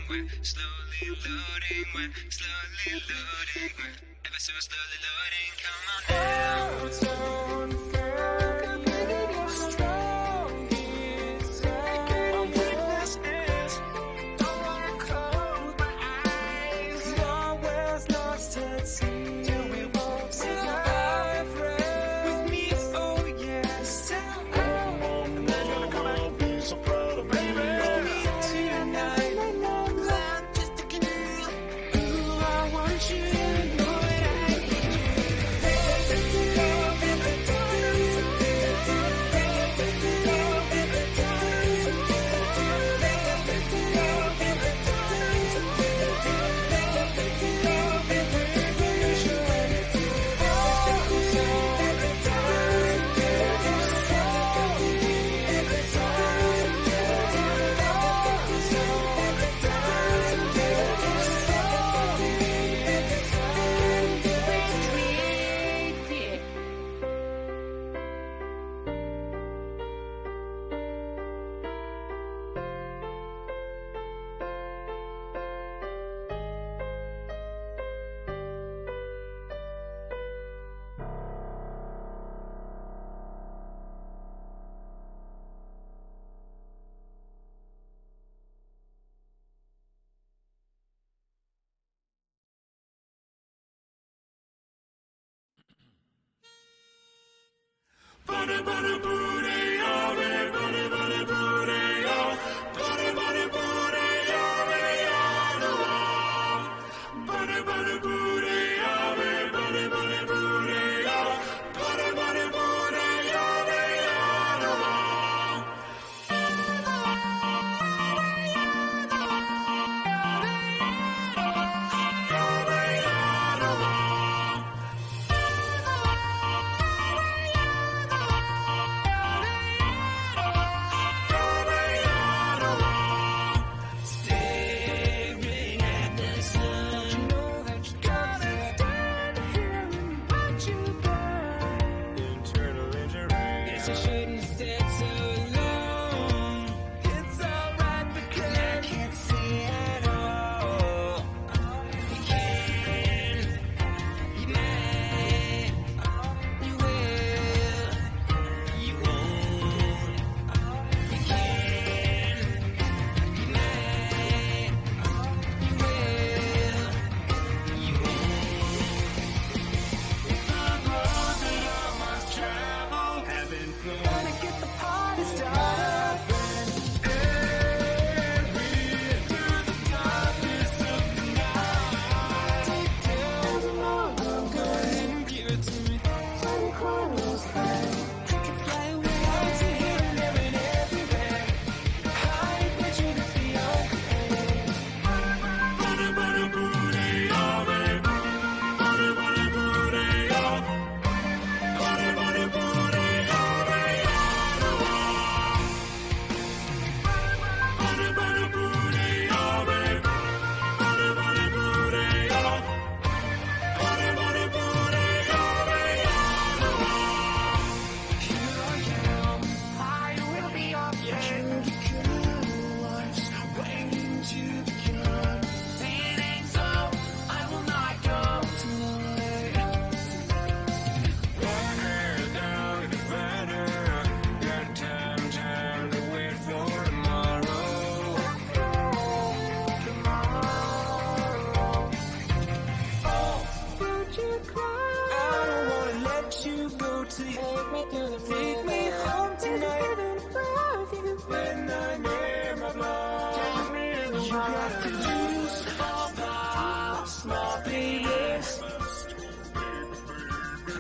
we're slowly loading, we're slowly loading, we're ever so slowly loading. Come on now.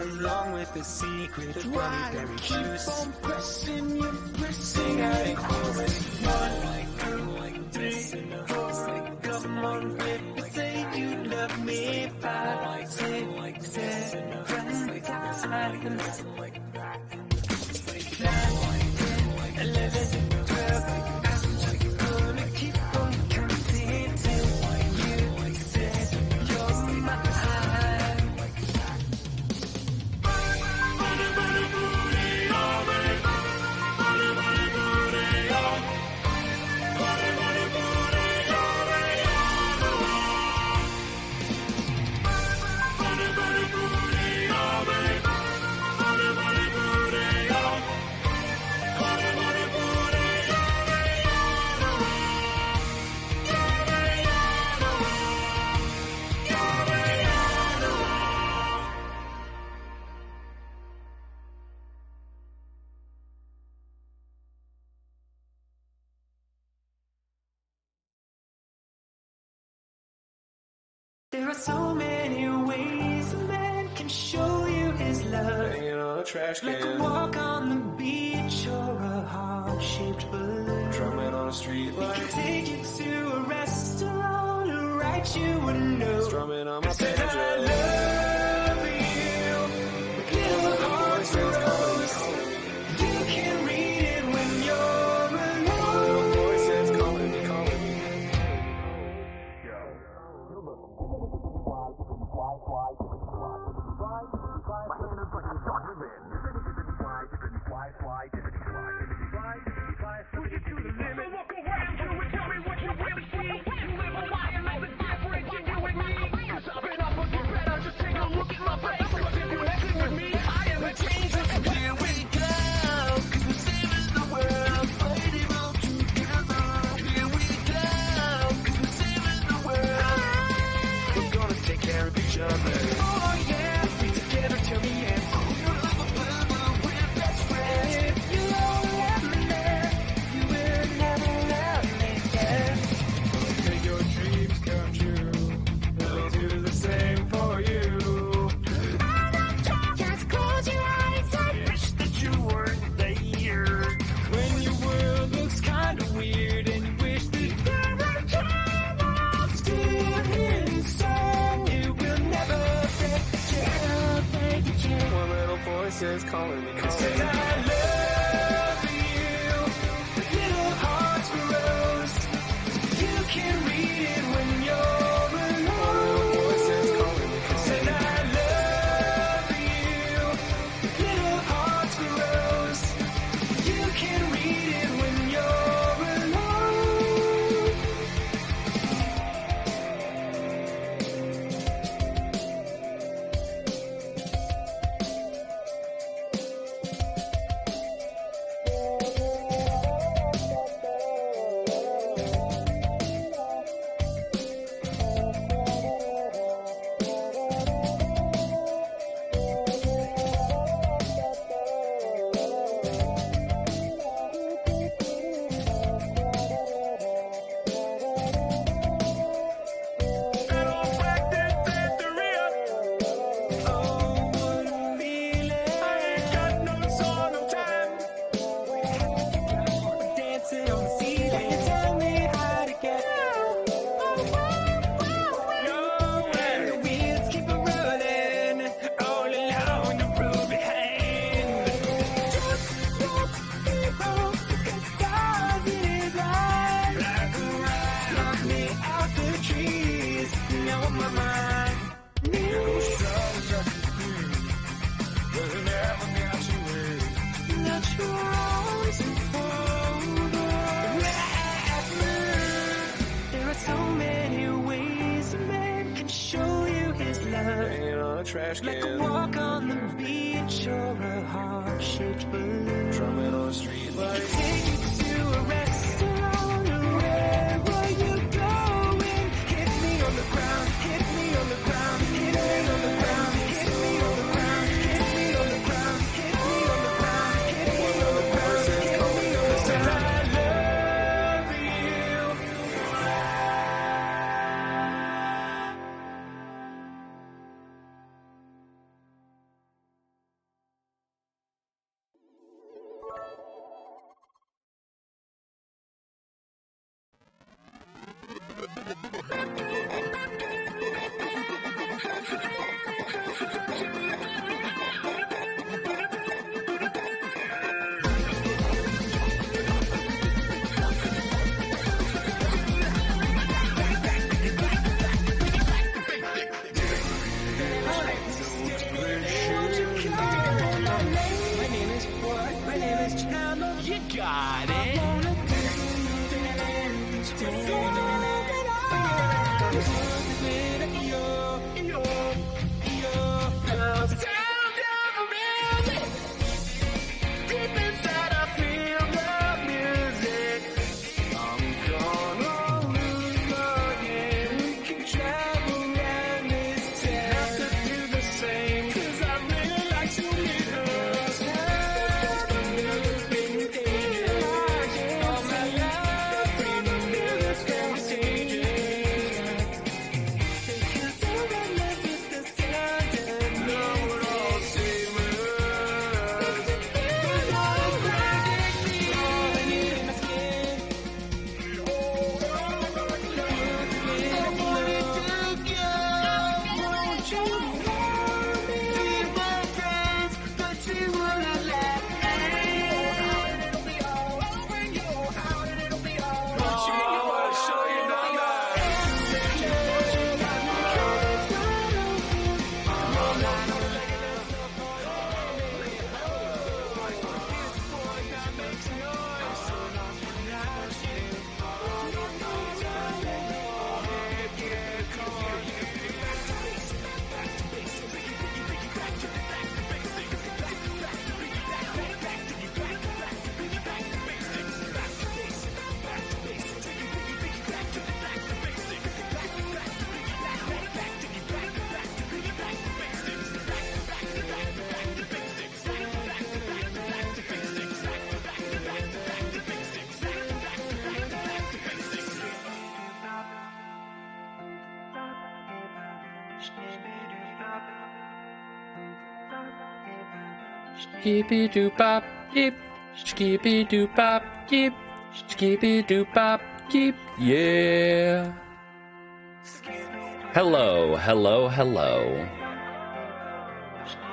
Along with the secret of raspberry juice. Keep on pressing, you're pressing. I think one, like this, come on, baby, say you love me. 5, 6, 7, 8, 9, 10, 11, 12. I'm gonna keep on counting till you say you're mine. There are so many ways a man can show you his love. Hanging on a trash can, like a walk on the beach or a heart-shaped balloon. drumming on a street He light, can take you to a restaurant or write you a note. strumming on my Says banjo. I love you, little hearts Voices calling me, rose. calling me. You can read it when you're Little alone. voices calling me, calling me. Oh yeah, we together till the end. And if you don't let me live, you will never let me dead. Make your dreams come true. I'll do the same for you. Just close your eyes and wish that you weren't there. When your world looks kinda weird and you wish that there were time, I'm still here to song. It will never break the chain, break the chain. One little voice is calling me, calling Says me. I love you, little hearts rose. You can read it when you're alone. Voices calling me, calling Says me. I love you, little hearts rose. You can read it when you're alone. Oh, what a feeling. I ain't got no song of time. Dancing on the ceiling. Tell me how to get nowhere. The wheels keep a rolling all along the road behind. Just let me hope the stars in his eyes. Like a ride, knock me out the trees. Now on my mind. Let your arms unfold around me. There are so many ways a man can show you his love. Hanging on a trash Like a can, walk on the beach or a heart-shaped balloon. drumming on a street He light, can take you to a restaurant or wherever you're going. Hit me on the ground, hit me on the ground, hit me on the ground, hit me on the ground, hit me on the ground, hit me on the ground, hit me on the ground, hit me on the ground. 'Cause I love you. Won't you call my name? My name is what? My name is Chandler. You got it. I wanna the sound of music. Deep inside I feel the music. I'm gonna lose my head. We can travel around this town. Have to do the same, 'cause I really like to meet her. All my life, bring the music from stages. Skippy doo bop keep, skippy doo bop keep, skippy doo bop keep, yeah. Hello, hello, hello.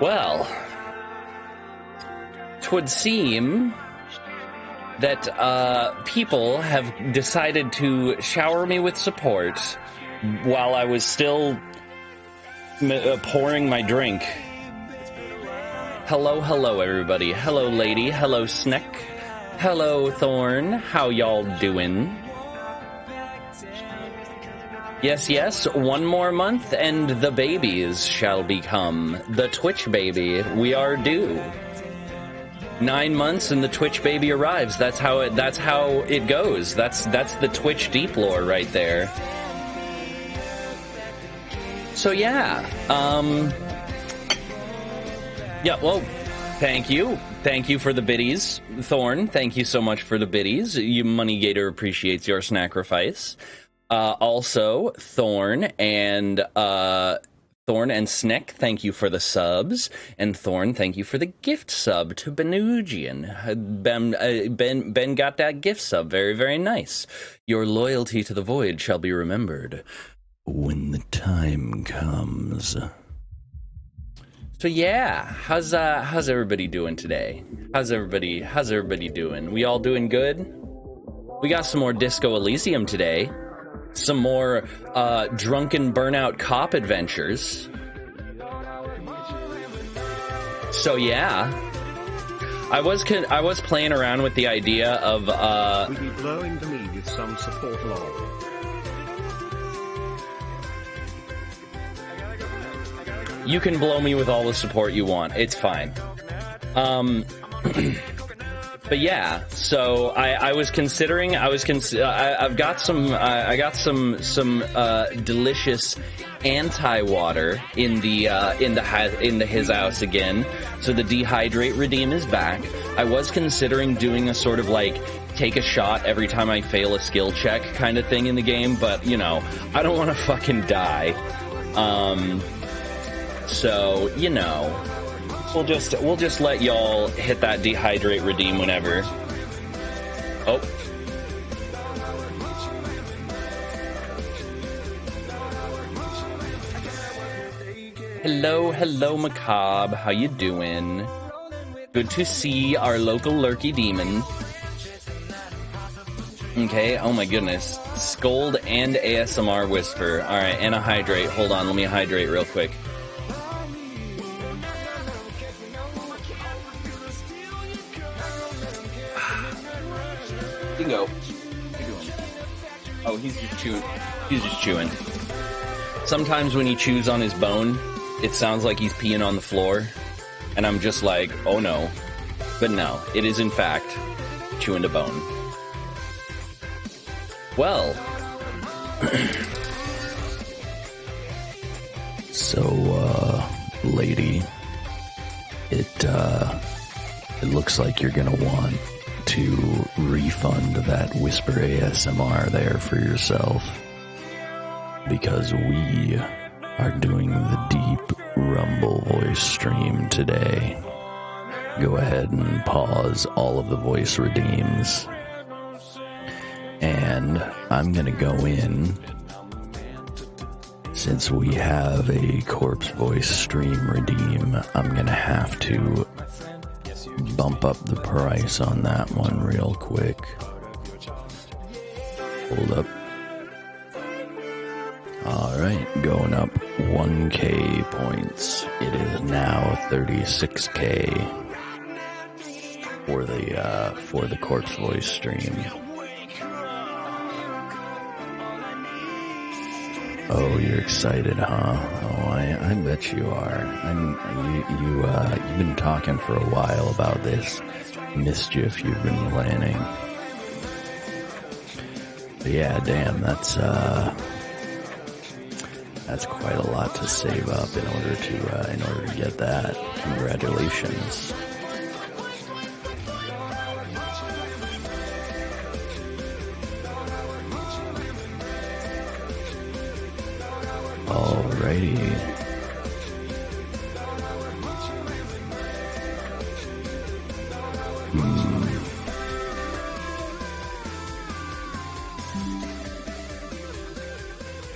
Well, 'twould seem that people have decided to shower me with support while I was still pouring my drink. Hello, hello, everybody. Hello, lady. Hello, Sneck. Hello, Thorn. How y'all doing? Yes, yes, one more month and the babies shall become the Twitch baby. We are due. 9 months and the Twitch baby arrives. That's how it goes. That's the Twitch deep lore right there. So yeah, yeah, well, thank you. Thank you for the biddies. Thorn, thank you so much for the biddies. You Money Gator appreciates your sacrifice. Also, Thorn and Sneck, thank you for the subs. And Thorn, thank you for the gift sub to Benugian. Ben got that gift sub. Very, very nice. Your loyalty to the Void shall be remembered when the time comes. So yeah, how's everybody doing today? How's everybody doing? We all doing good? We got some more Disco Elysium today. Some more drunken burnout cop adventures. So yeah, I was playing around with the idea of we be blowing the me with some support lol. You can blow me with all the support you want. It's fine. But yeah, so I was considering. I've got some. I got some delicious anti-water in his house again. So the dehydrate redeem is back. I was considering doing a sort of like take a shot every time I fail a skill check kind of thing in the game, but you know, I don't want to fucking die. So, you know, we'll just let y'all hit that dehydrate redeem whenever. Oh. Hello, Macabre. How you doing? Good to see our local lurky demon. Okay, oh my goodness. Scold and ASMR whisper. Alright, and a hydrate. Hold on, let me hydrate real quick. Dingo. Oh, he's just chewing. He's just chewing. Sometimes when he chews on his bone, it sounds like he's peeing on the floor. And I'm just like, oh no. But no, it is in fact chewing the bone. Well. So, lady, it looks like you're gonna want to refund that whisper ASMR there for yourself, because we are doing the deep rumble voice stream today. Go ahead and pause all of the voice redeems, and I'm gonna go in. Since we have a corpse voice stream redeem, I'm gonna have to bump up the price on that one real quick. Hold up. Alright, going up 1k points. It is now 36k for the corpse voice stream. Oh, you're excited, huh? Oh, I bet you are. You've been talking for a while about this mischief you've been planning. But yeah, damn, that's quite a lot to save up in order to get that. Congratulations. Alrighty.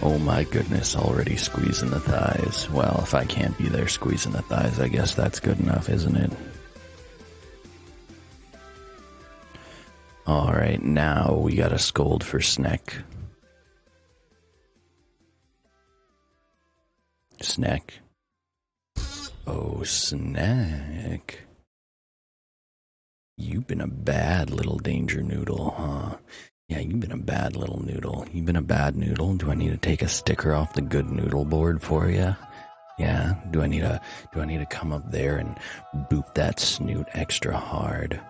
Oh my goodness, already squeezing the thighs. Well, if I can't be there squeezing the thighs, I guess that's good enough, isn't it? Alright, now we gotta scold for Snack. Snack. Oh, Snack. You've been a bad little danger noodle, huh? Yeah, you've been a bad little noodle. You've been a bad noodle. Do I need to take a sticker off the good noodle board for you? Yeah. Do I need to come up there and boop that snoot extra hard?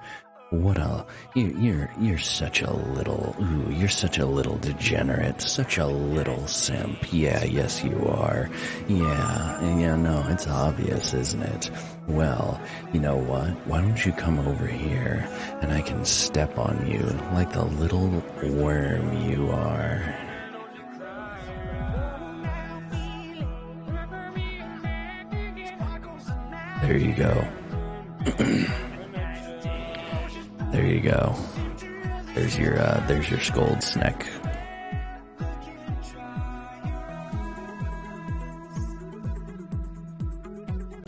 What a you're such a little you're such a little degenerate, such a little simp. Yeah, yes you are. Yeah, no, it's obvious, isn't it? Well, you know what? Why don't you come over here and I can step on you like the little worm you are. There you go. There you go. There's your scold, Snack.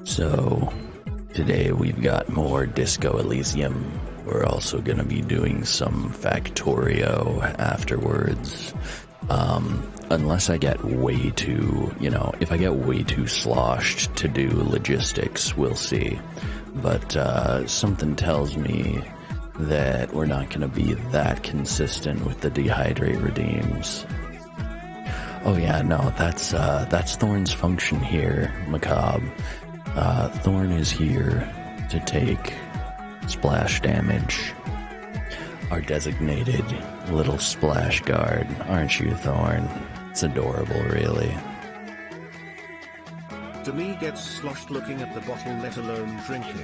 So, today we've got more Disco Elysium. We're also gonna be doing some Factorio afterwards. Unless I get way too, if I get way too sloshed to do logistics, we'll see. But, something tells me that we're not going to be that consistent with the dehydrate redeems. Oh yeah, no, that's Thorn's function here, Macabre. Thorn is here to take splash damage. Our designated little splash guard, aren't you, Thorn? It's adorable, really. Demi gets sloshed looking at the bottle, let alone drinking.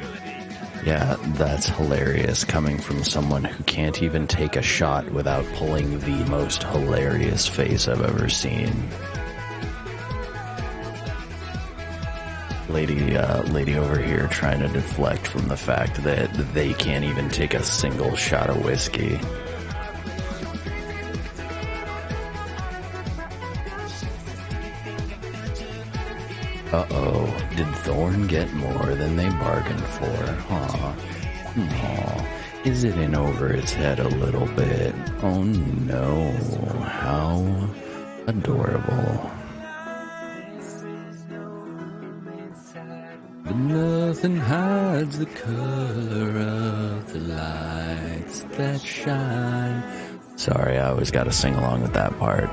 Yeah, that's hilarious coming from someone who can't even take a shot without pulling the most hilarious face I've ever seen. Lady over here trying to deflect from the fact that they can't even take a single shot of whiskey. Uh-oh, did Thorn get more than they bargained for, huh? Aw, is it in over its head a little bit? Oh no, how adorable. But nothing hides the color of the lights that shine. Sorry, I always gotta sing along with that part.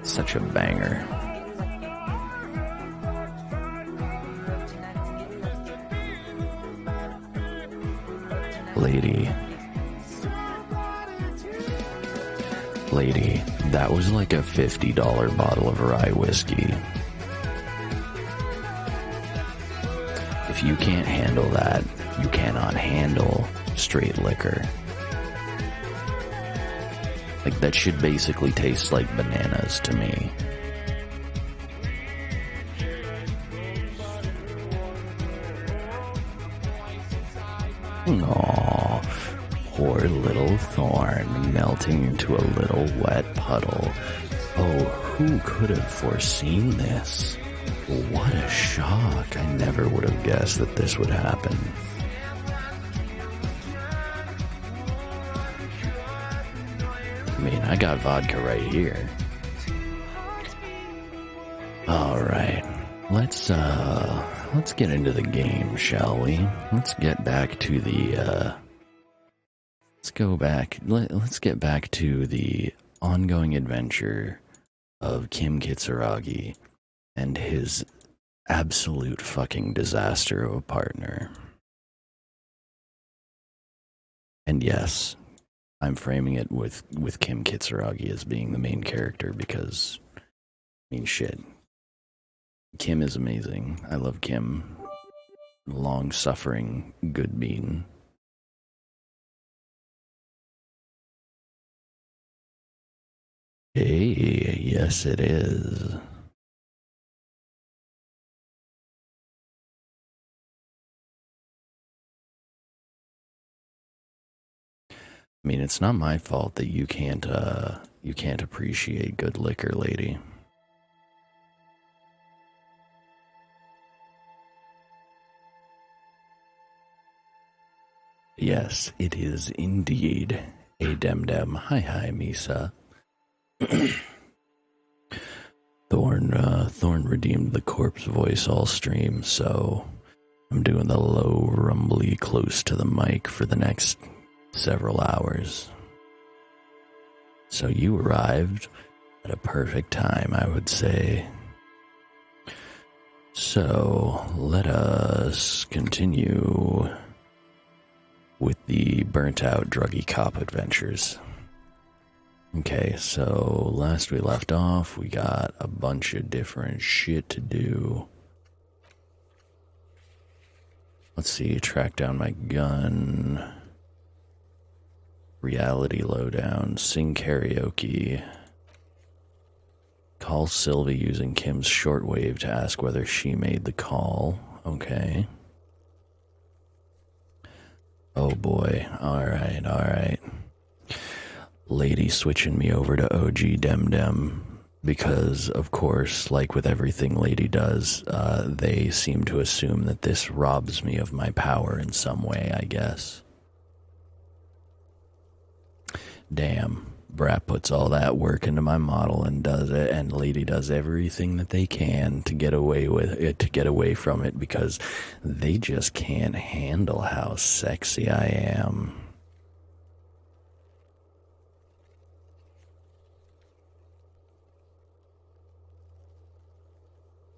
Such a banger. Lady, that was like a $50 bottle of rye whiskey. If you can't handle that, you cannot handle straight liquor. Like, that should basically taste like bananas to me. Aww, poor little Thorn melting into a little wet puddle. Oh, who could have foreseen this? What a shock. I never would have guessed that this would happen. I mean, I got vodka right here. Alright, let's get into the game, shall we? Let's get back to the, let's get back to the ongoing adventure of Kim Kitsuragi and his absolute fucking disaster of a partner. And yes, I'm framing it with Kim Kitsuragi as being the main character because, I mean, shit. Kim is amazing. I love Kim. Long-suffering good bean. Hey, yes it is. I mean, it's not my fault that you can't appreciate good liquor, lady. Yes, it is indeed a dem. Hi, Misa. Thorn redeemed the corpse voice all stream, so I'm doing the low, rumbly, close to the mic for the next several hours. So you arrived at a perfect time, I would say. So let us continue with the burnt-out druggy cop adventures. Okay, so last we left off, we got a bunch of different shit to do. Let's see, track down my gun. Reality lowdown, sing karaoke. Call Sylvie using Kim's shortwave to ask whether she made the call. Okay. Oh boy, alright. Lady switching me over to OG Dem, because, of course, like with everything Lady does, they seem to assume that this robs me of my power in some way, I guess. Damn, Brat puts all that work into my model and does it, and Lady does everything that they can to get away with it, to get away from it, because they just can't handle how sexy I am.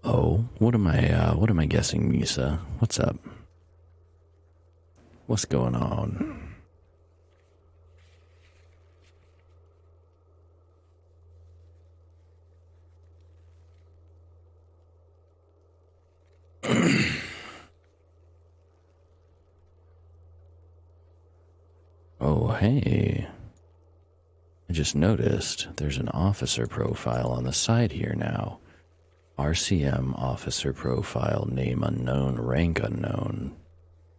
Oh, what am I guessing, Misa? What's up? What's going on? Oh, hey. I just noticed there's an officer profile on the side here now. RCM officer profile, name unknown, rank unknown.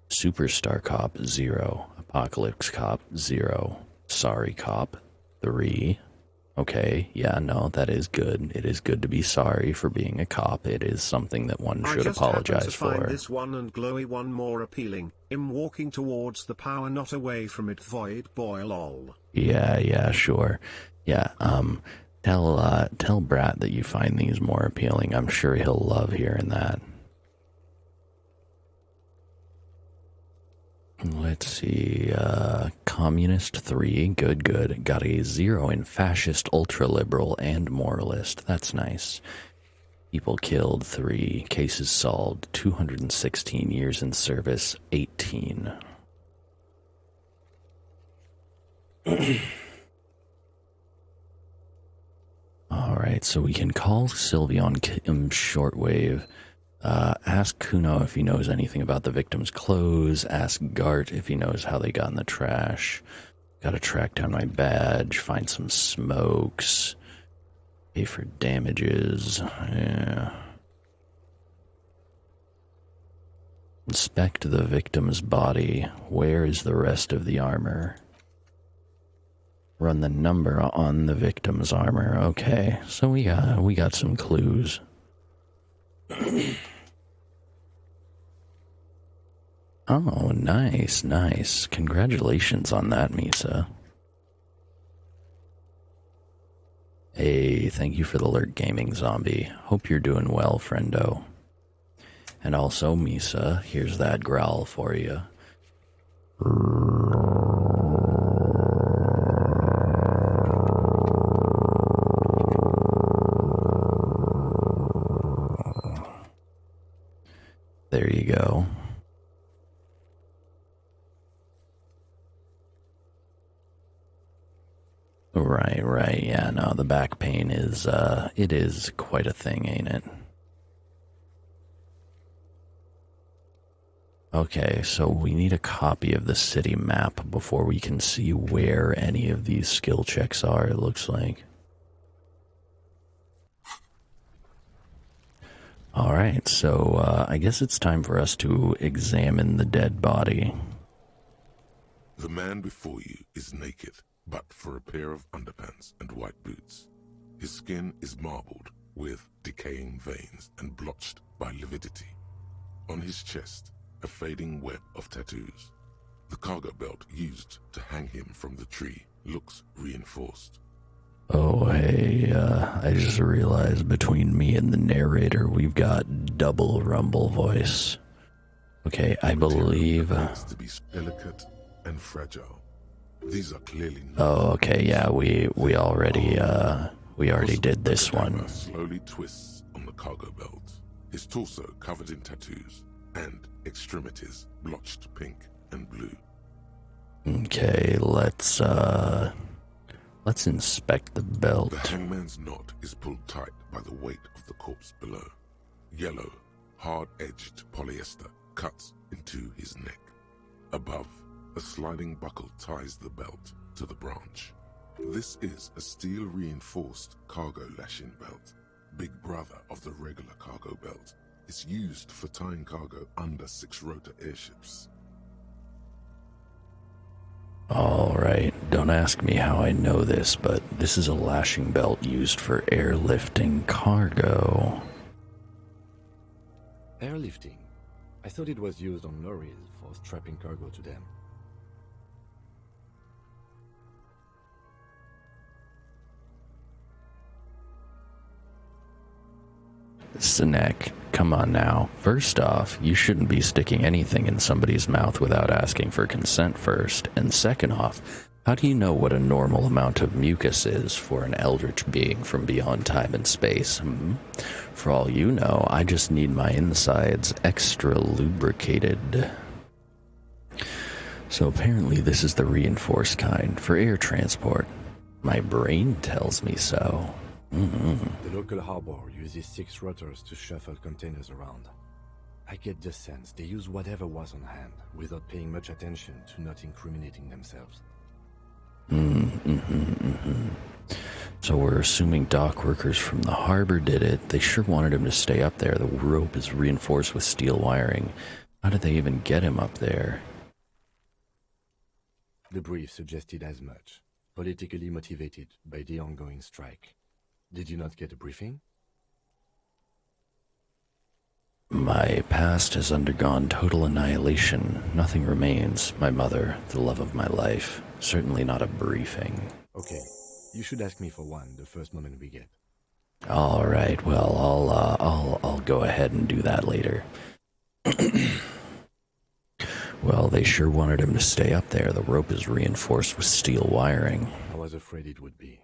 Superstar cop 0, apocalypse cop 0, sorry cop 3. Okay, yeah, no, that is good. It is good to be sorry for being a cop. It is something that one should apologize I just happened to for. find this one and glowy one more appealing. Him walking towards the power, not away from it. Void boy lol. Yeah, sure. Yeah, tell Brat that you find these more appealing. I'm sure he'll love hearing that. Let's see, Communist 3, good. Got a 0 in Fascist, Ultra-Liberal, and Moralist. That's nice. People killed 3, cases solved, 216 years in service, 18. Alright, so we can call Sylvie on shortwave. Ask Kuno if he knows anything about the victim's clothes. Ask Gart if he knows how they got in the trash. Gotta track down my badge, find some smokes, pay for damages. Yeah. Inspect the victim's body. Where is the rest of the armor? Run the number on the victim's armor. Okay, so we got some clues. Oh, nice. Congratulations on that, Misa. Hey, thank you for the alert, Gaming Zombie. Hope you're doing well, friendo. And also, Misa, here's that growl for you. There you go. Right, yeah, no, the back pain is, it is quite a thing, ain't it? Okay, so we need a copy of the city map before we can see where any of these skill checks are, it looks like. Alright, so, I guess it's time for us to examine the dead body. The man before you is naked, but for a pair of underpants and white boots. His skin is marbled with decaying veins and blotched by lividity. On his chest, a fading web of tattoos. The cargo belt used to hang him from the tree looks reinforced. Oh, hey, I just realized between me and the narrator, we've got double rumble voice. Okay, I believe... appears to be delicate and fragile. These are clearly not... Oh, okay, yeah, we already did this one. Slowly twists on the cargo belt, his torso covered in tattoos, and extremities blotched pink and blue. Okay, let's inspect the belt. The hangman's knot is pulled tight by the weight of the corpse below. Yellow, hard-edged polyester cuts into his neck. Above, a sliding buckle ties the belt to the branch. This is a steel-reinforced cargo lashing belt, big brother of the regular cargo belt. It's used for tying cargo under 6-rotor airships. Alright, don't ask me how I know this, but this is a lashing belt used for airlifting cargo. Airlifting? I thought it was used on lorries for strapping cargo to them. Sinek, come on now. First off, you shouldn't be sticking anything in somebody's mouth without asking for consent first. And second off, how do you know what a normal amount of mucus is for an eldritch being from beyond time and space? For all you know, I just need my insides extra lubricated. So apparently this is the reinforced kind for air transport. My brain tells me so. The local harbor uses 6 rotors to shuffle containers around. I get the sense they use whatever was on hand, without paying much attention to not incriminating themselves. So we're assuming dock workers from the harbor did it. They sure wanted him to stay up there. The rope is reinforced with steel wiring. How did they even get him up there? The brief suggested as much, politically motivated by the ongoing strike. Did you not get a briefing? My past has undergone total annihilation. Nothing remains. My mother, the love of my life. Certainly not a briefing. Okay, you should ask me for one the first moment we get. All right. Well, I'll go ahead and do that later. Well, they sure wanted him to stay up there. The rope is reinforced with steel wiring. I was afraid it would be.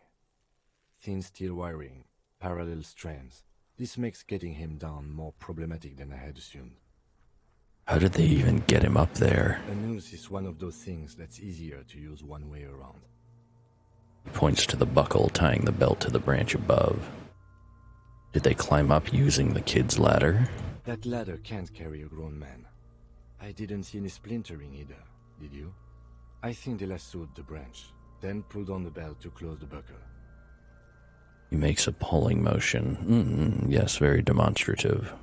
Thin steel wiring, parallel strands. This makes getting him down more problematic than I had assumed. How did they even get him up there? A noose is one of those things that's easier to use one way around. He points to the buckle tying the belt to the branch above. Did they climb up using the kid's ladder? That ladder can't carry a grown man. I didn't see any splintering either, did you? I think they lassoed the branch, then pulled on the belt to close the buckle. He makes a pulling motion. Yes, very demonstrative.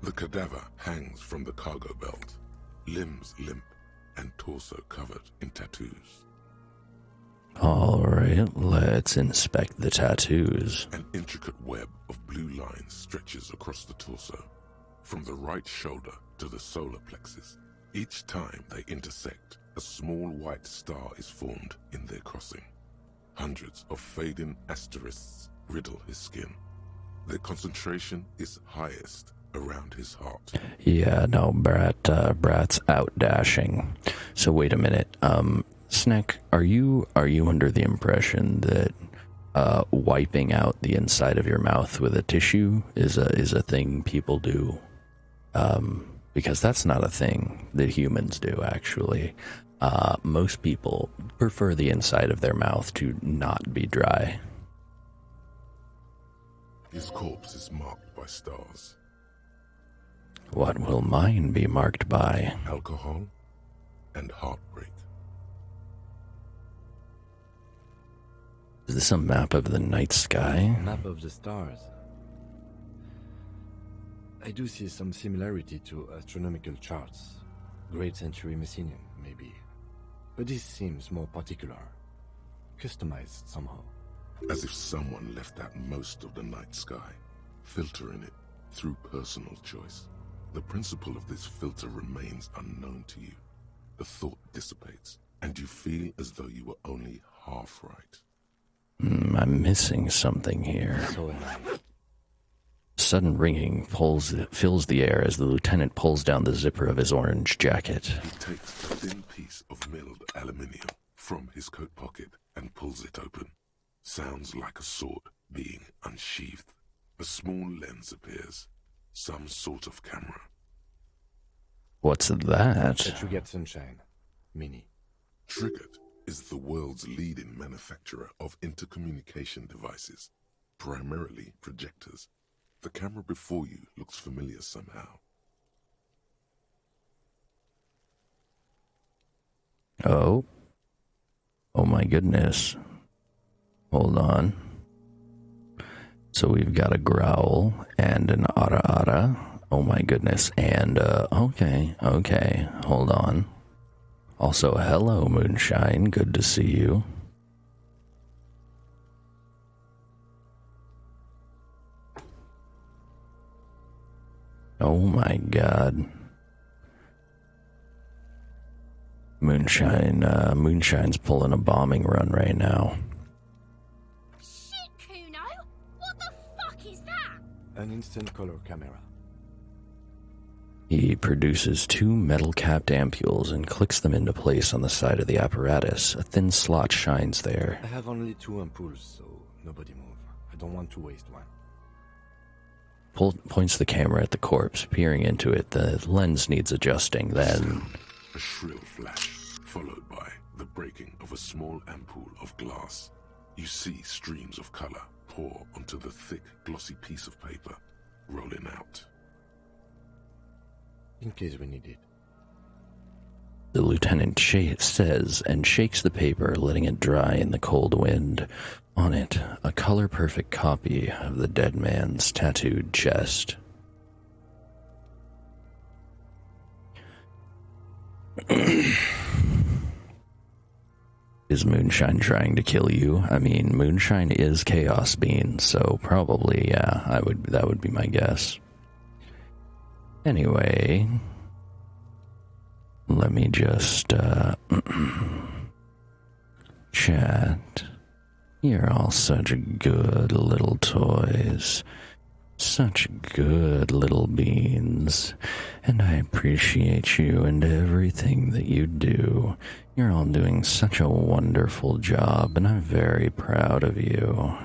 The cadaver hangs from the cargo belt, limbs limp and torso covered in tattoos. Alright, let's inspect the tattoos. An intricate web of blue lines stretches across the torso, from the right shoulder to the solar plexus. Each time they intersect, a small white star is formed in their crossing. Hundreds of fading asterisks riddle his skin. Their concentration is highest around his heart. Yeah, no, Brat's out dashing. So wait a minute. Snack, are you under the impression that wiping out the inside of your mouth with a tissue is a thing people do? Because that's not a thing that humans do, actually. Most people prefer the inside of their mouth to not be dry. His corpse is marked by stars. What will mine be marked by? Alcohol and heartbreak. Is this a map of the night sky? Map of the stars. I do see some similarity to astronomical charts. Great century Messinian, maybe. But this seems more particular. Customized somehow. As if someone left out most of the night sky, filtering it through personal choice. The principle of this filter remains unknown to you. The thought dissipates, and you feel as though you were only half right. I'm missing something here. So am I. Sudden ringing fills the air as the lieutenant pulls down the zipper of his orange jacket. He takes a thin piece of milled aluminium from his coat pocket and pulls it open. Sounds like a sword being unsheathed. A small lens appears. Some sort of camera. What's that? That you get sunshine. Mini. Triggered is the world's leading manufacturer of intercommunication devices, primarily projectors. The camera before you looks familiar somehow. Oh. Oh my goodness. Hold on. So we've got a growl and an ara. Oh my goodness. And, okay. Hold on. Also, hello, Moonshine. Good to see you. Oh my god. Moonshine's pulling a bombing run right now. Shit, Kuno! What the fuck is that? An instant color camera. He produces 2 metal-capped ampules and clicks them into place on the side of the apparatus. A thin slot shines there. I have only 2 ampoules, so nobody move. I don't want to waste one. Points the camera at the corpse, peering into it. The lens needs adjusting, then... A shrill flash, followed by the breaking of a small ampoule of glass. You see streams of color pour onto the thick, glossy piece of paper, rolling out. In case we need it. The lieutenant says and shakes the paper, letting it dry in the cold wind. On it, a color-perfect copy of the dead man's tattooed chest. Is Moonshine trying to kill you? I mean, Moonshine is Chaos Bean, so probably, yeah, that would be my guess. Anyway, let me just, chat. You're all such good little toys. Such good little beans. And I appreciate you and everything that you do. You're all doing such a wonderful job, and I'm very proud of you.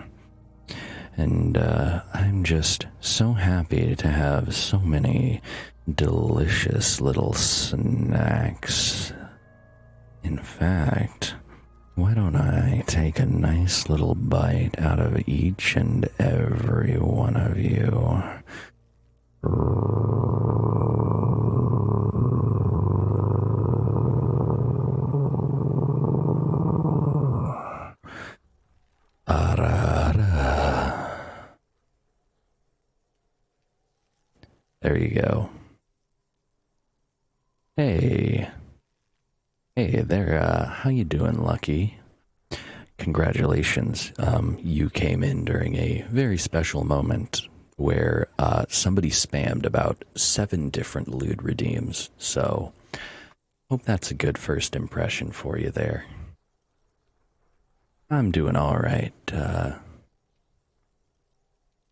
And I'm just so happy to have so many delicious little snacks. In fact, why don't I take a nice little bite out of each and every one of you? There you go. Hey there, how you doing, Lucky? Congratulations, you came in during a very special moment where somebody spammed about 7 different lewd redeems, so hope that's a good first impression for you there. I'm doing alright.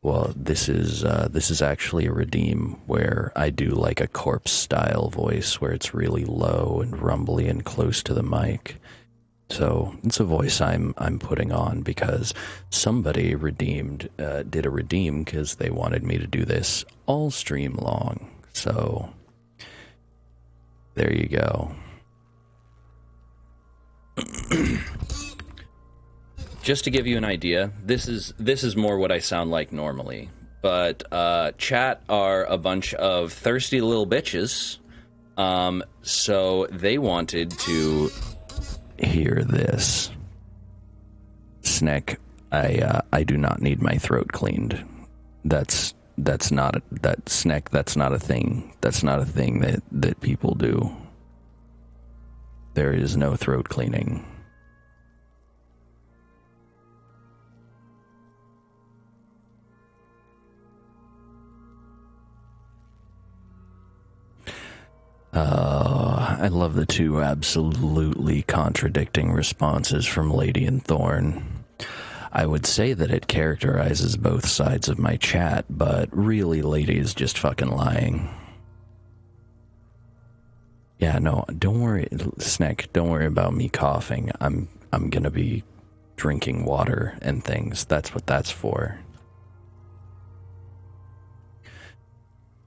Well, this is actually a redeem where I do like a corpse-style voice where it's really low and rumbly and close to the mic. So it's a voice I'm putting on because somebody did a redeem because they wanted me to do this all stream long. So there you go. Just to give you an idea, this is more what I sound like normally. but chat are a bunch of thirsty little bitches. So they wanted to hear this. Snack, I do not need my throat cleaned. That's not Snack, that's not a thing. That's not a thing that people do. There is no throat cleaning. I love the two absolutely contradicting responses from Lady and Thorn. I would say that it characterizes both sides of my chat, but really Lady is just fucking lying. Yeah, no, don't worry, Snack, don't worry about me coughing. I'm gonna be drinking water and things. That's what that's for.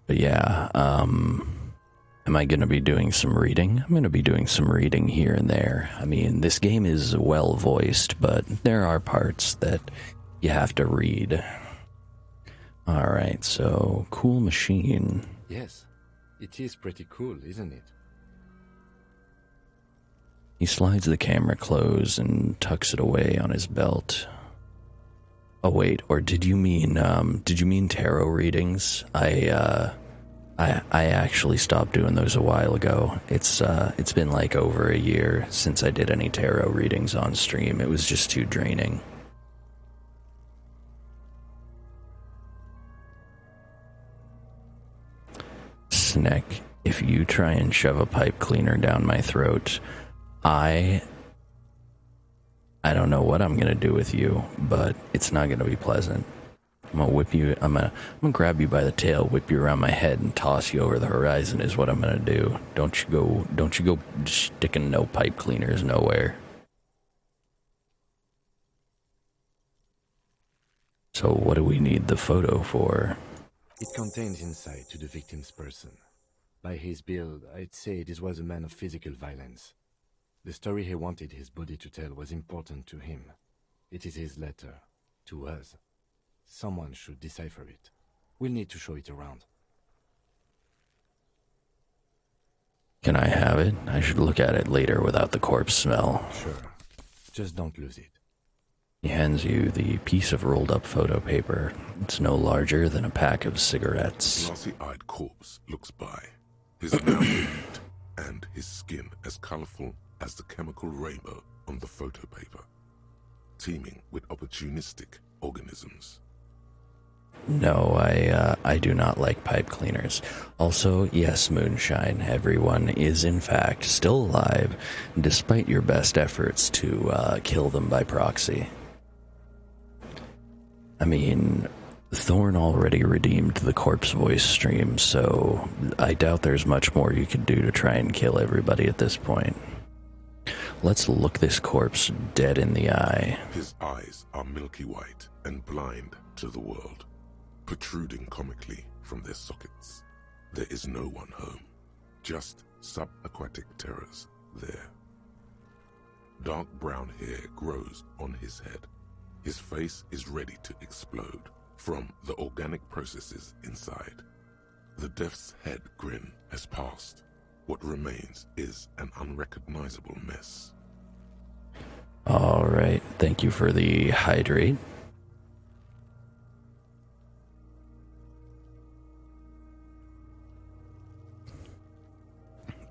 But yeah, am I going to be doing some reading? I'm going to be doing some reading here and there. I mean, this game is well voiced, but there are parts that you have to read. Alright, so, cool machine. Yes, it is pretty cool, isn't it? He slides the camera close and tucks it away on his belt. Oh wait, or did you mean tarot readings? I actually stopped doing those a while ago. It's been like over a year since I did any tarot readings on stream. It was just too draining. Snack, if you try and shove a pipe cleaner down my throat, I don't know what I'm gonna do with you, but it's not gonna be pleasant. I'm gonna whip you. I'm gonna grab you by the tail, whip you around my head, and toss you over the horizon. Is what I'm gonna do. Don't you go sticking no pipe cleaners nowhere. So what do we need the photo for? It contains insight to the victim's person. By his build, I'd say this was a man of physical violence. The story he wanted his body to tell was important to him. It is his letter to us. Someone should decipher it. We'll need to show it around. Can I have it? I should look at it later without the corpse smell. Sure. Just don't lose it. He hands you the piece of rolled up photo paper. It's no larger than a pack of cigarettes. The glassy-eyed corpse looks by, his mouth red and his skin as colorful as the chemical rainbow on the photo paper, teeming with opportunistic organisms. No, I do not like pipe cleaners. Also, yes, Moonshine, everyone is in fact still alive, despite your best efforts to kill them by proxy. I mean, Thorn already redeemed the corpse voice stream, so I doubt there's much more you could do to try and kill everybody at this point. Let's look this corpse dead in the eye. His eyes are milky white and blind to the world, protruding comically from their sockets. There is no one home, just subaquatic terrors there. Dark brown hair grows on his head. His face is ready to explode from the organic processes inside. The death's head grin has passed. What remains is an unrecognizable mess. All right, thank you for the hydrate.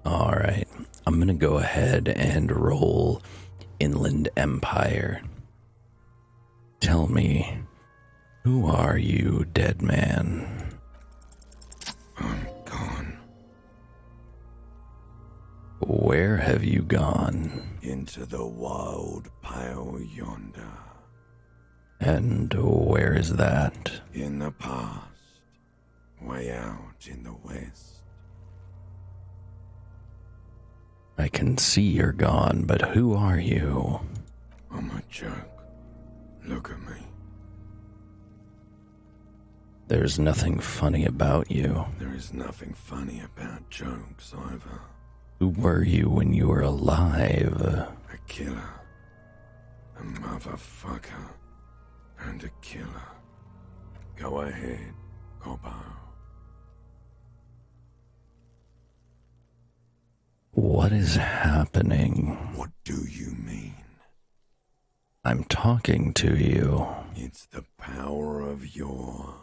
All right, I'm going to go ahead and roll Inland Empire. Tell me, who are you, dead man? I'm gone. Where have you gone? Into the wild pale yonder. And where is that? In the past. Way out in the west. I can see you're gone, but who are you? I'm a joke. Look at me. There's nothing funny about you. There is nothing funny about jokes either. Who were you when you were alive? A killer. A motherfucker. And a killer. Go ahead, Corpo. What is happening? What do you mean? I'm talking to you. It's the power of your...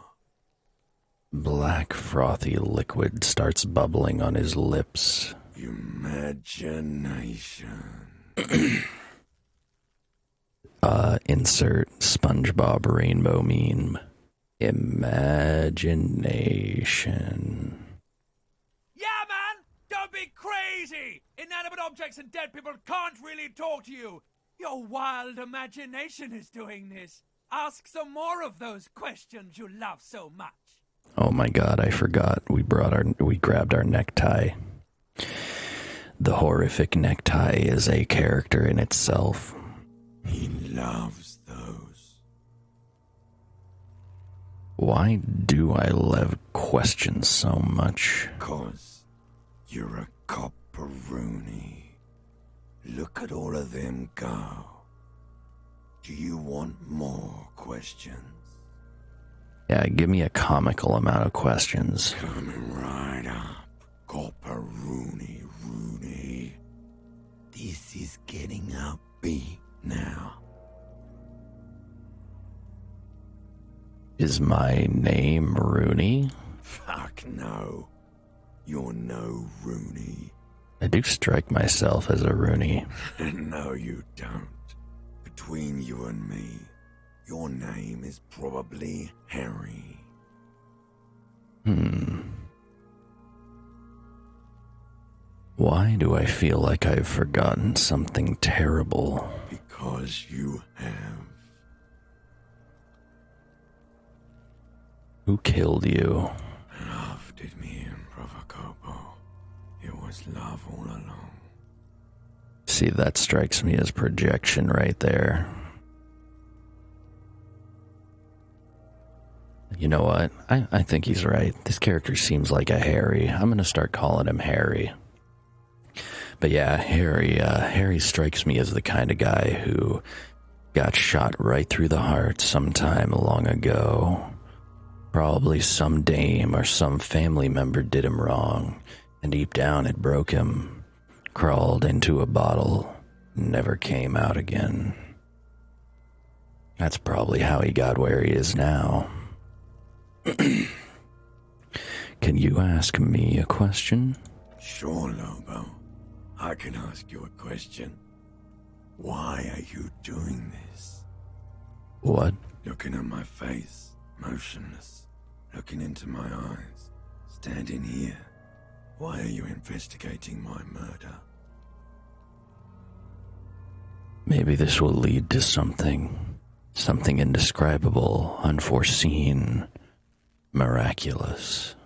Black frothy liquid starts bubbling on his lips. Imagination. Insert SpongeBob rainbow meme. Imagination. Yeah, man! Don't be crazy! Inanimate objects and dead people can't really talk to you. Your wild imagination is doing this. Ask some more of those questions you love so much. Oh my god, I forgot. We grabbed our necktie. The horrific necktie is a character in itself. He loves those. Why do I love questions so much? 'Cause you're a copperoonie. Look at all of them go. Do you want more questions? Yeah, give me a comical amount of questions. Coming right up, copperoonie Rooney. This is getting upbeat now. Is my name Rooney? Fuck no. You're no Rooney. I do strike myself as a Rooney. No, you don't. Between you and me, your name is probably Harry. Why do I feel like I've forgotten something terrible? Because you have. Who killed you? Love did me in, Provocopo. It was love all along. See, that strikes me as projection right there. You know what? I think he's right. This character seems like a Harry. I'm going to start calling him Harry. But yeah, Harry strikes me as the kind of guy who got shot right through the heart sometime long ago. Probably some dame or some family member did him wrong, and deep down it broke him. Crawled into a bottle, never came out again. That's probably how he got where he is now. Can you ask me a question? Sure, Lobo. I can ask you a question. Why are you doing this? What? Looking at my face, motionless, looking into my eyes, standing here. Why are you investigating my murder? Maybe this will lead to something. Something indescribable, unforeseen, miraculous.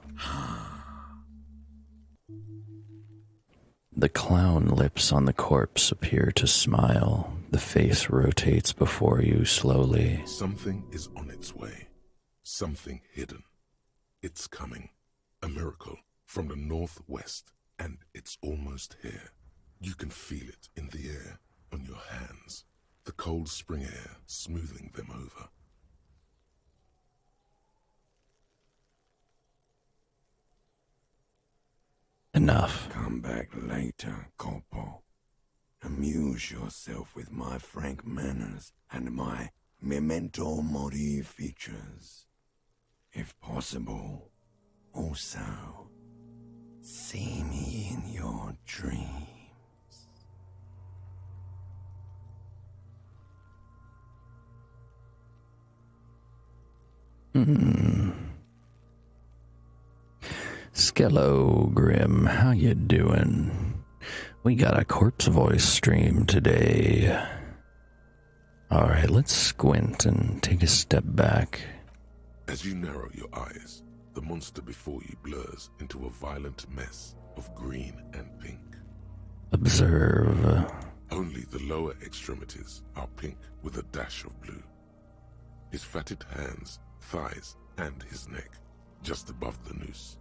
The clown lips on the corpse appear to smile. The face rotates before you slowly. Something is on its way. Something hidden. It's coming. A miracle from the northwest, and it's almost here. You can feel it in the air, on your hands. The cold spring air smoothing them over. Enough. Come back later, Corpo. Amuse yourself with my frank manners and my memento mori features. If possible, also, see me in your dreams. Skello Grim, how you doing? We got a corpse voice stream today. Alright, let's squint and take a step back. As you narrow your eyes, the monster before you blurs into a violent mess of green and pink. Observe. Only the lower extremities are pink with a dash of blue. His fatted hands, thighs, and his neck, just above the noose.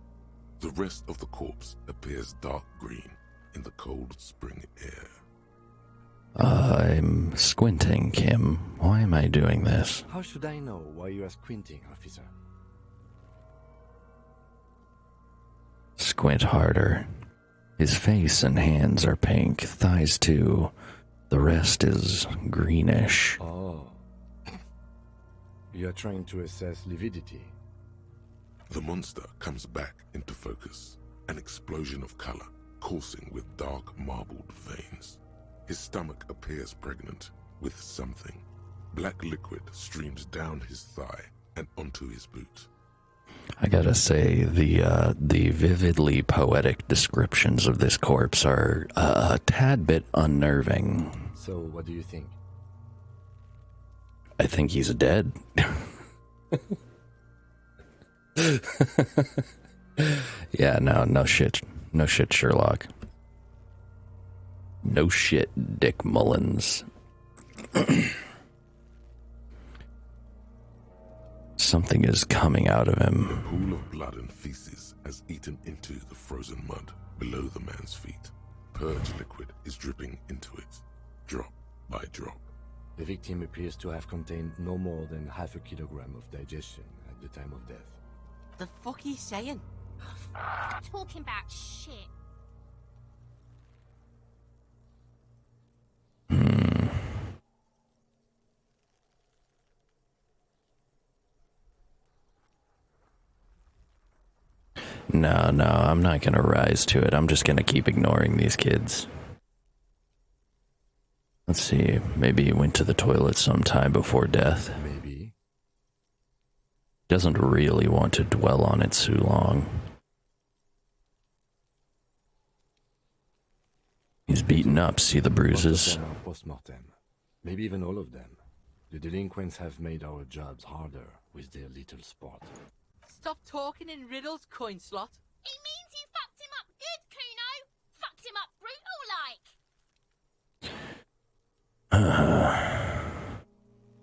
The rest of the corpse appears dark green in the cold spring air. I'm squinting, Kim. Why am I doing this? How should I know why you are squinting, officer? Squint harder. His face and hands are pink, thighs too. The rest is greenish. Oh. You're trying to assess lividity. The monster comes back into focus, an explosion of color, coursing with dark marbled veins. His stomach appears pregnant with something. Black liquid streams down his thigh and onto his boot. I gotta say, the vividly poetic descriptions of this corpse are a tad bit unnerving. So, what do you think? I think he's dead. Yeah, no shit. No shit, Sherlock. No shit, Dick Mullins. Something is coming out of him. A pool of blood and feces has eaten into the frozen mud below the man's feet. Purge liquid is dripping into it, drop by drop. The victim appears to have contained no more than half a kilogram of digestion at the time of death. The fuck he's saying? Talking about shit. No, I'm not gonna rise to it. I'm just gonna keep ignoring these kids. Let's see, maybe he went to the toilet sometime before death. Maybe. Doesn't really want to dwell on it too long. He's beaten up, see the bruises? Most of them are post-mortem. Maybe even all of them. The delinquents have made our jobs harder with their little sport. Stop talking in riddles, coin slot. He means you fucked him up good, Kuno. Fucked him up brutal like.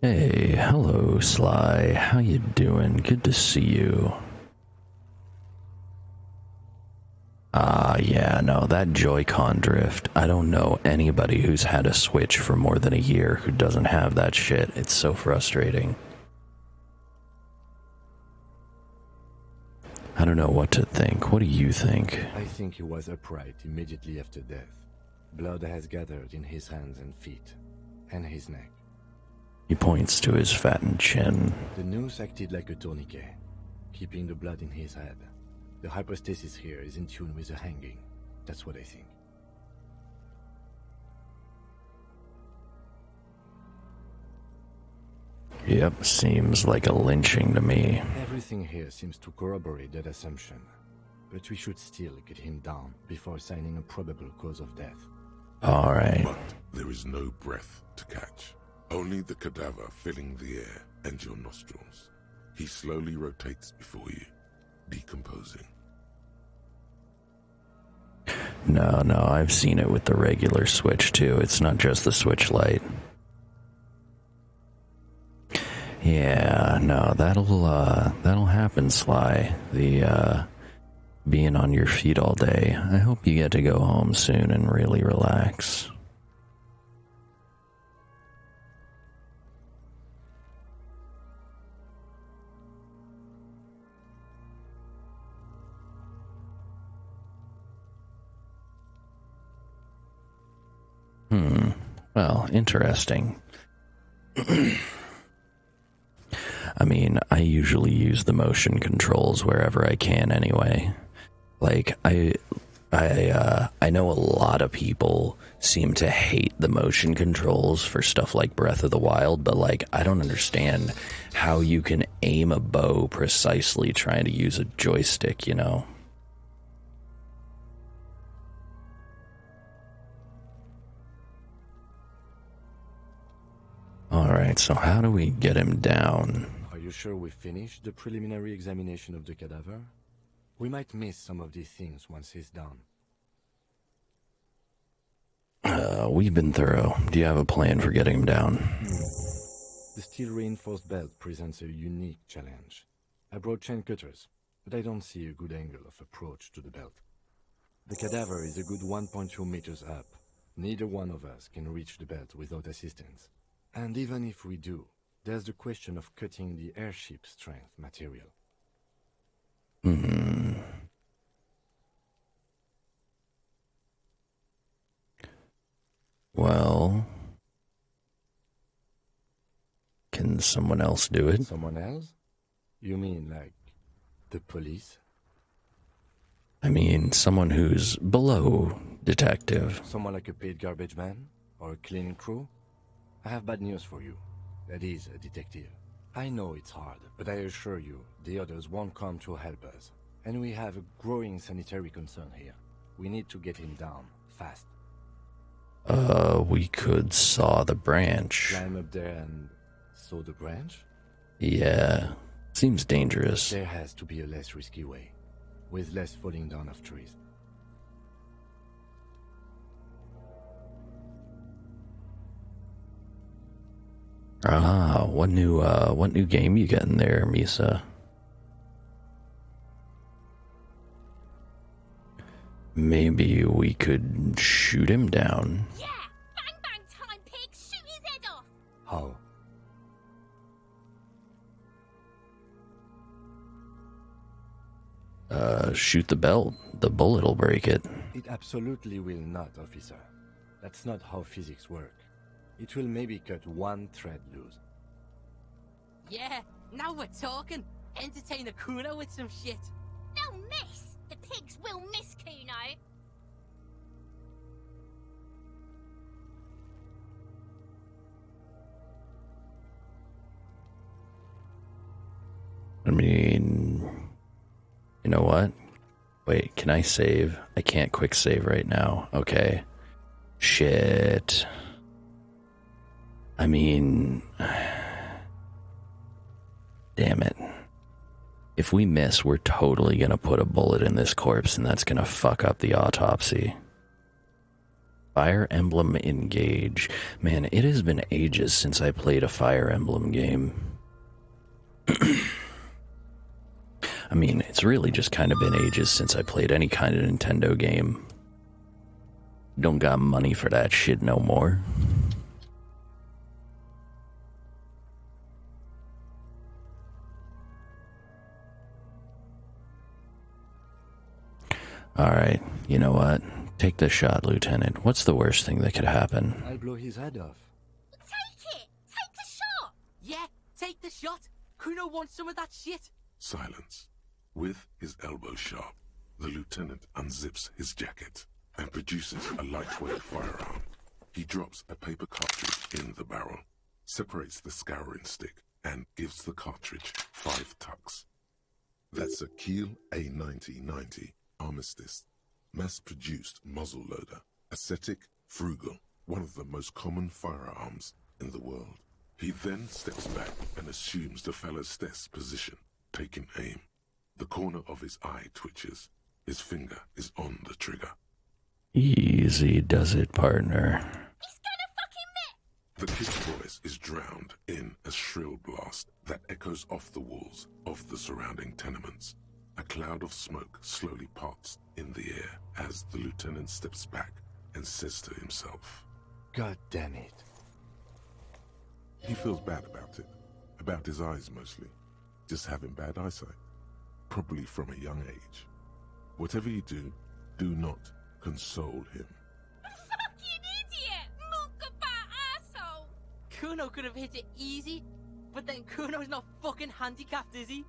Hey, hello, Sly. How you doing? Good to see you. Yeah, no, that Joy-Con drift. I don't know anybody who's had a Switch for more than a year who doesn't have that shit. It's so frustrating. I don't know what to think. What do you think? I think he was upright immediately after death. Blood has gathered in his hands and feet, and his neck. He points to his fattened chin. The noose acted like a tourniquet, keeping the blood in his head. The hypostasis here is in tune with the hanging. That's what I think. Yep, seems like a lynching to me. Everything here seems to corroborate that assumption. But we should still get him down before assigning a probable cause of death. Alright. But there is no breath to catch. Only the cadaver filling the air and your nostrils. He slowly rotates before you, decomposing. No, I've seen it with the regular Switch too. It's not just the Switch Lite. Yeah, no, that'll happen, Sly. The, being on your feet all day. I hope you get to go home soon and really relax. Well, interesting. I mean, I usually use the motion controls wherever I can anyway. Like, I know a lot of people seem to hate the motion controls for stuff like Breath of the Wild, but like, I don't understand how you can aim a bow precisely trying to use a joystick, you know? Alright, so how do we get him down? Are you sure we finished the preliminary examination of the cadaver? We might miss some of these things once he's done. We've been thorough. Do you have a plan for getting him down? The steel-reinforced belt presents a unique challenge. I brought chain cutters, but I don't see a good angle of approach to the belt. The cadaver is a good 1.2 meters up. Neither one of us can reach the belt without assistance. And even if we do, there's the question of cutting the airship strength material. Well, can someone else do it? Someone else? You mean like the police? I mean, someone who's below detective. Someone like a paid garbage man? Or a cleaning crew? I have bad news for you. That is a detective. I know it's hard, but I assure you, the others won't come to help us. And we have a growing sanitary concern here. We need to get him down, fast. We could saw the branch. Climb up there and saw the branch? Yeah, seems dangerous. There has to be a less risky way, with less falling down of trees. Ah, what new game you getting there, Misa? Maybe we could shoot him down. Yeah! Bang bang time, pig! Shoot his head off! How? Shoot the belt. The bullet'll break it. It absolutely will not, officer. That's not how physics work. It will maybe cut one thread loose. Yeah, now we're talking. Entertain a Kuno with some shit. They'll miss! The pigs will miss Kuno! I mean, you know what? Wait, can I save? I can't quick save right now. Okay. Shit. I mean, damn it. If we miss, we're totally gonna put a bullet in this corpse, and that's gonna fuck up the autopsy. Fire Emblem Engage. Man, it has been ages since I played a Fire Emblem game. I mean, it's really just kind of been ages since I played any kind of Nintendo game. Don't got money for that shit no more. Alright, you know what? Take the shot, Lieutenant. What's the worst thing that could happen? I'll blow his head off. Take it! Take the shot! Yeah, take the shot. Kuno wants some of that shit. Silence. With his elbow sharp, the lieutenant unzips his jacket and produces a lightweight firearm. He drops a paper cartridge in the barrel, separates the scouring stick, and gives the cartridge 5 tucks. That's a Kiel A9090 Armistice, mass-produced muzzle-loader, ascetic, frugal, one of the most common firearms in the world. He then steps back and assumes the fellow's desk position, taking aim. The corner of his eye twitches. His finger is on the trigger. Easy does it, partner. He's gonna fucking miss! The kid's voice is drowned in a shrill blast that echoes off the walls of the surrounding tenements. A cloud of smoke slowly parts in the air as the lieutenant steps back and says to himself, God damn it. He feels bad about it. About his eyes mostly. Just having bad eyesight. Probably from a young age. Whatever you do, do not console him. Fucking idiot! Monkaba asshole! Kuno could have hit it easy, but then Kuno's not fucking handicapped, is he?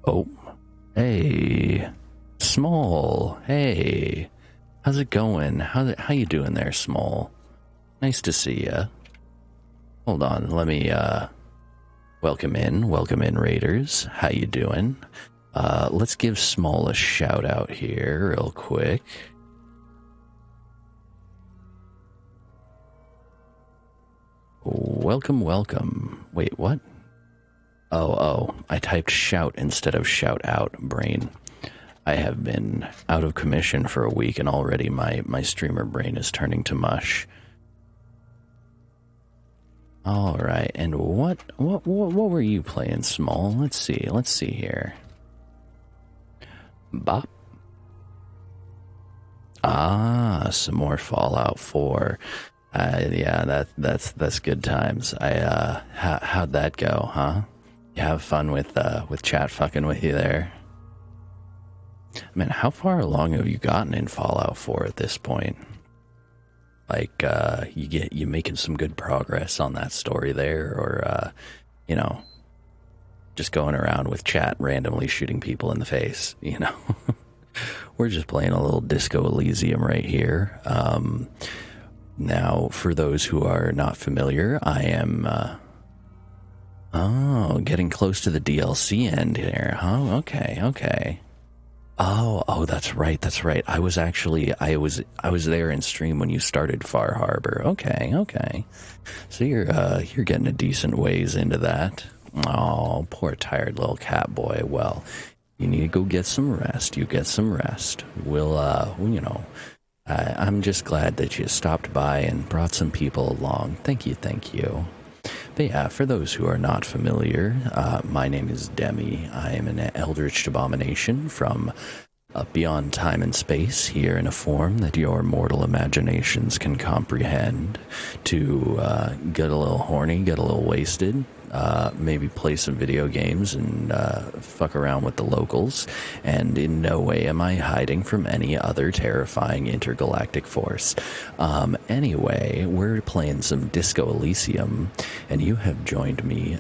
Oh, hey, Small, hey, how's it going? How you doing there, Small? Nice to see ya. Hold on, let me, welcome in, Raiders. How you doing? Let's give Small a shout out here real quick. Welcome. Wait, what? Oh, I typed shout instead of shout out, brain. I have been out of commission for a week and already my streamer brain is turning to mush. Alright, and what were you playing, Small? Let's see here. Bop. Ah, some more Fallout 4. Yeah, that's good times. How'd that go, huh? You have fun with chat fucking with you there. Man, how far along have you gotten in Fallout 4 at this point? Like, you making some good progress on that story there, or, you know, just going around with chat randomly shooting people in the face, you know? We're just playing a little Disco Elysium right here. Now, for those who are not familiar, I am, getting close to the DLC end here, huh? Okay. Oh, that's right. I was there in stream when you started Far Harbor. Okay. So you're getting a decent ways into that. Oh, poor tired little cat boy. Well, you need to go get some rest. You get some rest. We'll, you know, I'm just glad that you stopped by and brought some people along. Thank you. But yeah, for those who are not familiar, my name is Demi. I am an eldritch abomination from beyond time and space, here in a form that your mortal imaginations can comprehend, to get a little horny, get a little wasted, maybe play some video games and fuck around with the locals. And in no way am I hiding from any other terrifying intergalactic force. Anyway, we're playing some Disco Elysium, and you have joined me.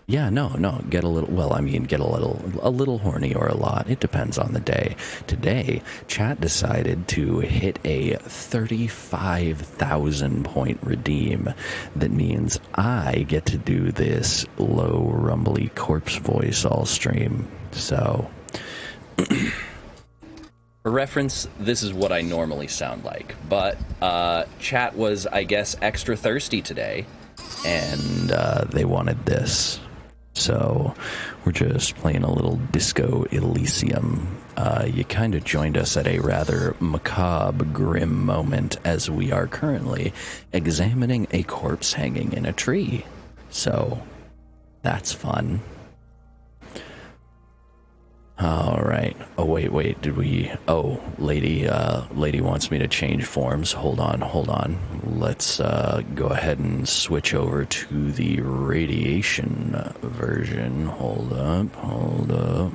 Yeah, no, get a little horny or a lot. It depends on the day. Today, chat decided to hit a 35,000 point redeem. That means I get to do this low, rumbly corpse voice all stream. So, For reference, this is what I normally sound like, but chat was, I guess, extra thirsty today, and they wanted this. So we're just playing a little Disco Elysium. You kind of joined us at a rather macabre, grim moment, as we are currently examining a corpse hanging in a tree. So that's fun. All right. Oh, wait. Did we... Oh, lady wants me to change forms. Hold on. Let's go ahead and switch over to the radiation version. Hold up.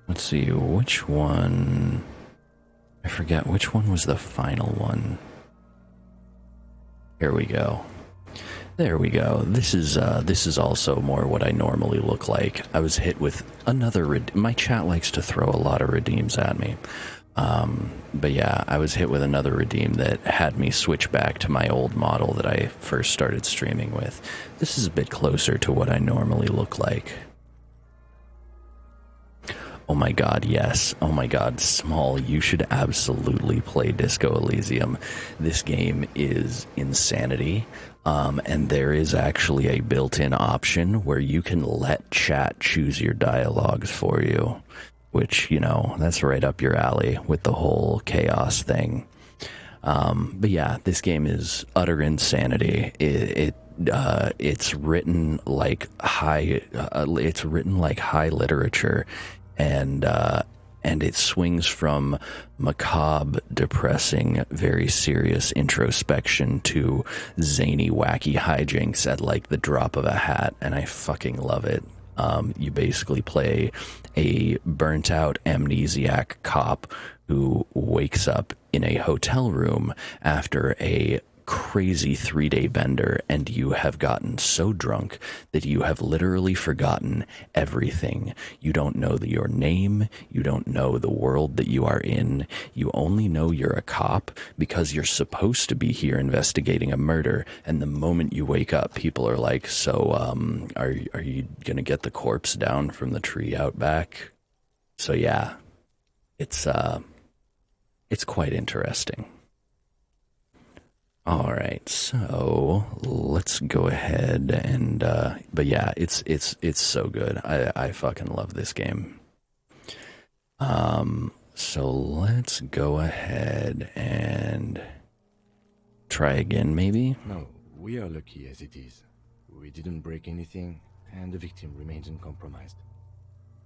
Let's see, which one... I forget, which one was the final one? Here we go. There we go. This is also more what I normally look like. I was hit with another... My chat likes to throw a lot of redeems at me. But yeah, I was hit with another redeem that had me switch back to my old model that I first started streaming with. This is a bit closer to what I normally look like. Oh my god, yes. Oh my god, Small, you should absolutely play Disco Elysium. This game is insanity. And there is actually a built-in option where you can let chat choose your dialogues for you, which, you know, that's right up your alley with the whole chaos thing. But yeah, this game is utter insanity. It's written like high literature, and it swings from macabre, depressing, very serious introspection to zany, wacky hijinks at like the drop of a hat, and I fucking love it. You basically play a burnt-out amnesiac cop who wakes up in a hotel room after a crazy 3-day bender, and you have gotten so drunk that you have literally forgotten everything. You don't know your name, you don't know the world that you are in, you only know you're a cop because you're supposed to be here investigating a murder, and the moment you wake up, people are like, so, are you gonna get the corpse down from the tree out back? So yeah, it's quite interesting. All right, so let's go ahead and, but yeah, it's so good. I fucking love this game. So let's go ahead and try again, maybe? No, we are lucky as it is. We didn't break anything, and the victim remains uncompromised.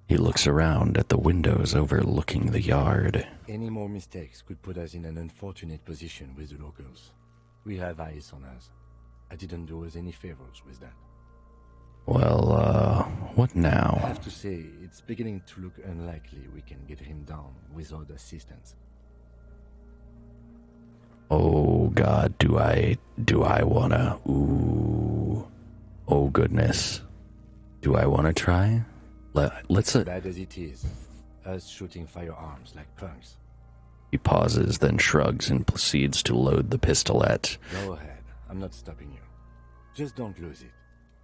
He looks around at the windows overlooking the yard. Any more mistakes could put us in an unfortunate position with the locals. We have eyes on us. I didn't do us any favors with that. Well, what I now? have to say, it's beginning to look unlikely we can get him down without assistance. Oh God, do I wanna? Ooh, oh goodness, do I wanna try? Let's. Bad as it is, us shooting firearms like punks. He pauses, then shrugs and proceeds to load the pistolet. Go ahead, I'm not stopping you. Just don't lose it.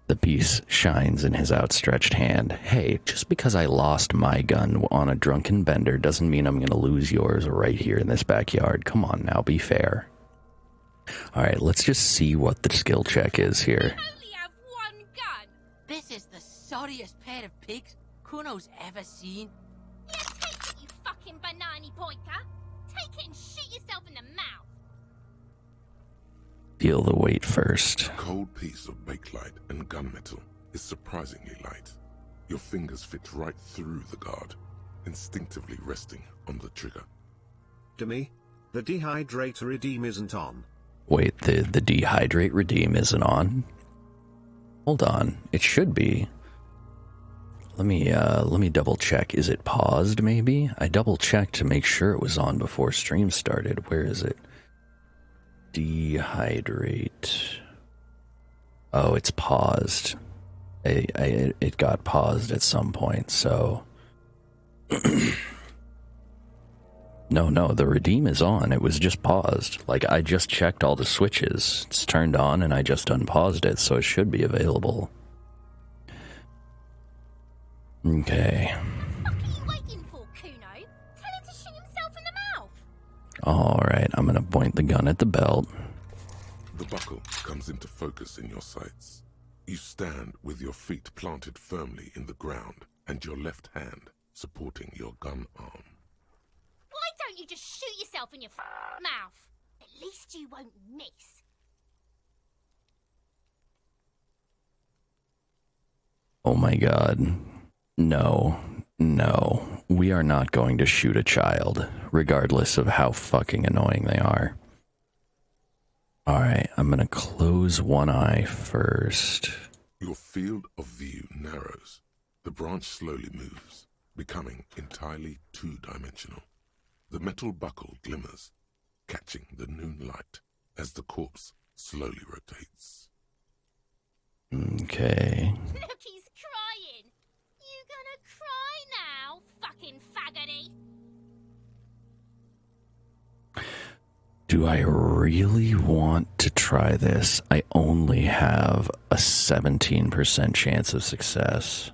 The piece shines in his outstretched hand. Hey, just because I lost my gun on a drunken bender doesn't mean I'm gonna lose yours right here in this backyard. Come on now, be fair. Alright, let's just see what the skill check is here. I only have one gun. This is the sorriest pair of pigs Kuno's ever seen. Yeah, take it, you fucking banana pointer. Take it and shoot yourself in the mouth. Feel the weight first. A cold piece of bakelite and gunmetal is surprisingly light. Your fingers fit right through the guard, instinctively resting on the trigger. Demi, the dehydrate redeem isn't on. Wait, the dehydrate redeem isn't on? Hold on, it should be. Let me double check. Is it paused maybe? I double checked to make sure it was on before stream started. Where is it? Dehydrate. Oh, it's paused. It got paused at some point, so... No, the redeem is on. It was just paused. Like, I just checked all the switches. It's turned on and I just unpaused it, so it should be available. Okay. What are you waiting for, Kuno? Tell him to shoot himself in the mouth. Alright, I'm gonna point the gun at the belt. The buckle comes into focus in your sights. You stand with your feet planted firmly in the ground and your left hand supporting your gun arm. Why don't you just shoot yourself in your mouth? At least you won't miss. Oh my god. No. We are not going to shoot a child, regardless of how fucking annoying they are. Alright, I'm gonna close one eye first. Your field of view narrows. The branch slowly moves, becoming entirely two-dimensional. The metal buckle glimmers, catching the noon light as the corpse slowly rotates. Okay. Look, he's crying. You gonna cry now, fucking faggoty? Do I really want to try this? I only have a 17% chance of success.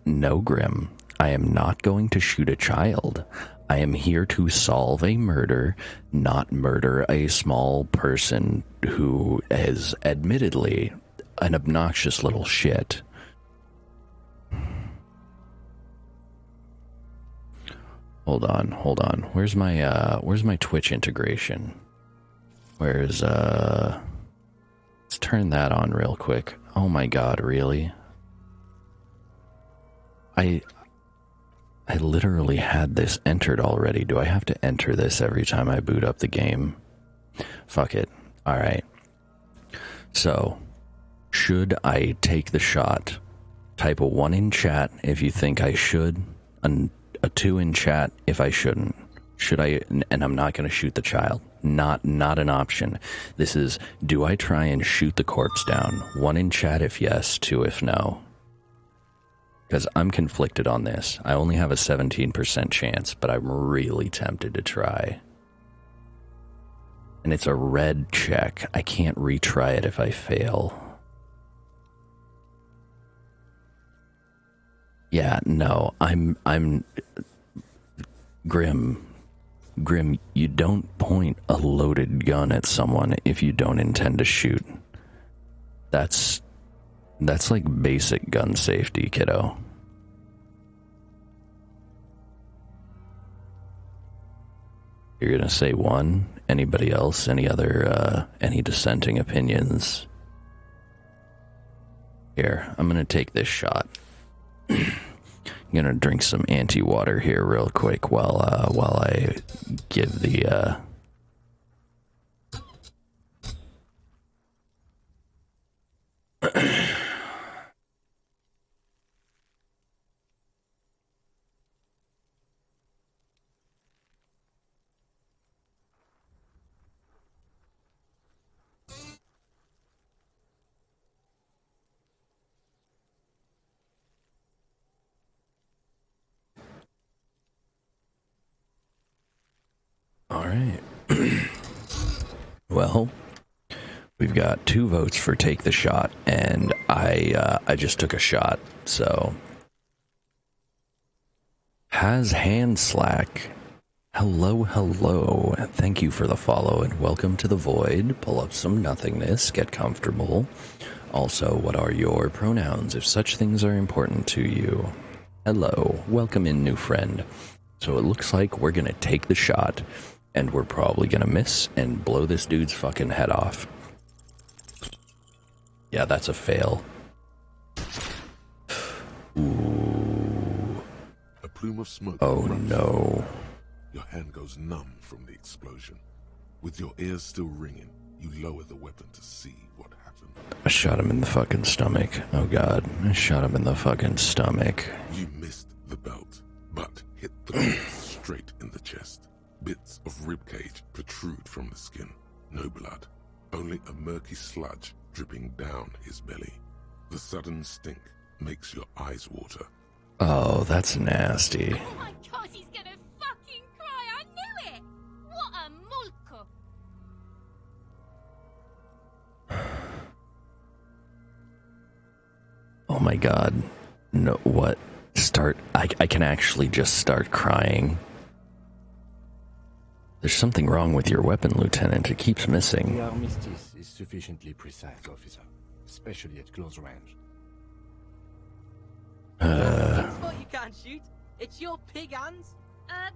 No, Grim. I am not going to shoot a child. I am here to solve a murder, not murder a small person who is admittedly an obnoxious little shit. Hold on. Where's my Twitch integration? Let's turn that on real quick. Oh my god, really? I literally had this entered already. Do I have to enter this every time I boot up the game? Fuck it. Alright. So, should I take the shot? Type a 1 in chat if you think I should, a 2 in chat if I shouldn't. Should I, and I'm not going to shoot the child. Not an option. This is, do I try and shoot the corpse down? 1 in chat if yes, 2 if no. Because I'm conflicted on this. I only have a 17% chance, but I'm really tempted to try. And it's a red check. I can't retry it if I fail. Yeah, no, I'm Grim, you don't point a loaded gun at someone if you don't intend to shoot. That's like basic gun safety, kiddo. You're gonna say 1? Anybody else? Any other, any dissenting opinions? Here, I'm gonna take this shot. I'm gonna drink some anti-water here real quick while I give the All right. Well, we've got 2 votes for take the shot, and I just took a shot. So, has hand slack. Hello, hello. Thank you for the follow and welcome to the void. Pull up some nothingness. Get comfortable. Also, what are your pronouns if such things are important to you? Hello. Welcome in, new friend. So it looks like we're gonna take the shot. And we're probably gonna miss and blow this dude's fucking head off. Yeah, that's a fail. Ooh. A plume of smoke. Oh no. Your hand goes numb from the explosion. With your ears still ringing, you lower the weapon to see what happened. I shot him in the fucking stomach. Oh god. I shot him in the fucking stomach. You missed the belt, but hit the bullet straight in the chest. Bits of ribcage protrude from the skin. No blood, only a murky sludge dripping down his belly. The sudden stink makes your eyes water. Oh, that's nasty. Oh my god, he's gonna fucking cry! I knew it! What a mulka! Oh my god. No, what? I can actually just start crying. There's something wrong with your weapon, Lieutenant. It keeps missing. The armistice is sufficiently precise, officer, especially at close range. That's what you can't shoot. It's your pig hands.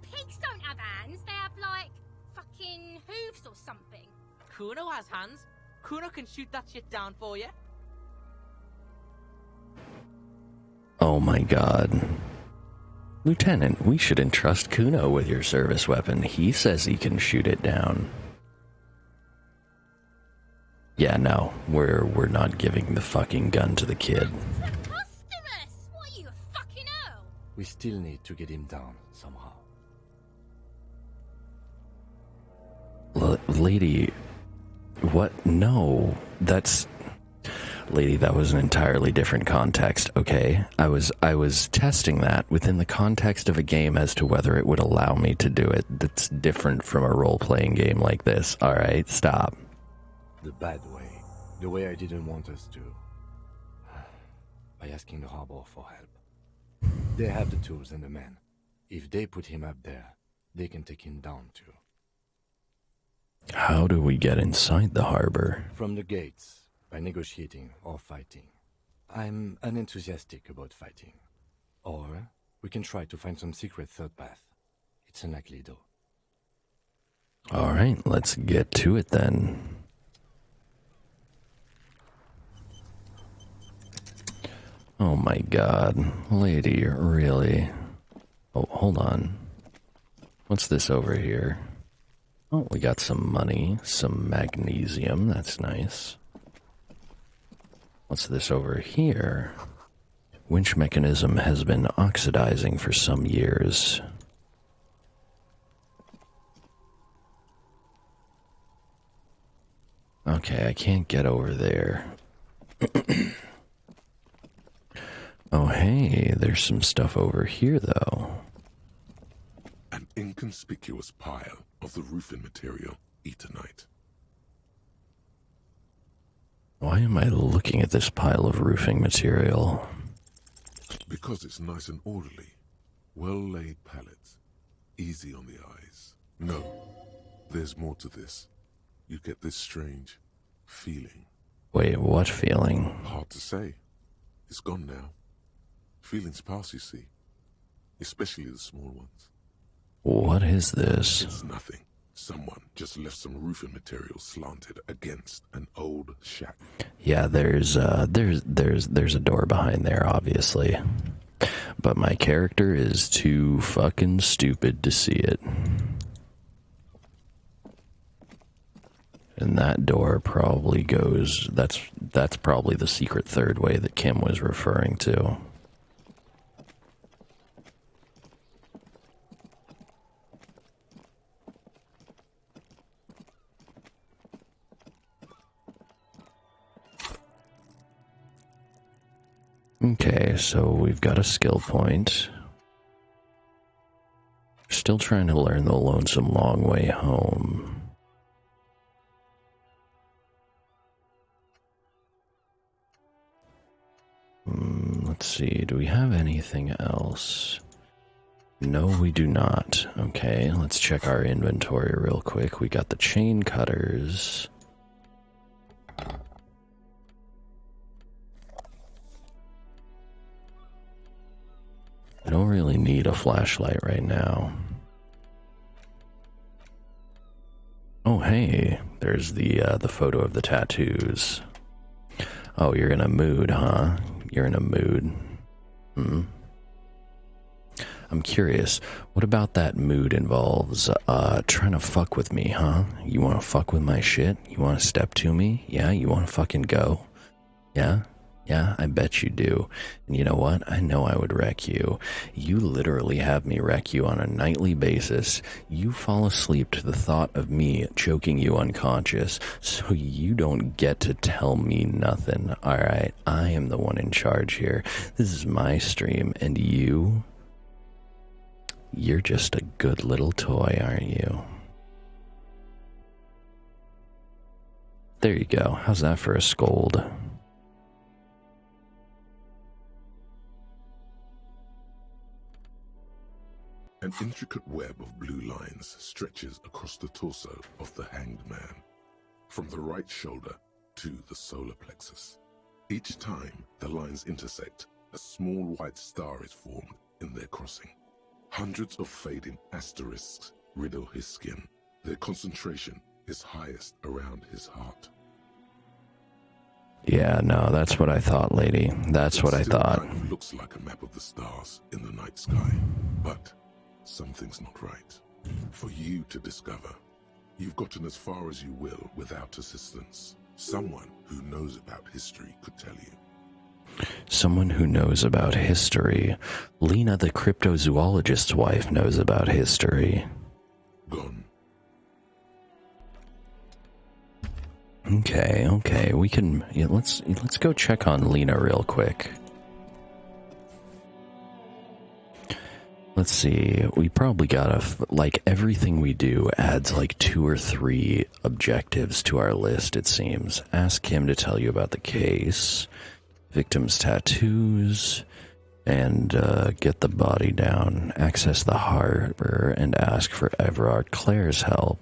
Pigs don't have hands. They have, like, fucking hooves or something. Kuno has hands. Kuno can shoot that shit down for you. Oh my god. Lieutenant, we should entrust Kuno with your service weapon. He says he can shoot it down. Yeah, no, we're not giving the fucking gun to the kid. Preposterous! What are you, a fucking earl? We still need to get him down, somehow. Lady, what? No, that's... Lady, that was an entirely different context, okay? I was testing that within the context of a game as to whether it would allow me to do it. That's different from a role-playing game like this. Alright, stop. The bad way. The way I didn't want us to. By asking the harbor for help. They have the tools and the men. If they put him up there, they can take him down too. How do we get inside the harbor? From the gates. By negotiating or fighting. I'm unenthusiastic about fighting. Or we can try to find some secret third path. It's unlikely though. Alright, let's get to it then. Oh my god. Lady, really? Oh, hold on. What's this over here? Oh, we got some money, some magnesium, that's nice. What's this over here? Winch mechanism has been oxidizing for some years. Okay, I can't get over there. Oh, hey, there's some stuff over here, though. An inconspicuous pile of the roofing material, Eternite. Why am I looking at this pile of roofing material? Because it's nice and orderly. Well-laid pallets. Easy on the eyes. No, there's more to this. You get this strange feeling. Wait, what feeling? Hard to say. It's gone now. Feelings pass, you see. Especially the small ones. What is this? It's nothing. Someone just left some roofing material slanted against an old shack. Yeah, there's a door behind there, obviously. But my character is too fucking stupid to see it. And that door probably goes, that's probably the secret third way that Kim was referring to. Okay, so we've got a skill point. Still trying to learn the Lonesome Long Way Home. Let's see, do we have anything else? No, we do not. Okay, let's check our inventory real quick. We got the chain cutters. I don't really need a flashlight right now. Oh, hey, there's the photo of the tattoos. Oh, you're in a mood, huh? You're in a mood. I'm curious, what about that mood involves, trying to fuck with me, huh? You wanna fuck with my shit? You wanna step to me? Yeah, you wanna fucking go? Yeah? Yeah, I bet you do. And you know what? I know I would wreck you. You literally have me wreck you on a nightly basis. You fall asleep to the thought of me choking you unconscious, so you don't get to tell me nothing. Alright, I am the one in charge here. This is my stream, and you're just a good little toy, aren't you? There you go. How's that for a scold? An intricate web of blue lines stretches across the torso of the hanged man, from the right shoulder to the solar plexus. Each time the lines intersect, a small white star is formed in their crossing. Hundreds of fading asterisks riddle his skin. Their concentration is highest around his heart. Yeah, no, that's what I thought, lady. That's what I thought. It kind of looks like a map of the stars in the night sky, but something's not right. For you to discover, you've gotten as far as you will without assistance. Someone who knows about history could tell you. Someone who knows about history. Lena, the cryptozoologist's wife, knows about history. Gone. Okay, we can. Yeah, let's go check on Lena real quick. Let's see. We probably gotta like everything we do adds like 2 or 3 objectives to our list. It seems. Ask him to tell you about the case. Victim's tattoos, and get the body down, access the harbor, and ask for Everard Claire's help.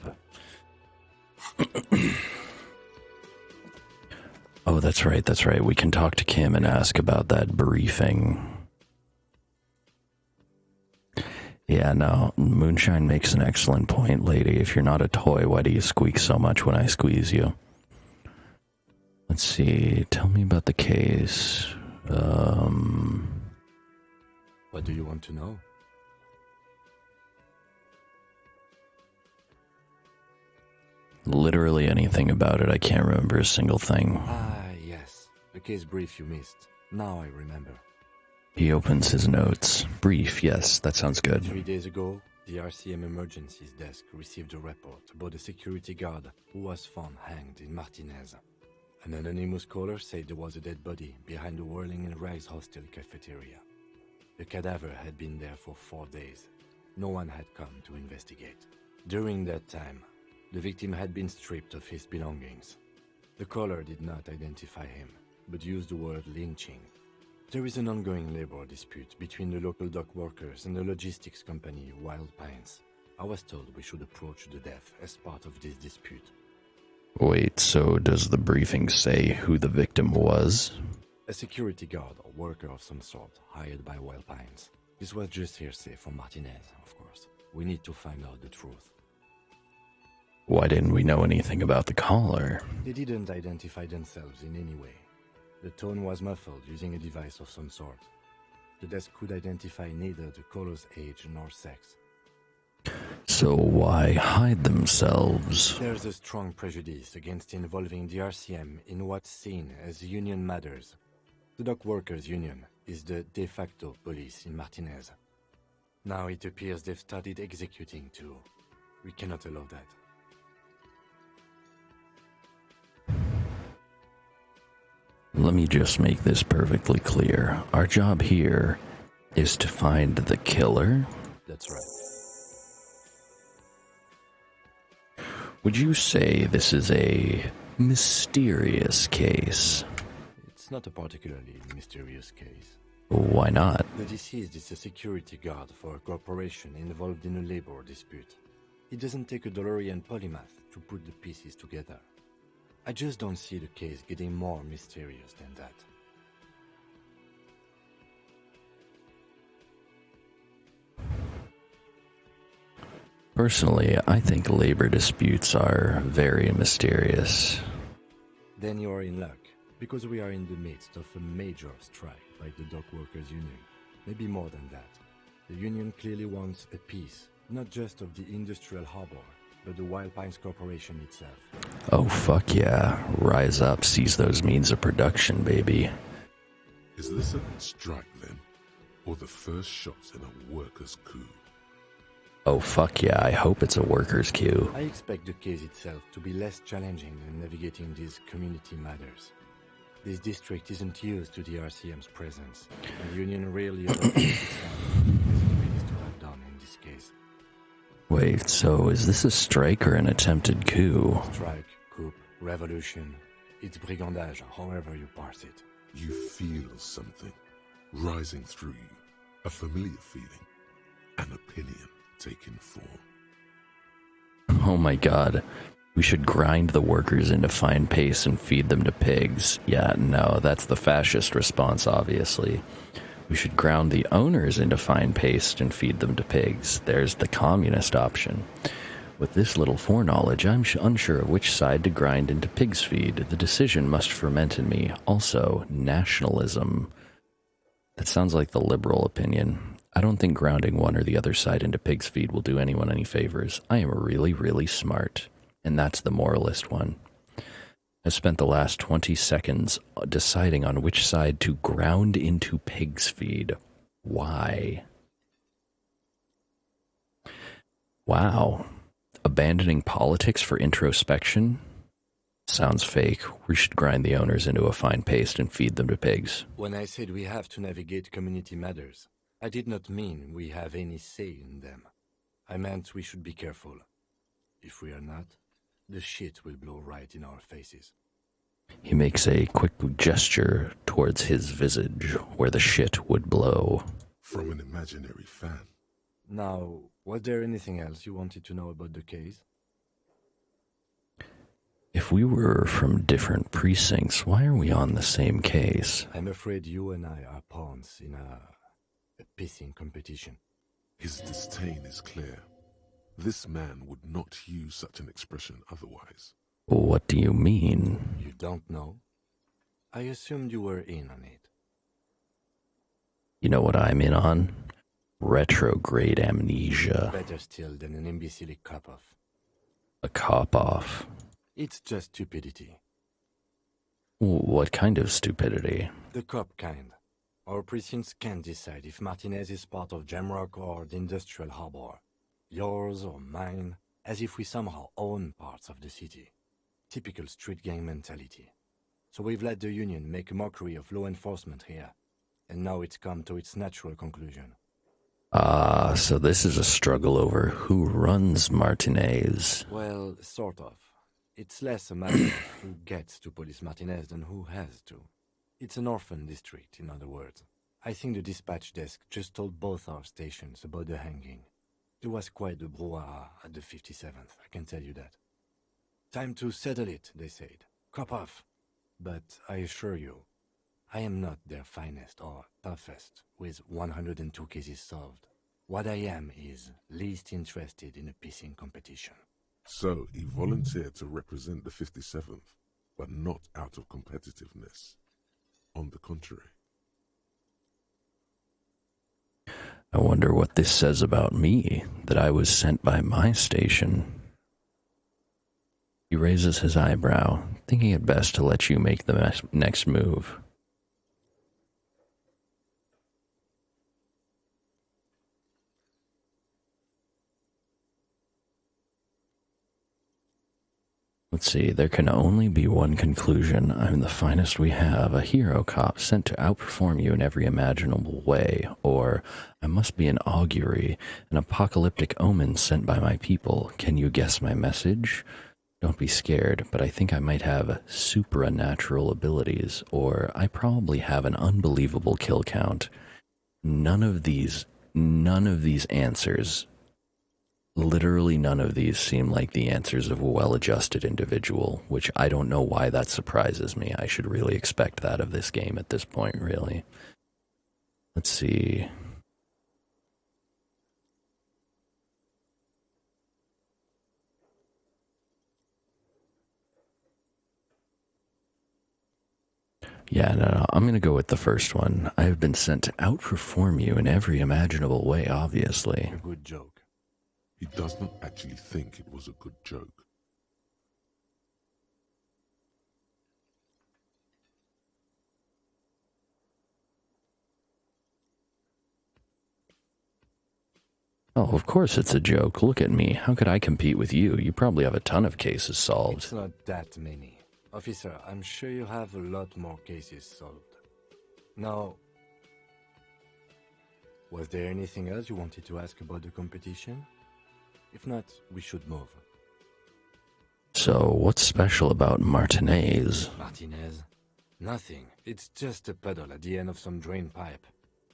Oh, that's right. We can talk to Kim and ask about that briefing. Yeah, no, Moonshine makes an excellent point, lady. If you're not a toy, why do you squeak so much when I squeeze you? Let's see, tell me about the case. What do you want to know? Literally anything about it. I can't remember a single thing. Ah, yes. The case brief you missed. Now I remember. He opens his notes. Brief, yes, that sounds good. 3 days ago, the RCM emergencies desk received a report about a security guard who was found hanged in Martinez. An anonymous caller said there was a dead body behind the Whirling and Rags hostel cafeteria. The cadaver had been there for 4 days. No one had come to investigate. During that time, the victim had been stripped of his belongings. The caller did not identify him, but used the word lynching. There is an ongoing labor dispute between the local dock workers and the logistics company Wild Pines. I was told we should approach the death as part of this dispute. Wait, so does the briefing say who the victim was? A security guard or worker of some sort, hired by Wild Pines. This was just hearsay from Martinez, of course. We need to find out the truth. Why didn't we know anything about the caller? They didn't identify themselves in any way. The tone was muffled using a device of some sort. The desk could identify neither the caller's age nor sex. So why hide themselves? There's a strong prejudice against involving the RCM in what's seen as union matters. The dock workers' union is the de facto police in Martinez. Now it appears they've started executing too. We cannot allow that. Let me just make this perfectly clear. Our job here is to find the killer? That's right. Would you say this is a mysterious case? It's not a particularly mysterious case. Why not? The deceased is a security guard for a corporation involved in a labor dispute. It doesn't take a DeLorean polymath to put the pieces together. I just don't see the case getting more mysterious than that. Personally, I think labor disputes are very mysterious. Then you are in luck, because we are in the midst of a major strike by the dock workers union. Maybe more than that. The union clearly wants a piece, not just of the industrial harbor, but the Wild Pines Corporation itself. Oh fuck yeah. Rise up, seize those means of production, baby. Is this a strike then? Or the first shots in a workers' coup? Oh fuck yeah, I hope it's a workers' coup. I expect the case itself to be less challenging than navigating these community matters. This district isn't used to the RCM's presence, and the union rarely adopts its own, as it appears to have done in this case. Wait, so is this a strike or an attempted coup? Strike, coup, revolution. It's brigandage, however you parse it. You feel something rising through you, a familiar feeling, an opinion taking form. Oh my god. We should grind the workers into fine paste and feed them to pigs. Yeah, no, that's the fascist response, obviously. We should ground the owners into fine paste and feed them to pigs. There's the communist option. With this little foreknowledge, I'm unsure of which side to grind into pig's feed. The decision must ferment in me. Also, nationalism. That sounds like the liberal opinion. I don't think grounding one or the other side into pig's feed will do anyone any favors. I am really, really smart. And that's the moralist one. I spent the last 20 seconds deciding on which side to ground into pig's feed. Why? Wow. Abandoning politics for introspection? Sounds fake. We should grind the owners into a fine paste and feed them to pigs. When I said we have to navigate community matters, I did not mean we have any say in them. I meant we should be careful. If we are not, the shit will blow right in our faces. He makes a quick gesture towards his visage, where the shit would blow. From an imaginary fan. Now, was there anything else you wanted to know about the case? If we were from different precincts, why are we on the same case? I'm afraid you and I are pawns in a pissing competition. His disdain is clear. This man would not use such an expression otherwise. What do you mean? You don't know? I assumed you were in on it. You know what I'm in on? Retrograde amnesia. Better still than an imbecile cop-off. A cop-off? It's just stupidity. What kind of stupidity? The cop kind. Our precincts can't decide if Martinez is part of Jamrock or the Industrial Harbor. Yours or mine, as if we somehow own parts of the city. Typical street gang mentality. So we've let the Union make a mockery of law enforcement here. And now it's come to its natural conclusion. Ah, so this is a struggle over who runs Martinez. Well, sort of. It's less a matter of who gets to police Martinez than who has to. It's an orphan district, in other words. I think the dispatch desk just told both our stations about the hanging. There was quite the brouhaha at the 57th, I can tell you that. Time to settle it, they said. Cop off. But I assure you, I am not their finest or toughest with 102 cases solved. What I am is least interested in a pissing competition. So he volunteered to represent the 57th, but not out of competitiveness. On the contrary. I wonder what this says about me, that I was sent by my station. He raises his eyebrow, thinking it best to let you make the next move. Let's see, there can only be one conclusion. I'm the finest we have, a hero cop sent to outperform you in every imaginable way. Or, I must be an augury, an apocalyptic omen sent by my people. Can you guess my message? Don't be scared, but I think I might have supernatural abilities, or I probably have an unbelievable kill count. None of these answers, literally none of these seem like the answers of a well-adjusted individual, which I don't know why that surprises me. I should really expect that of this game at this point, really. Let's see. Yeah, no, I'm going to go with the first one. I have been sent to outperform you in every imaginable way, obviously. A good joke. He does not actually think it was a good joke. Oh, of course it's a joke. Look at me. How could I compete with you? You probably have a ton of cases solved. It's not that many. Officer, I'm sure you have a lot more cases solved. Now, was there anything else you wanted to ask about the competition? If not, we should move. So, what's special about Martinez? Martinez? Nothing. It's just a puddle at the end of some drain pipe.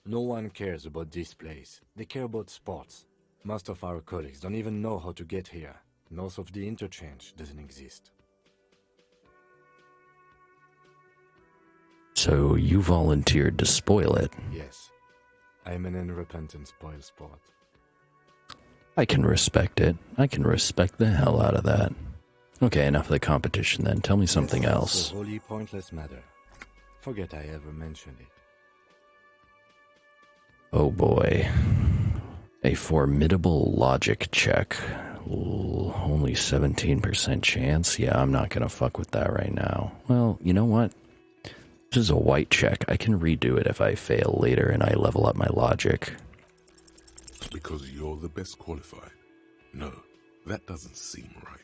No one cares about this place. They care about sports. Most of our colleagues don't even know how to get here. North of the interchange doesn't exist. So, you volunteered to spoil it? Yes. I'm an unrepentant spoil sport. I can respect it. I can respect the hell out of that. Okay, enough of the competition then. Tell me something else. It's a wholly pointless matter. Forget I ever mentioned it. Oh boy. A formidable logic check. Ooh, only 17% chance? Yeah, I'm not gonna fuck with that right now. Well, you know what? This is a white check. I can redo it if I fail later and I level up my logic. Because you're the best qualified. No, that doesn't seem right.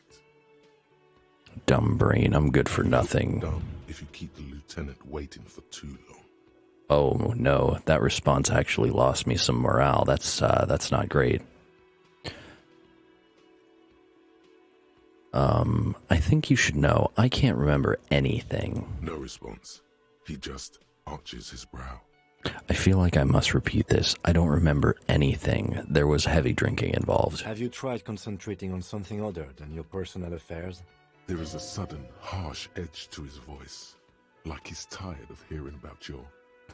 Dumb brain, I'm good for nothing. Dumb if you keep the lieutenant waiting for too long. Oh no, that response actually lost me some morale. That's not great. I think you should know, I can't remember anything. No response. He just arches his brow. I feel like I must repeat this. I don't remember anything. There was heavy drinking involved. Have you tried concentrating on something other than your personal affairs? There is a sudden, harsh edge to his voice, like he's tired of hearing about your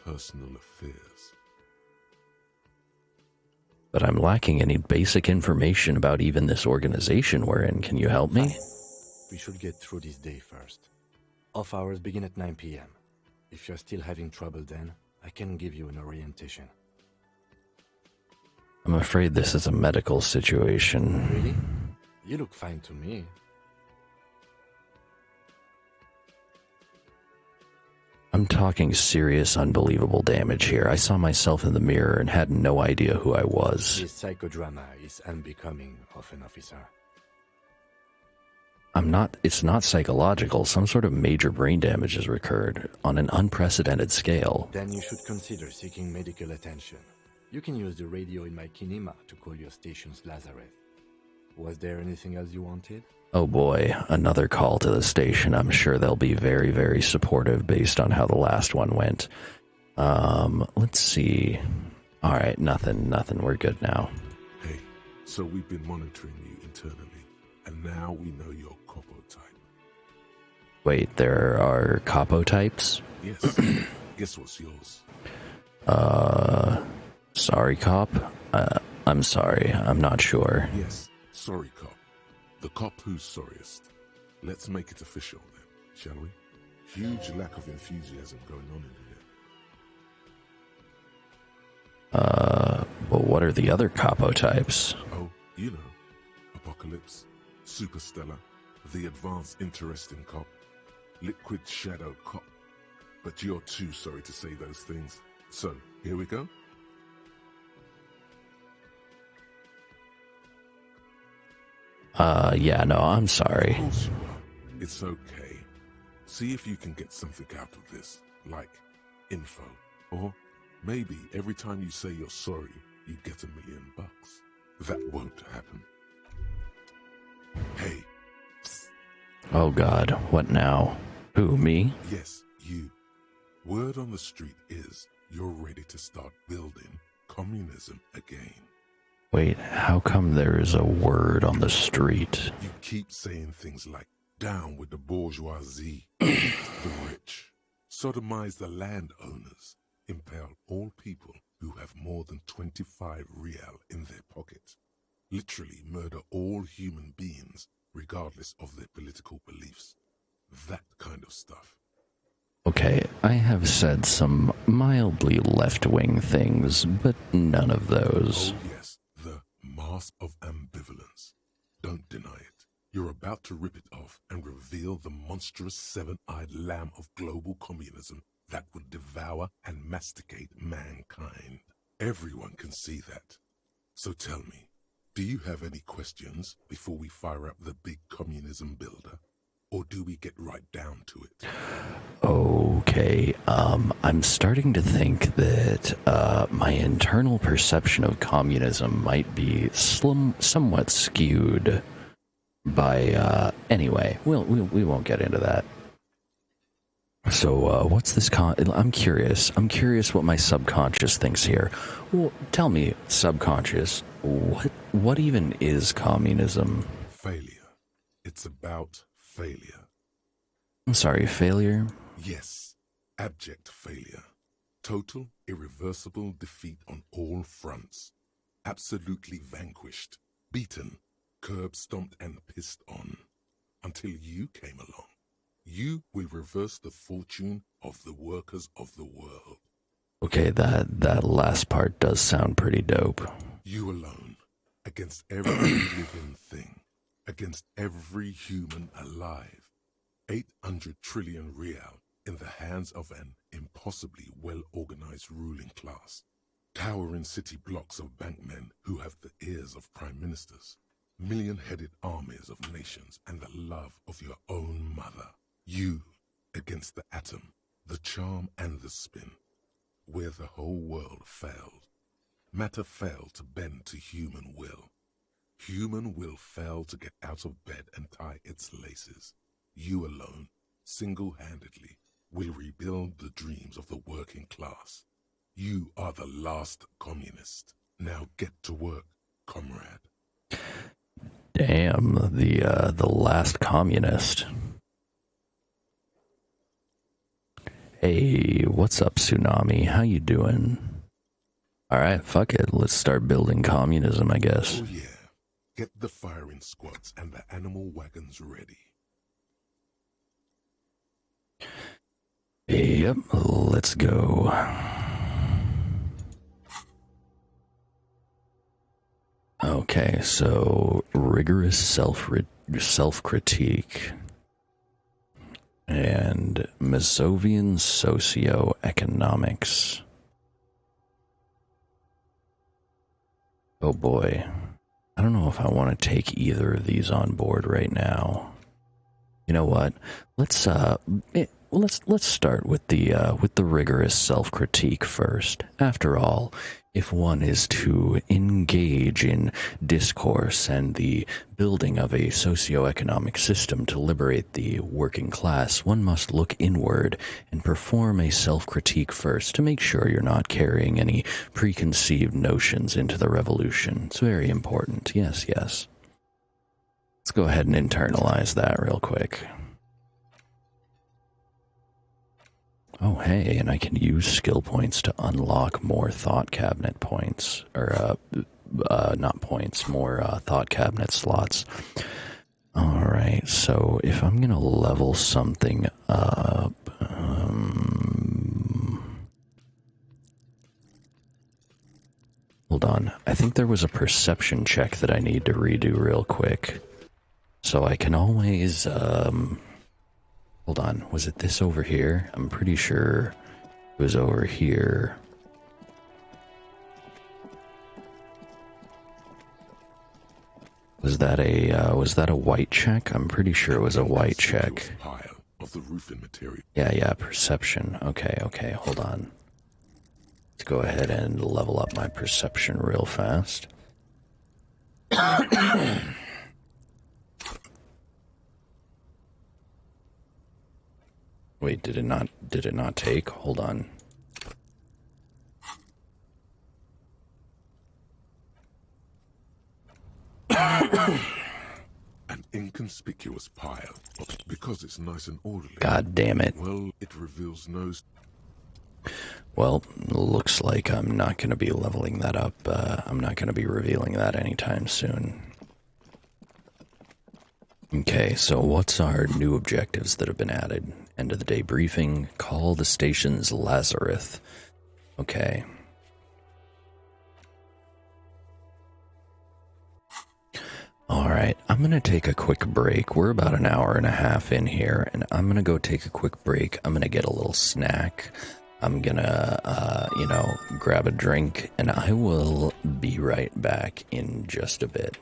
personal affairs. But I'm lacking any basic information about even this organization we're in. Can you help me? We should get through this day first. Off hours begin at 9 p.m. If you're still having trouble then, I can give you an orientation. I'm afraid this is a medical situation. Really? You look fine to me. I'm talking serious, unbelievable damage here. I saw myself in the mirror and had no idea who I was. This psychodrama is unbecoming of an officer. It's not psychological. Some sort of major brain damage has occurred on an unprecedented scale. Then you should consider seeking medical attention. You can use the radio in my kinema to call your station's Lazareth. Was there anything else you wanted? Oh boy, another call to the station. I'm sure they'll be very, very supportive based on how the last one went. Let's see. Alright, nothing. We're good now. Hey, so we've been monitoring you internally, and now we know your Copo type. Wait, there are capo types? Yes. Guess what's yours? Sorry, cop? I'm sorry, I'm not sure. Yes, sorry, cop. The cop who's sorriest. Let's make it official then, shall we? Huge lack of enthusiasm going on in here. But what are the other capo types? Oh, you know. Apocalypse, Superstellar, the advanced interesting cop, Liquid Shadow cop. But you're too sorry to say those things. So, here we go. Yeah, no, I'm sorry. Of course you are. It's okay. See if you can get something out of this, like info. Or maybe every time you say you're sorry, you get $1 million. That won't happen. Hey. Psst. Oh God, what now? Who, me? Yes, you. Word on the street is you're ready to start building communism again. Wait, how come there is a word on the street? You keep saying things like, down with the bourgeoisie, the rich, sodomize the landowners, impale all people who have more than 25 real in their pocket, literally murder all human beings regardless of their political beliefs. That kind of stuff. Okay, I have said some mildly left-wing things, but none of those. Oh yes, the mask of ambivalence. Don't deny it. You're about to rip it off and reveal the monstrous seven-eyed lamb of global communism that would devour and masticate mankind. Everyone can see that. So tell me, do you have any questions before we fire up the big communism builder? Or do we get right down to it? Okay, I'm starting to think that my internal perception of communism might be somewhat skewed by, anyway, we won't get into that. So, what's this I'm curious what my subconscious thinks here. Well, tell me, subconscious, what even is communism? Failure. It's about failure. I'm sorry, failure? Yes, abject failure. Total, irreversible defeat on all fronts. Absolutely vanquished, beaten, curb-stomped and pissed on. Until you came along. You will reverse the fortune of the workers of the world. Okay, that last part does sound pretty dope. You alone, against every living thing, against every human alive. 800 trillion real in the hands of an impossibly well-organized ruling class. Towering city blocks of bankmen who have the ears of prime ministers. Million-headed armies of nations and the love of your own mother. You against the atom, the charm and the spin. Where the whole world failed. Matter failed to bend to human will. Human will failed to get out of bed and tie its laces. You alone, single-handedly, will rebuild the dreams of the working class. You are the last communist. Now get to work, comrade. Damn, the last communist. Hey, what's up, Tsunami? How you doing? Alright, fuck it. Let's start building communism, I guess. Oh yeah. Get the firing squads and the animal wagons ready. Yep, let's go. Okay, so rigorous self-critique and Masovian socioeconomics. Oh boy, I don't know if I want to take either of these on board right now. You know what? Let's start with the rigorous self-critique first. After all, if one is to engage in discourse and the building of a socio-economic system to liberate the working class, one must look inward and perform a self-critique first to make sure you're not carrying any preconceived notions into the revolution. It's very important. Yes, yes. Let's go ahead and internalize that real quick. Oh, hey, and I can use skill points to unlock more thought cabinet points. Or, not points, more thought cabinet slots. Alright, so if I'm gonna level something up, hold on. I think there was a perception check that I need to redo real quick. So I can always, hold on. Was it this over here? I'm pretty sure it was over here. Was that a white check? I'm pretty sure it was a white check. Pile of the roofing material. Yeah, perception. Okay, hold on. Let's go ahead and level up my perception real fast. Wait, did it not take? Hold on. An inconspicuous pile, because it's nice and orderly. God damn it. Well, it reveals no... Well, looks like I'm not going to be leveling that up. I'm not going to be revealing that anytime soon. Okay, so what's our new objectives that have been added? End of the day briefing, call the station's Lazarus. Okay. Alright, I'm going to take a quick break. We're about an hour and a half in here, and I'm going to go take a quick break. I'm going to get a little snack. I'm going to, grab a drink, and I will be right back in just a bit.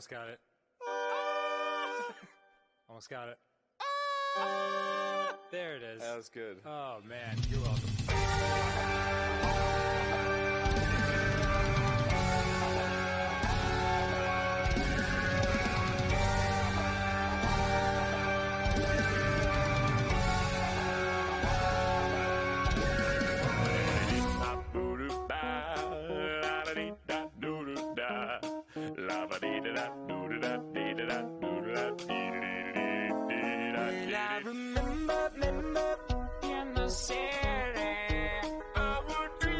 Almost got it. Almost got it. There it is. That was good. Oh, man. You're welcome. I remember in the city, I would do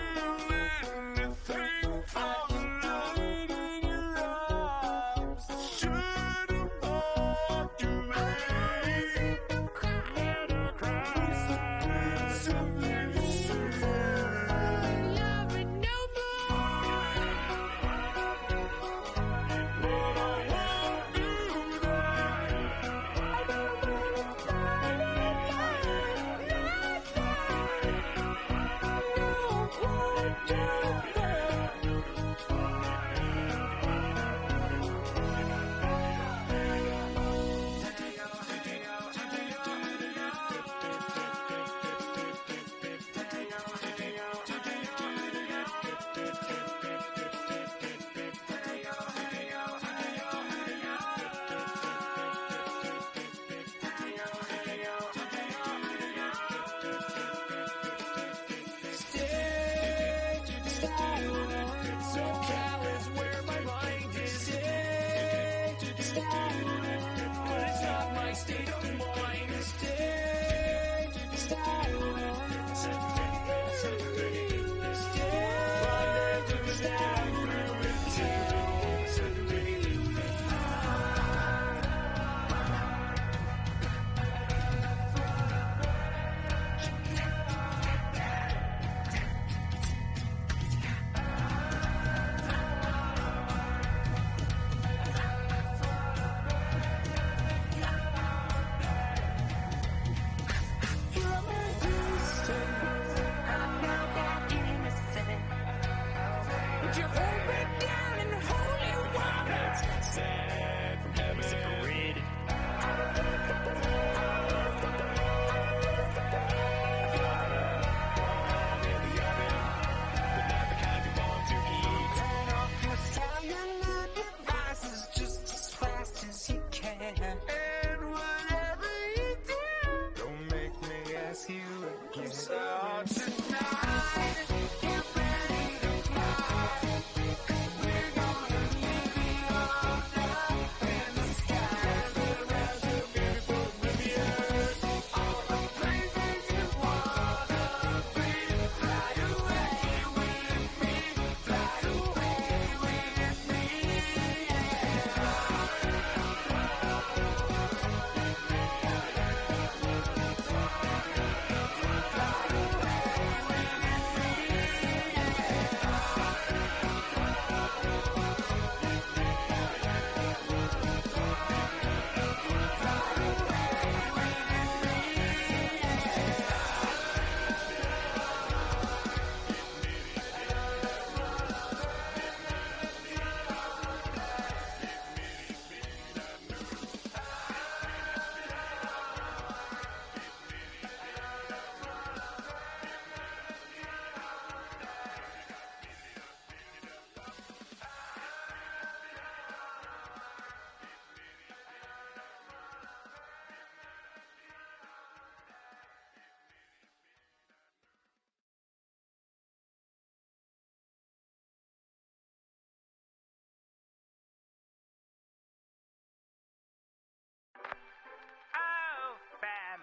anything for the light in your arms. Should have walked away, let her cry. Something to say, love it no more, but I won't do that. I don't wanna fight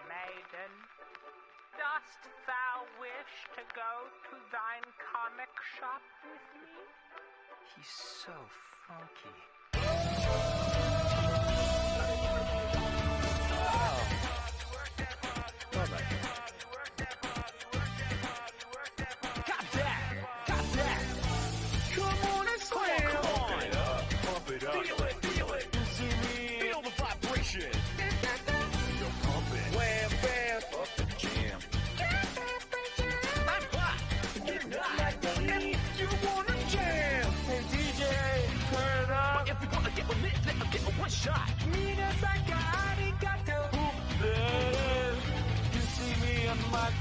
maiden, dost thou wish to go to thine comic shop with me? He's so funky. Got that! Come on and slam! Pump it up. Pump it up. Feel it! Feel the vibration! You're pumping. Wham, bam! Up the jam. I'm hot! You're not like me! You wanna jam! Hey DJ, turn up your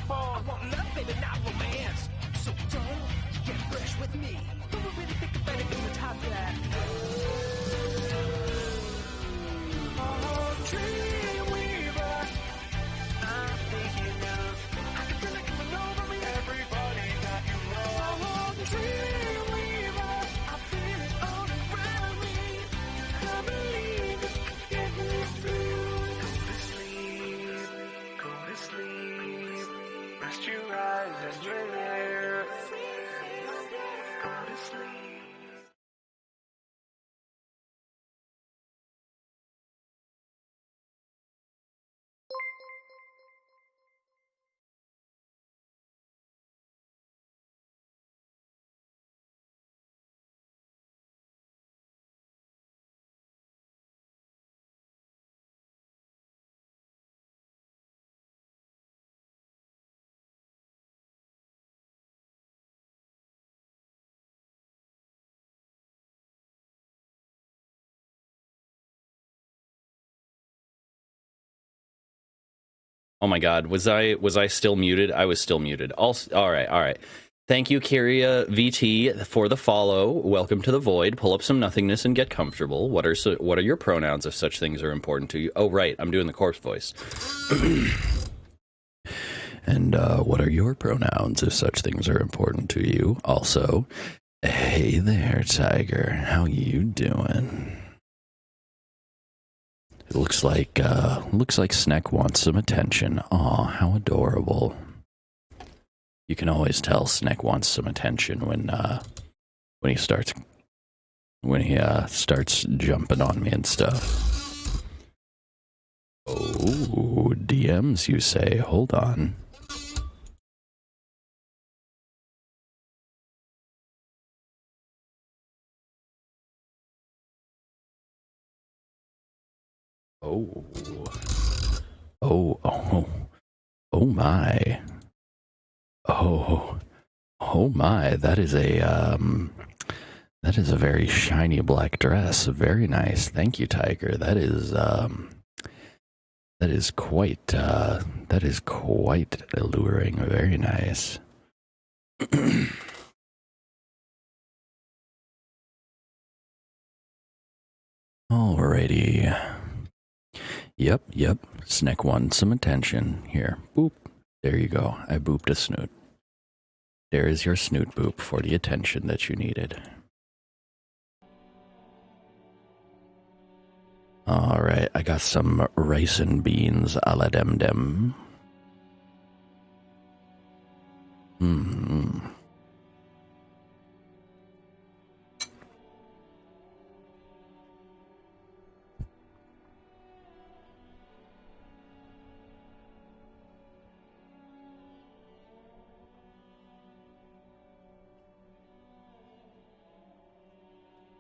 I want love, baby, not romance. So don't get fresh with me. Who will really think about it in the top that? Oh, Dreamweaver, I'm thinking of. I can feel it coming over me. Everybody that you love. Oh, Dreamweaver, I feel it all around me. I believe it can get me through. Go to sleep, rest your eyes as you're there. Go to sleep. Oh my God, was I still muted? I was still muted. All right. Thank you, Kyria VT, for the follow. Welcome to the void. Pull up some nothingness and get comfortable. What are your pronouns if such things are important to you? Oh right, I'm doing the corpse voice. And what are your pronouns if such things are important to you? Also, hey there, Tiger. How you doing? It looks like Sneck wants some attention. Aw, how adorable. You can always tell Sneck wants some attention when he starts jumping on me and stuff. Oh, DMs, you say? Hold on. Oh my. Oh my, that is a very shiny black dress. Very nice. Thank you, Tiger. That is quite alluring. Very nice. Alrighty. Yep. Sneck won some attention. Here, boop. There you go. I booped a snoot. There is your snoot boop for the attention that you needed. Alright, I got some rice and beans a la dem.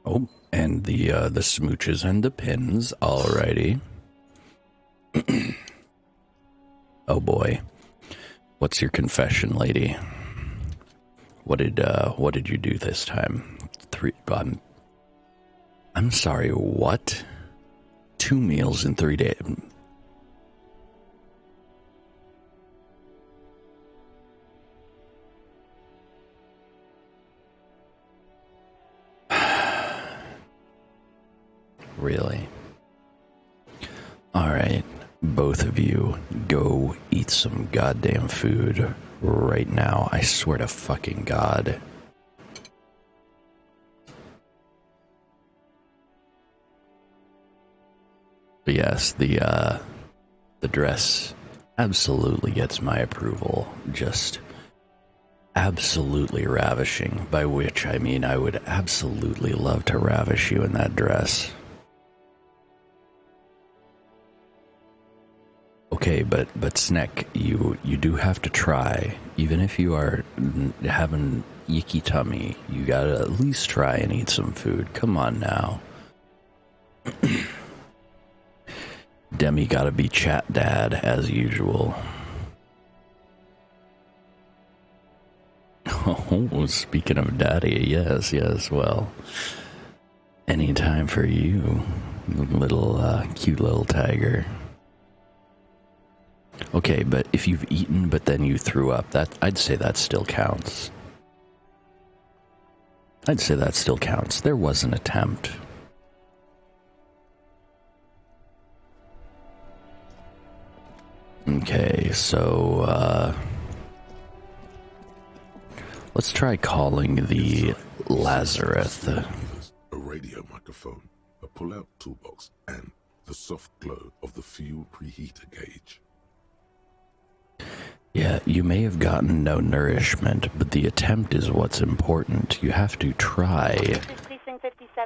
Oh, and the smooches and the pins. Alrighty. Oh boy, what's your confession, lady? What did you do this time? I'm sorry. What? 2 meals in 3 days. Really? Alright, both of you, go eat some goddamn food right now. I swear to fucking God. But yes, the dress absolutely gets my approval. Just absolutely ravishing, by which I mean I would absolutely love to ravish you in that dress. Okay, but Sneck, you do have to try. Even if you are having yicky tummy, you gotta at least try and eat some food. Come on now. Demi gotta be chat dad as usual. Oh, speaking of daddy, yes, well, anytime for you, little cute little tiger. Okay, but if you've eaten but then you threw up, I'd say that still counts. I'd say that still counts. There was an attempt. Okay, so, let's try calling the Lazarus. A radio microphone, a pull-out toolbox, and the soft glow of the fuel preheater gauge. Yeah, you may have gotten no nourishment, but the attempt is what's important. You have to try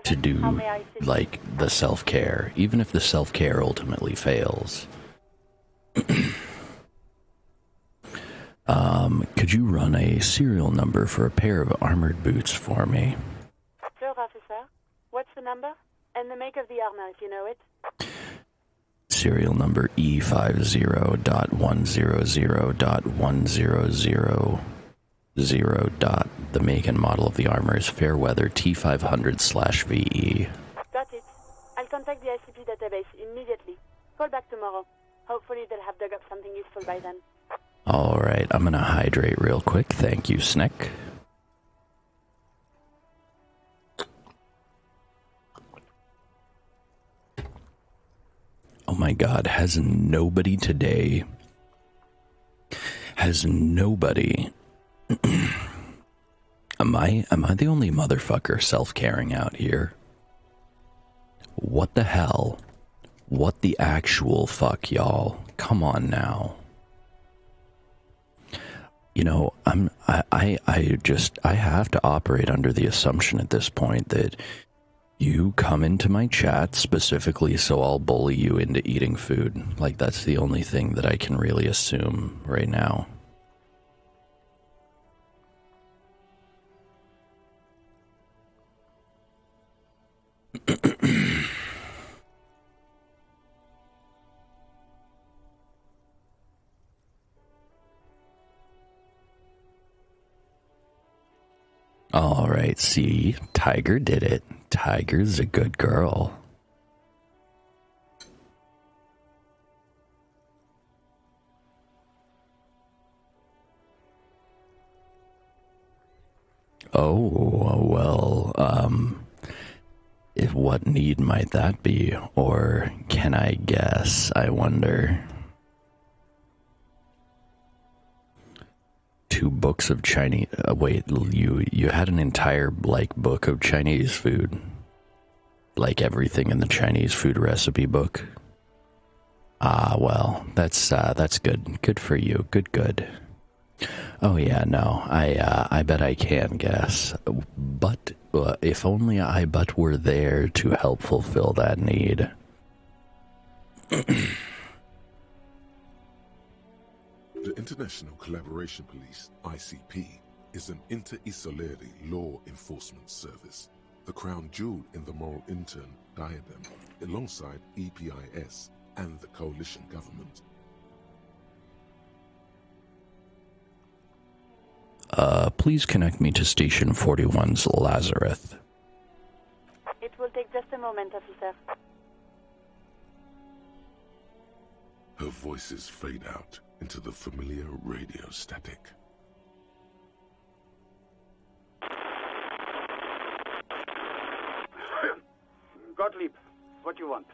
to do, like, the self-care, even if the self-care ultimately fails. Could you run a serial number for a pair of armored boots for me? Sure, officer. What's the number? And the make of the armor, if you know it. Serial number E50.100.100. The make and model of the armor is Fairweather T500/VE. Got it. I'll contact the ICP database immediately. Call back tomorrow. Hopefully they'll have dug up something useful by then. Alright, I'm gonna hydrate real quick. Thank you, Snick. Oh my god, has nobody today... Has nobody... Am I the only motherfucker self-caring out here? What the hell? What the actual fuck, y'all? Come on now. You know, I have to operate under the assumption at this point that you come into my chat specifically so I'll bully you into eating food. Like, that's the only thing that I can really assume right now. Alright, see, Tiger did it. Tiger's a good girl. Oh, well, what need might that be? Or can I guess, I wonder? 2 books of Chinese... wait, you had an entire, like, book of Chinese food? Like everything in the Chinese food recipe book? Ah, well, that's good. Good for you. Good. Oh yeah, no, I bet I can guess. But, if only I were there to help fulfill that need. The International Collaboration Police, ICP, is an inter-Israeli law enforcement service, the crown jewel in the moral intern diadem, alongside EPIS and the coalition government. Please connect me to Station 41's Lazarus. It will take just a moment, officer. Her voices fade out into the familiar radio static. Gottlieb, what do you want?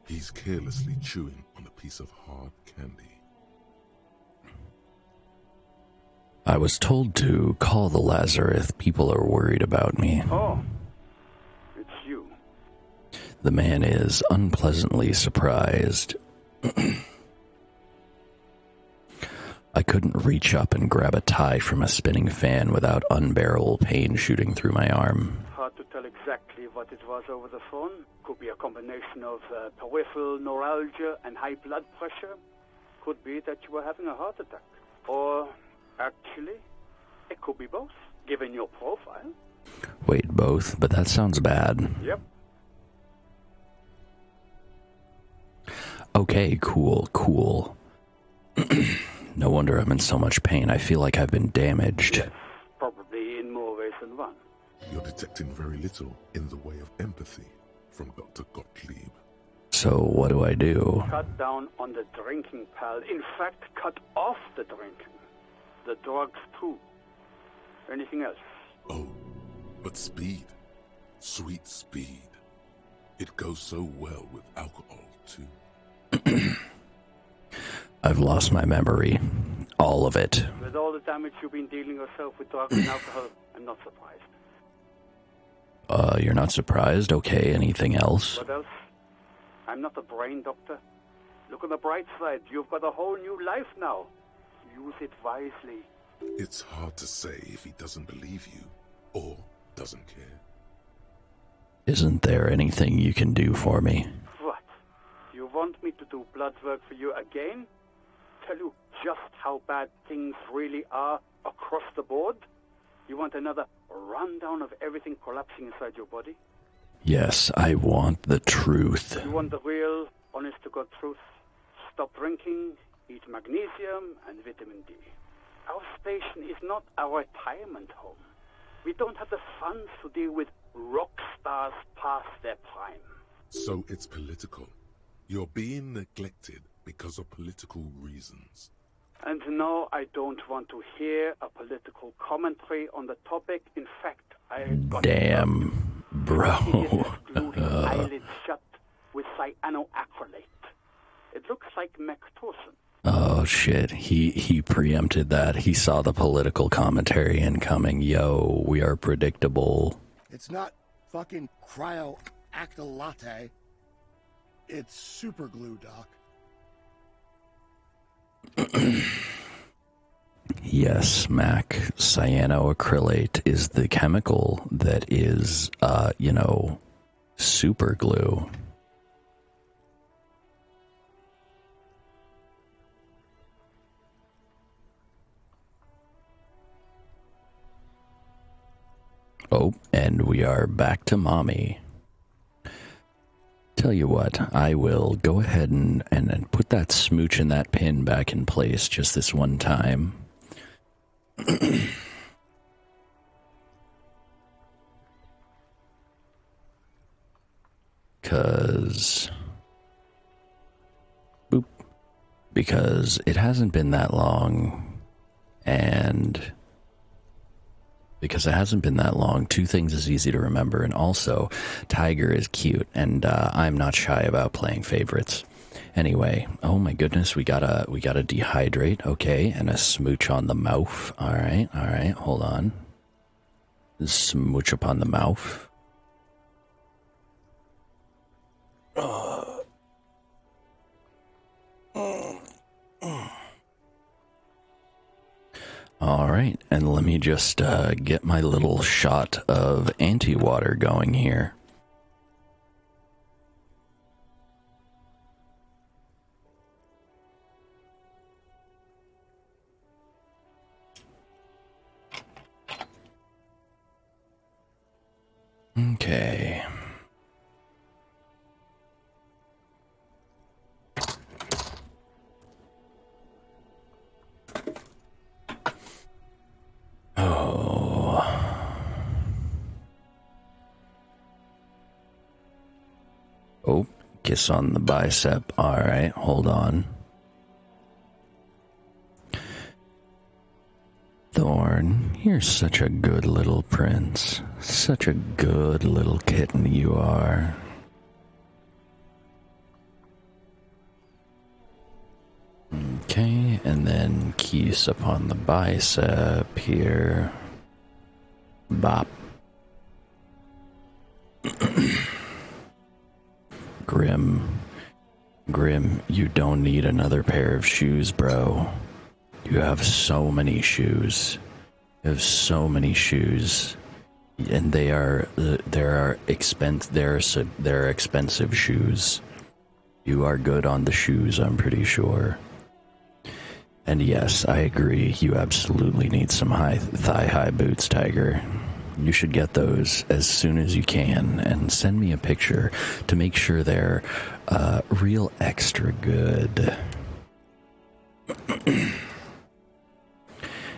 He's carelessly chewing on a piece of hard candy. I was told to call the Lazarus. People are worried about me. Oh, it's you. The man is unpleasantly surprised. I couldn't reach up and grab a tie from a spinning fan without unbearable pain shooting through my arm. Hard to tell exactly what it was over the phone. Could be a combination of peripheral neuralgia and high blood pressure. Could be that you were having a heart attack. Or, actually, it could be both, given your profile. Wait, both? But that sounds bad. Yep. Okay, cool. No wonder I'm in so much pain. I feel like I've been damaged. Yes, probably in more ways than one. You're detecting very little in the way of empathy from Dr. Gottlieb. So what do I do? Cut down on the drinking, pal. In fact, cut off the drinking. The drugs, too. Anything else? Oh, but speed. Sweet speed. It goes so well with alcohol, too. I've lost my memory. All of it. With all the damage you've been dealing yourself with drugs and alcohol, I'm not surprised. You're not surprised? Okay, anything else? What else? I'm not a brain doctor. Look on the bright side. You've got a whole new life now. Use it wisely. It's hard to say if he doesn't believe you or doesn't care. Isn't there anything you can do for me? What? You want me to do blood work for you again? Tell you just how bad things really are across the board? You want another rundown of everything collapsing inside your body? Yes, I want the truth. You want the real, honest-to-God truth? Stop drinking, eat magnesium and vitamin D. Our station is not our retirement home. We don't have the funds to deal with rock stars past their prime. So it's political. You're being neglected because of political reasons. And no, I don't want to hear a political commentary on the topic. In fact, I got Damn, bro. eyelids shut with cyanoacrylate. It looks like Mectosin. Oh shit, he preempted that. He saw the political commentary incoming. Yo, we are predictable. It's not fucking cryoactylate. It's super glue, Doc. Yes, Mac. Cyanoacrylate is the chemical that is, super glue. Oh, and we are back to mommy. Tell you what, I will go ahead and put that smooch and that pin back in place just this one time. Because it hasn't been that long, and because it hasn't been that long, two things is easy to remember, and also, Tiger is cute, and I'm not shy about playing favorites. Anyway, oh my goodness, we gotta dehydrate, okay, and a smooch on the mouth. All right, hold on. Smooch upon the mouth. All right, and let me just get my little shot of anti-water going here. Okay. Oh, kiss on the bicep. All right, hold on. Thorn, you're such a good little prince. Such a good little kitten you are. Okay, and then kiss upon the bicep here. Bop. Grim, you don't need another pair of shoes, bro. You have so many shoes. You have so many shoes. And they're expensive shoes. You are good on the shoes, I'm pretty sure. And yes, I agree, you absolutely need some thigh-high boots, Tiger. You should get those as soon as you can, and send me a picture to make sure they're real extra good.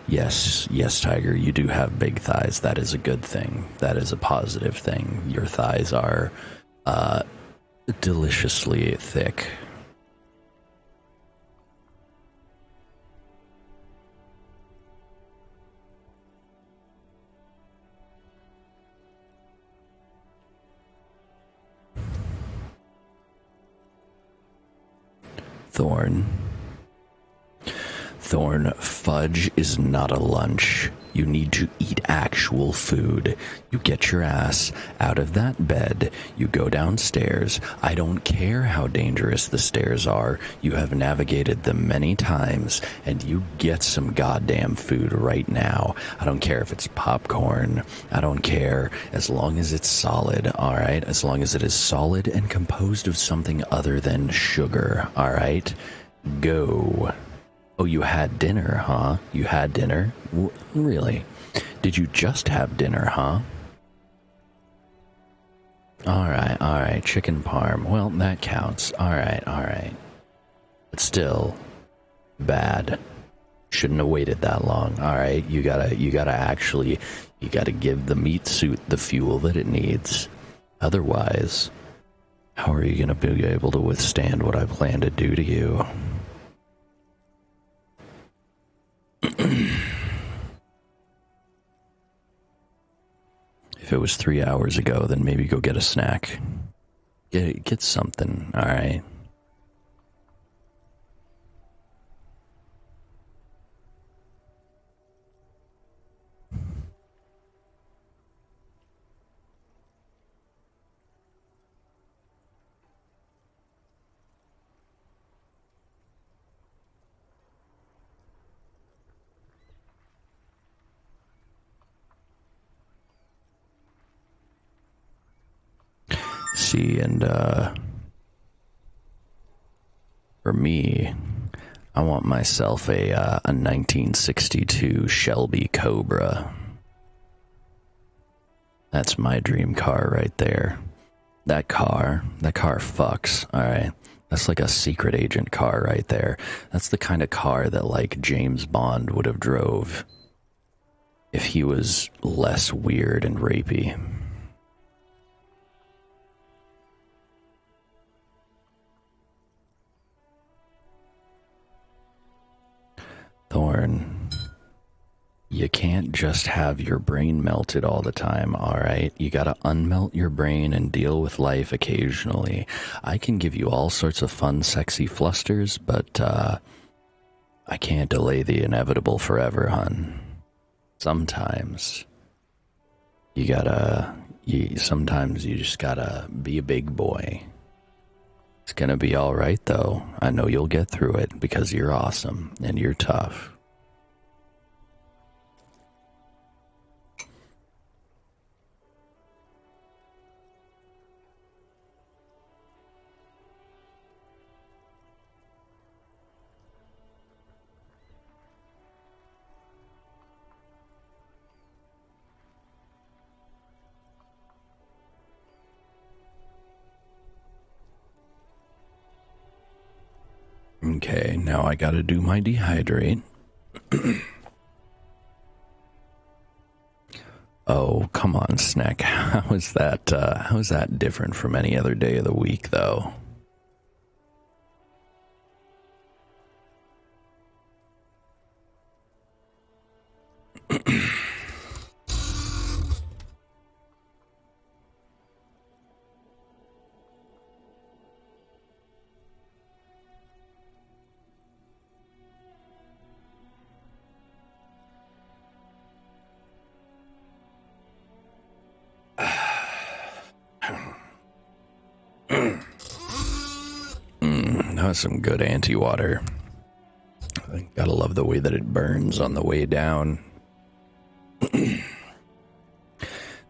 Yes, Tiger, you do have big thighs. That is a good thing. That is a positive thing. Your thighs are deliciously thick. Thorn, fudge is not a lunch. You need to eat actual food. You get your ass out of that bed. You go downstairs. I don't care how dangerous the stairs are. You have navigated them many times, and you get some goddamn food right now. I don't care if it's popcorn. I don't care as long as it's solid, all right? As long as it is solid and composed of something other than sugar, all right? Go. Oh, you had dinner, huh? You had dinner? Really? Did you just have dinner, huh? Alright, chicken parm. Well, that counts. Alright. But still, bad. Shouldn't have waited that long. Alright, you gotta give the meat suit the fuel that it needs. Otherwise, how are you gonna be able to withstand what I plan to do to you? If it was 3 hours ago, then maybe go get a snack. Get something, alright? See, and for me, I want myself a 1962 Shelby Cobra. That's my dream car right there. That car fucks, alright? That's like a secret agent car right there. That's the kind of car that, like, James Bond would have drove if he was less weird and rapey. Thorn, you can't just have your brain melted all the time, alright? You gotta unmelt your brain and deal with life occasionally. I can give you all sorts of fun, sexy flusters, but, I can't delay the inevitable forever, hun. Sometimes you just gotta be a big boy. It's gonna be alright, though. I know you'll get through it because you're awesome and you're tough. Okay, now I gotta do my dehydrate. Oh, come on, Snack. How is that different from any other day of the week, though? That's some good anti-water. I gotta love the way that it burns on the way down.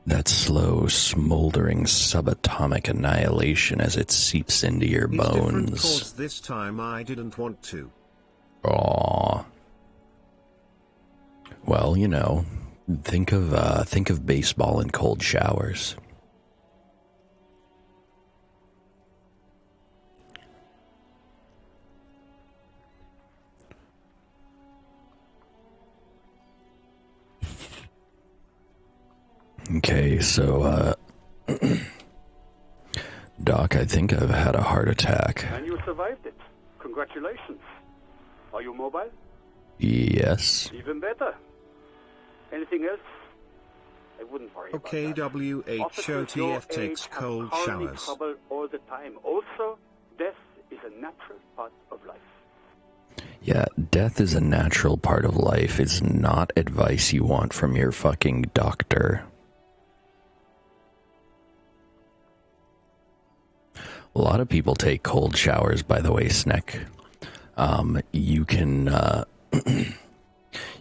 That slow, smoldering subatomic annihilation as it seeps into your bones. It's different 'cause this time I didn't want to. Aw. Well, you know, think of baseball in cold showers. Okay, so Doc, I think I've had a heart attack. And you survived it. Congratulations. Are you mobile? Yes. Even better. Anything else? I wouldn't worry about that. Officers your OKWHOTF takes age have cold hardly showers. trouble all the time. Also, death is a natural part of life. Yeah, death is a natural part of life. It's not advice you want from your fucking doctor. A lot of people take cold showers, by the way, Sneck. You can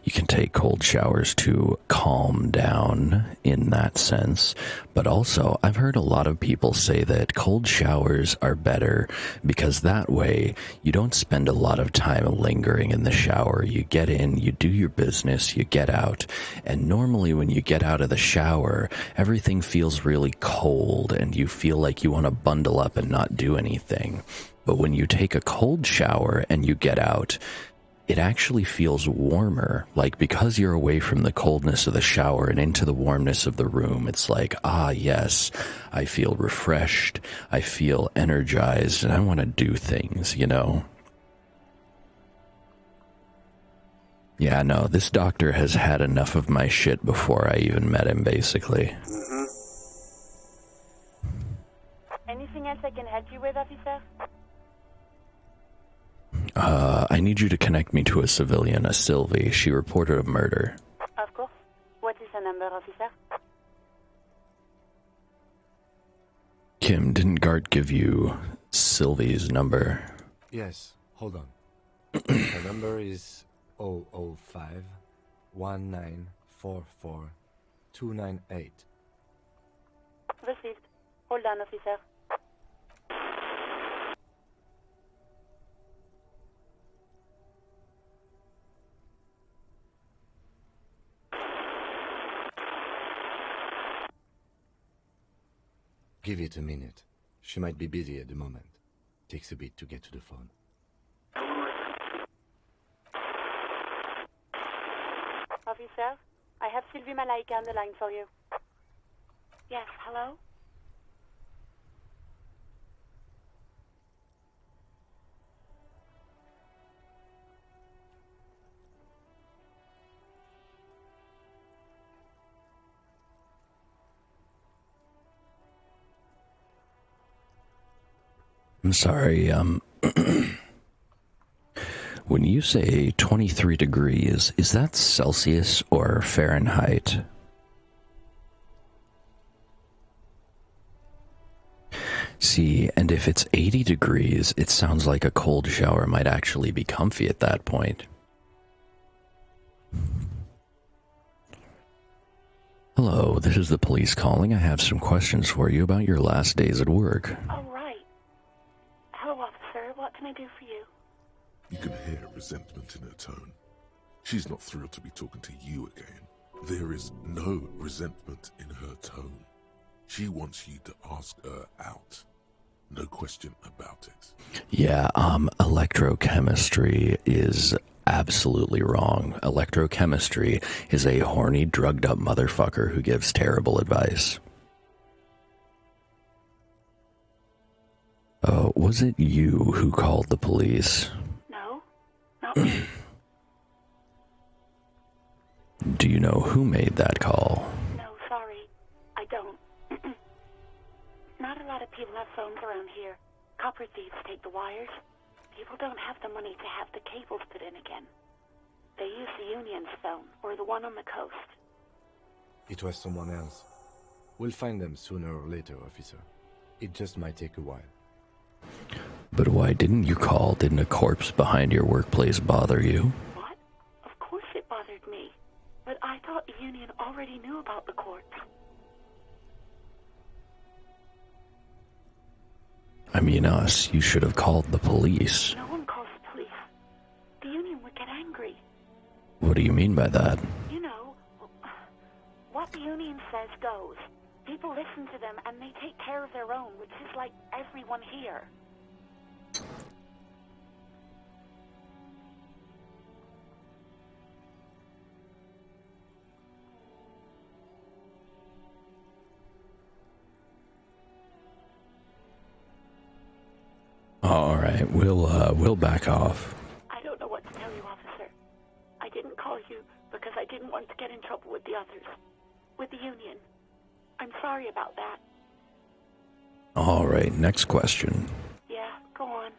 you can take cold showers to calm down in that sense. But also, I've heard a lot of people say that cold showers are better because that way you don't spend a lot of time lingering in the shower. You get in, you do your business, you get out. And normally when you get out of the shower, everything feels really cold and you feel like you want to bundle up and not do anything. But when you take a cold shower and you get out, it actually feels warmer, like because you're away from the coldness of the shower and into the warmness of the room. It's like, ah, yes, I feel refreshed, I feel energized, and I want to do things, you know? Yeah, no, this doctor has had enough of my shit before I even met him, basically. Anything else I can help you with, officer? I need you to connect me to a civilian, a Sylvie. She reported a murder. Of course. What is her number, officer? Kim, didn't Gart give you Sylvie's number? Yes, hold on. Her number is 005 1944 298. Received. Hold on, officer. Give it a minute. She might be busy at the moment. Takes a bit to get to the phone. Officer, I have Sylvie Malaika on the line for you. Yes, hello? I'm sorry, when you say 23 degrees, is that Celsius or Fahrenheit? See, and if it's 80 degrees, it sounds like a cold shower might actually be comfy at that point. Hello, this is the police calling. I have some questions for you about your last days at work. Oh, right. Hello, officer. What can I do for you? You can hear resentment in her tone. She's not thrilled to be talking to you again. There is no resentment in her tone. She wants you to ask her out. No question about it. Yeah, electrochemistry is absolutely wrong. Electrochemistry is a horny, drugged-up motherfucker who gives terrible advice. Was it you who called the police? No, not me. Do you know who made that call? No, sorry. I don't. Not a lot of people have phones around here. Copper thieves take the wires. People don't have the money to have the cables put in again. They use the Union's phone, or the one on the coast. It was someone else. We'll find them sooner or later, officer. It just might take a while. But why didn't you call? Didn't a corpse behind your workplace bother you? What? Of course it bothered me. But I thought the Union already knew about the corpse. I mean us. You should have called the police. No one calls the police. The Union would get angry. What do you mean by that? You know, what the Union says goes. People listen to them and they take care of their own, which is like everyone here. All right, we'll back off. I don't know what to tell you, officer. I didn't call you because I didn't want to get in trouble with the others. With the union. I'm sorry about that. All right, next question. Yeah, go on.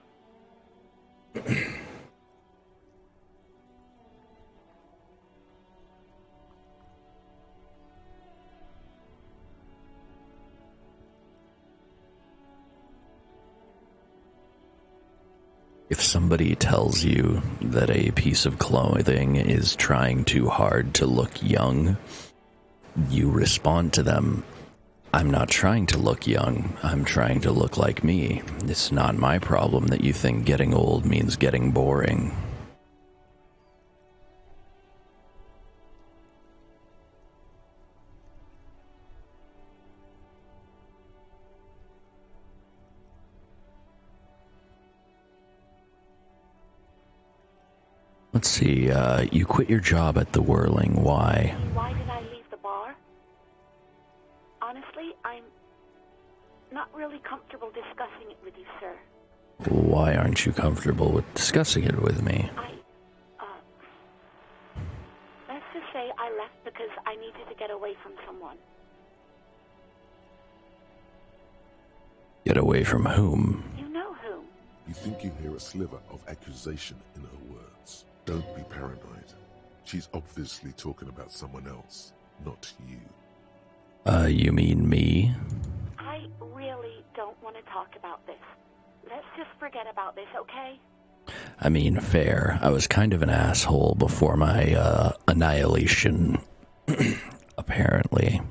If somebody tells you that a piece of clothing is trying too hard to look young, you respond to them, I'm not trying to look young, I'm trying to look like me. It's not my problem that you think getting old means getting boring. Let's see, you quit your job at the Whirling. Why? Why did I leave the bar? Honestly, I'm not really comfortable discussing it with you, sir. Why aren't you comfortable with discussing it with me? Let's just say I left because I needed to get away from someone. Get away from whom? You know whom. You think you hear a sliver of accusation in her words. Don't be paranoid. She's obviously talking about someone else, not you. You mean me? I really don't want to talk about this. Let's just forget about this, okay? I mean, fair. I was kind of an asshole before my, annihilation. Apparently.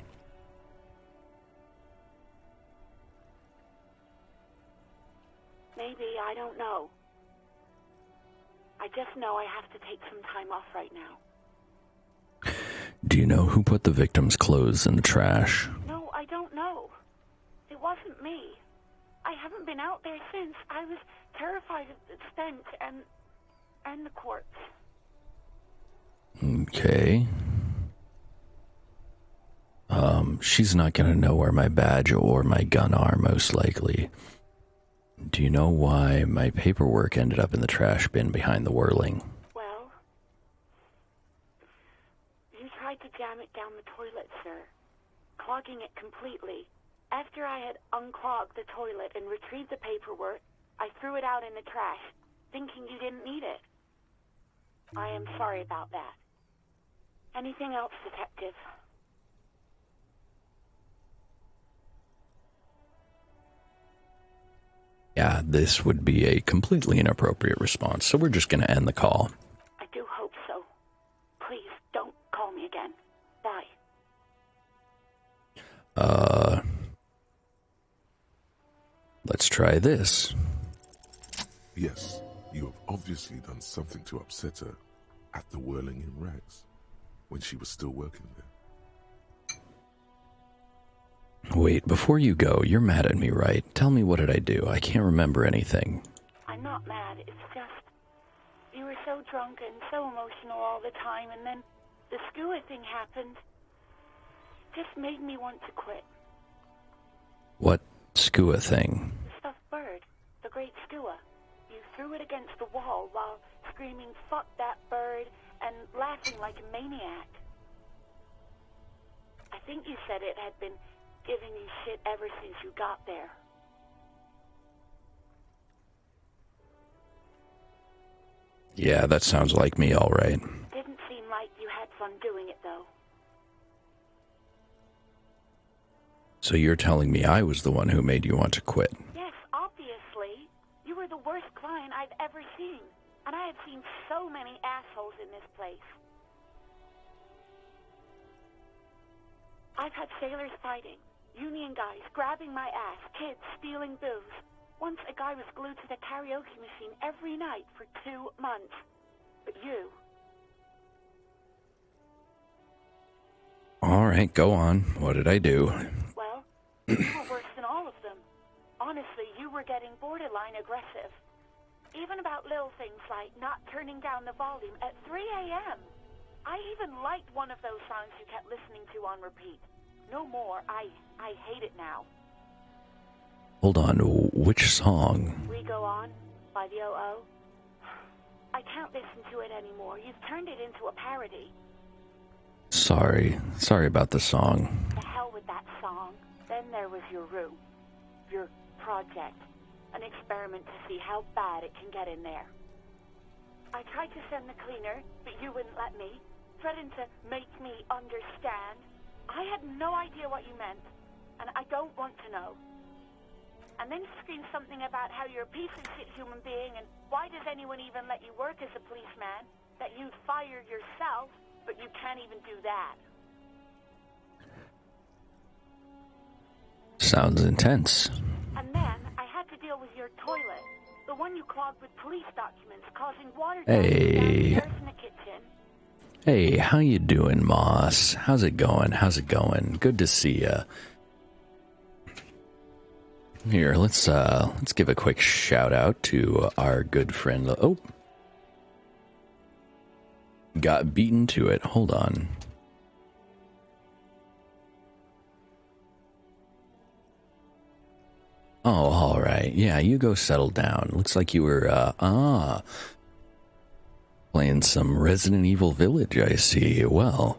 Maybe, I don't know. I just know I have to take some time off right now. Do you know who put the victim's clothes in the trash? No, I don't know. It wasn't me. I haven't been out there since. I was terrified of the stench and the corpse. Okay. She's not gonna know where my badge or my gun are, most likely. Do you know why my paperwork ended up in the trash bin behind the Whirling? Well, you tried to jam it down the toilet, sir, clogging it completely. After I had unclogged the toilet and retrieved the paperwork, I threw it out in the trash, thinking you didn't need it. I am sorry about that. Anything else, Detective? Yeah, this would be a completely inappropriate response, so we're just gonna end the call. I do hope so. Please, don't call me again. Bye. Let's try this. Yes, you have obviously done something to upset her at the Whirling in Rags, when she was still working there. Wait, before you go, you're mad at me, right? Tell me, what did I do? I can't remember anything. I'm not mad, it's just... You were so drunk and so emotional all the time, and then the skua thing happened. It just made me want to quit. What skua thing? The stuffed bird. The great skua. You threw it against the wall while screaming, "Fuck that bird," and laughing like a maniac. I think you said it had been giving you shit ever since you got there. Yeah, that sounds like me, all right. Didn't seem like you had fun doing it, though. So you're telling me I was the one who made you want to quit? Yes, obviously. You were the worst client I've ever seen. And I have seen so many assholes in this place. I've had sailors fighting, union guys grabbing my ass, kids stealing booze. Once a guy was glued to the karaoke machine every night for 2 months. But you... All right, go on. What did I do? Well, you were worse than all of them. Honestly, you were getting borderline aggressive. Even about little things like not turning down the volume at 3 a.m. I even liked one of those songs you kept listening to on repeat. No more. I hate it now. Hold on, which song? We Go On. don't listen to it anymore. You've turned it into a parody. Sorry about the song. The hell with that song. Then there was your room. Your project. An experiment to see how bad it can get in there. I tried to send the cleaner, but you wouldn't let me. Threatened to make me understand. I had no idea what you meant, and I don't want to know. And then you screamed something about how you're a piece of shit human being, and why does anyone even let you work as a policeman? That you'd fire yourself, but you can't even do that. Sounds intense. And then I had to deal with your toilet. The one you clogged with police documents, causing water Hey. downstairs in the kitchen. Hey, how you doing, Moss? How's it going? Good to see ya. Here, let's give a quick shout out to our good friend. Oh, got beaten to it. Hold on. Oh, all right. Yeah, you go settle down. Looks like you were playing some Resident Evil Village. I see. Well,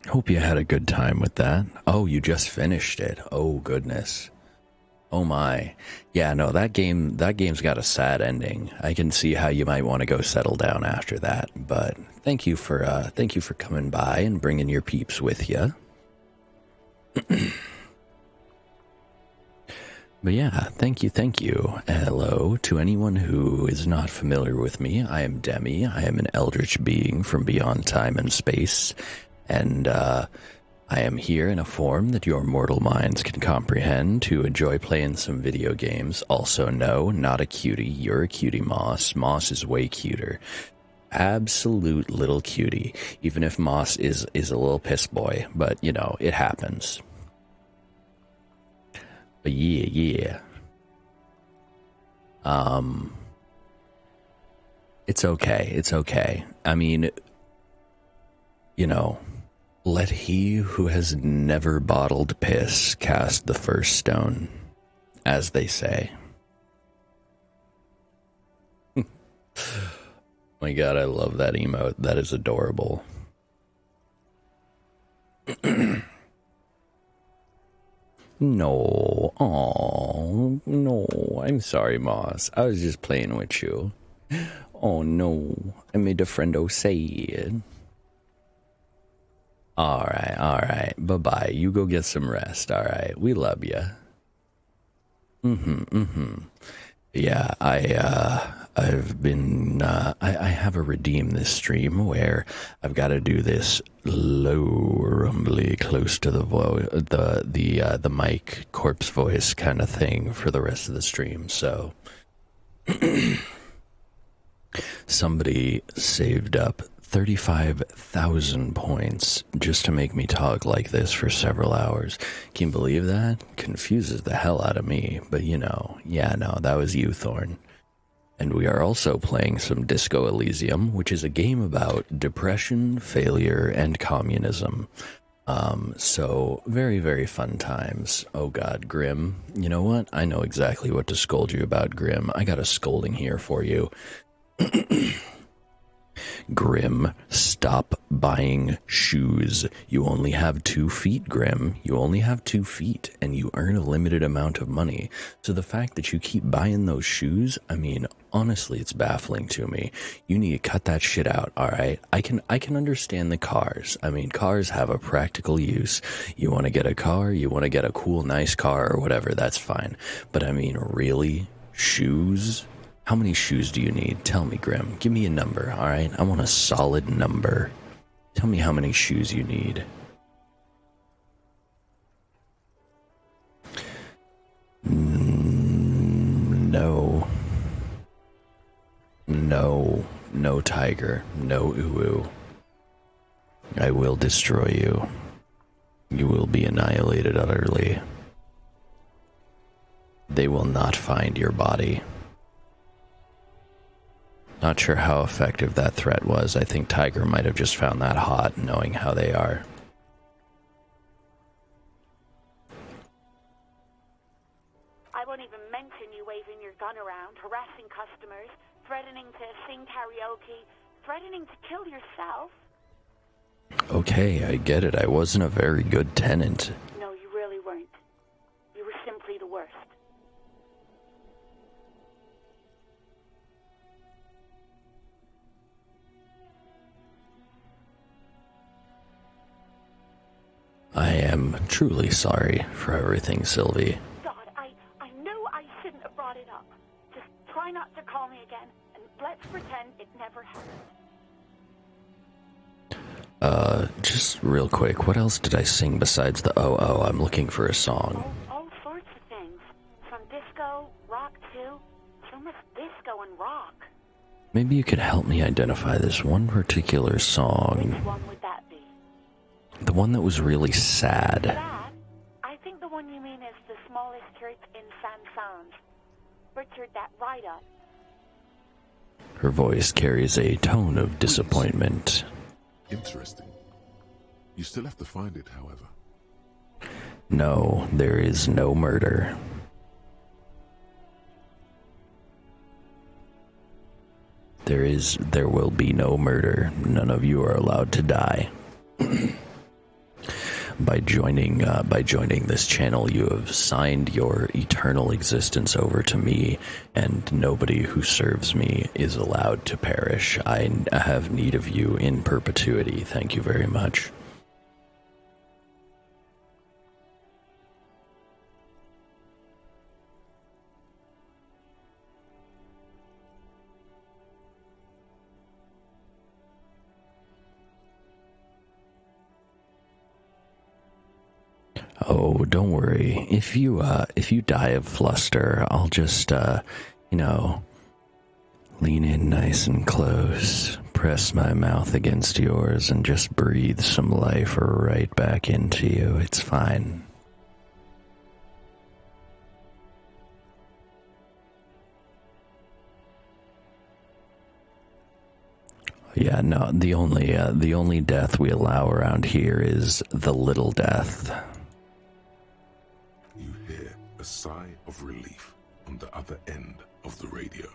hope you had a good time with that. Oh, you just finished it. Oh goodness. Oh my. Yeah, no, that game's got a sad ending. I can see how you might want to go settle down after that, but thank you for coming by and bringing your peeps with you. But yeah, thank you. Hello to anyone who is not familiar with me. I am Demi. I am an eldritch being from beyond time and space, and I am here in a form that your mortal minds can comprehend to enjoy playing some video games. Also, no, not a cutie. You're a cutie, Moss. Moss is way cuter. Absolute little cutie. Even if Moss is a little piss boy, but you know, it happens. But yeah. It's okay. I mean, you know, let he who has never bottled piss cast the first stone, as they say. My god, I love that emote. That is adorable. No. Oh, no. I'm sorry, Moss. I was just playing with you. Oh, no. I made a friendo sad. Alright. Bye-bye. You go get some rest, alright? We love you. Yeah, I've been, I have a redeem this stream where I've got to do this low, rumbly, close to the mic, corpse voice kind of thing for the rest of the stream, so somebody saved up 35,000 points just to make me talk like this for several hours. Can you believe that? Confuses the hell out of me, but you know, yeah, no, that was you, Thorn. And we are also playing some Disco Elysium, which is a game about depression, failure, and communism. So very, very fun times. Oh god, Grim. You know what? I know exactly what to scold you about, Grim. I got a scolding here for you. Grim, stop buying shoes. You only have 2 feet, Grim. You only have 2 feet, and you earn a limited amount of money. So the fact that you keep buying those shoes, I mean, honestly, it's baffling to me. You need to cut that shit out, alright? I can understand the cars. I mean, cars have a practical use. You want to get a car, you want to get a cool, nice car, or whatever, that's fine. But I mean, really? Shoes? How many shoes do you need? Tell me, Grim. Give me a number, alright? I want a solid number. Tell me how many shoes you need. No. No, Tiger. No, Uwu. I will destroy you. You will be annihilated utterly. They will not find your body. Not sure how effective that threat was. I think Tiger might have just found that hot, knowing how they are. I won't even mention you waving your gun around, harassing customers, threatening to sing karaoke, threatening to kill yourself. Okay, I get it. I wasn't a very good tenant. No, you really weren't. You were simply the worst. I am truly sorry for everything, Sylvie. God, I knew I shouldn't have brought it up. Just try not to call me again, and let's pretend it never happened. Just real quick, what else did I sing besides the oh, I'm looking for a song? All sorts of things. From disco, rock too. So much disco and rock. Maybe you could help me identify this one particular song. Which one would that be? The one that was really sad. That? I think the one you mean is the smallest church in Saint-Saëns. Butchered that right up. Her voice carries a tone of disappointment. Interesting. You still have to find it, however. No, there is no murder. There will be no murder. None of you are allowed to die. By joining this channel, you have signed your eternal existence over to me, and nobody who serves me is allowed to perish. I have need of you in perpetuity. Thank you very much. Oh, don't worry. If you die of fluster, I'll just, lean in nice and close, press my mouth against yours, and just breathe some life right back into you. It's fine. Yeah, no, the only death we allow around here is the little death. You hear a sigh of relief on the other end of the radio.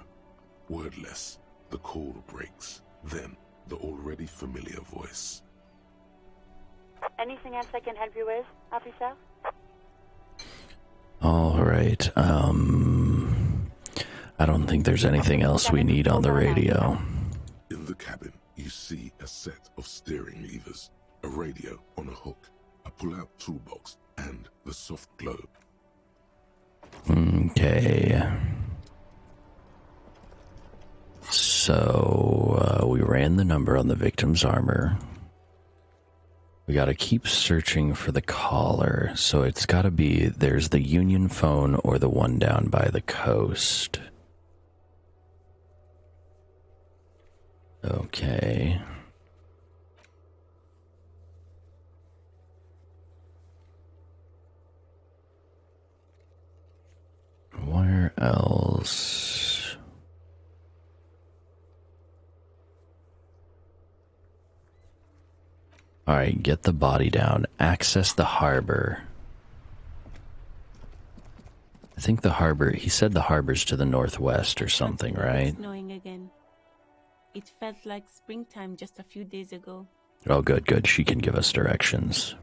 Wordless, the call breaks. Then, the already familiar voice. Anything else I can help you with, officer? All right, I don't think there's anything else we need on the radio. In the cabin, you see a set of steering levers, a radio on a hook, a pull-out toolbox, and the soft globe. Okay. So, we ran the number on the victim's armor. We gotta keep searching for the caller, so it's gotta be, there's the Union phone or the one down by the coast. Okay. Where else? Alright, get the body down. Access the harbor. I think the harbor, he said the harbor's to the northwest or something, right? It's snowing again. It felt like springtime just a few days ago. Oh, good, good. She can give us directions.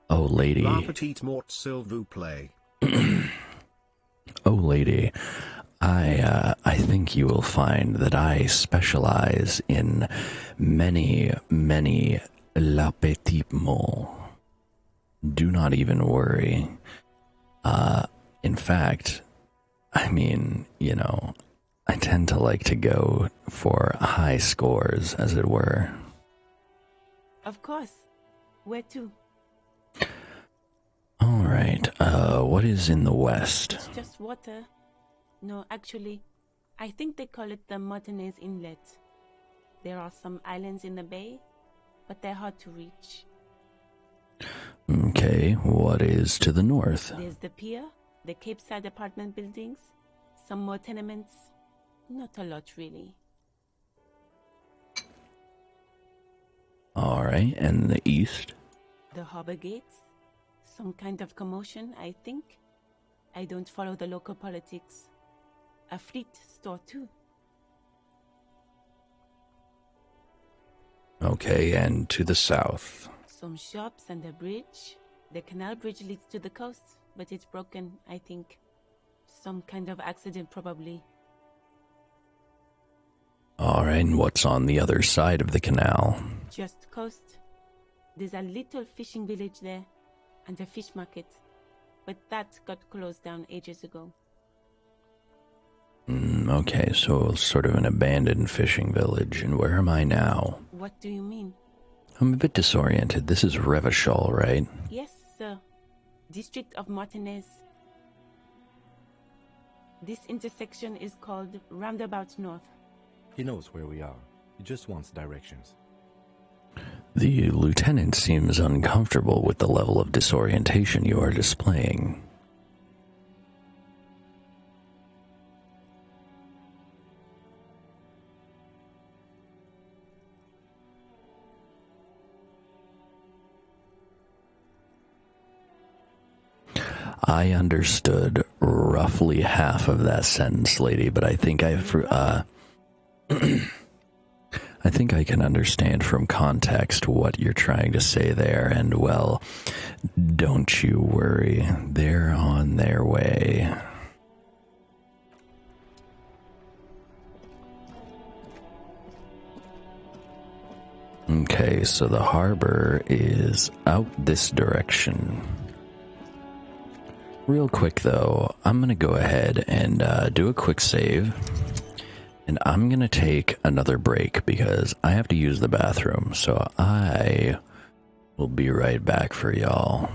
Oh, lady. La petite mort s'il vous plaît. Oh, lady. I think you will find that I specialize in many la petite mort. Do not even worry. In fact, I mean, you know, I tend to like to go for high scores, as it were. Of course. Where to? All right. What is in the west? It's just water. No, actually, I think they call it the Martinez Inlet. There are some islands in the bay, but they're hard to reach. Okay, what is to the north? There's the pier, the Cape Side apartment buildings, some more tenements. Not a lot, really. All right, and the east? The harbor gates, some kind of commotion, I think. I don't follow the local politics. A fleet store too. Okay, and to the south. Some shops and a bridge. The canal bridge leads to the coast, but it's broken, I think. Some kind of accident, probably. Alright, and what's on the other side of the canal? Just coast. There's a little fishing village there, and a fish market. But that got closed down ages ago. Okay, so sort of an abandoned fishing village. And where am I now? What do you mean? I'm a bit disoriented. This is Revachol, right? Yes, sir. District of Martinez. This intersection is called Roundabout North. He knows where we are. He just wants directions. The lieutenant seems uncomfortable with the level of disorientation you are displaying. I understood roughly half of that sentence, lady, but I think I think I can understand from context what you're trying to say there, and well, don't you worry, they're on their way. Okay, so the harbor is out this direction. Real quick though, I'm gonna go ahead and do a quick save, and I'm gonna take another break because I have to use the bathroom, so I will be right back for y'all.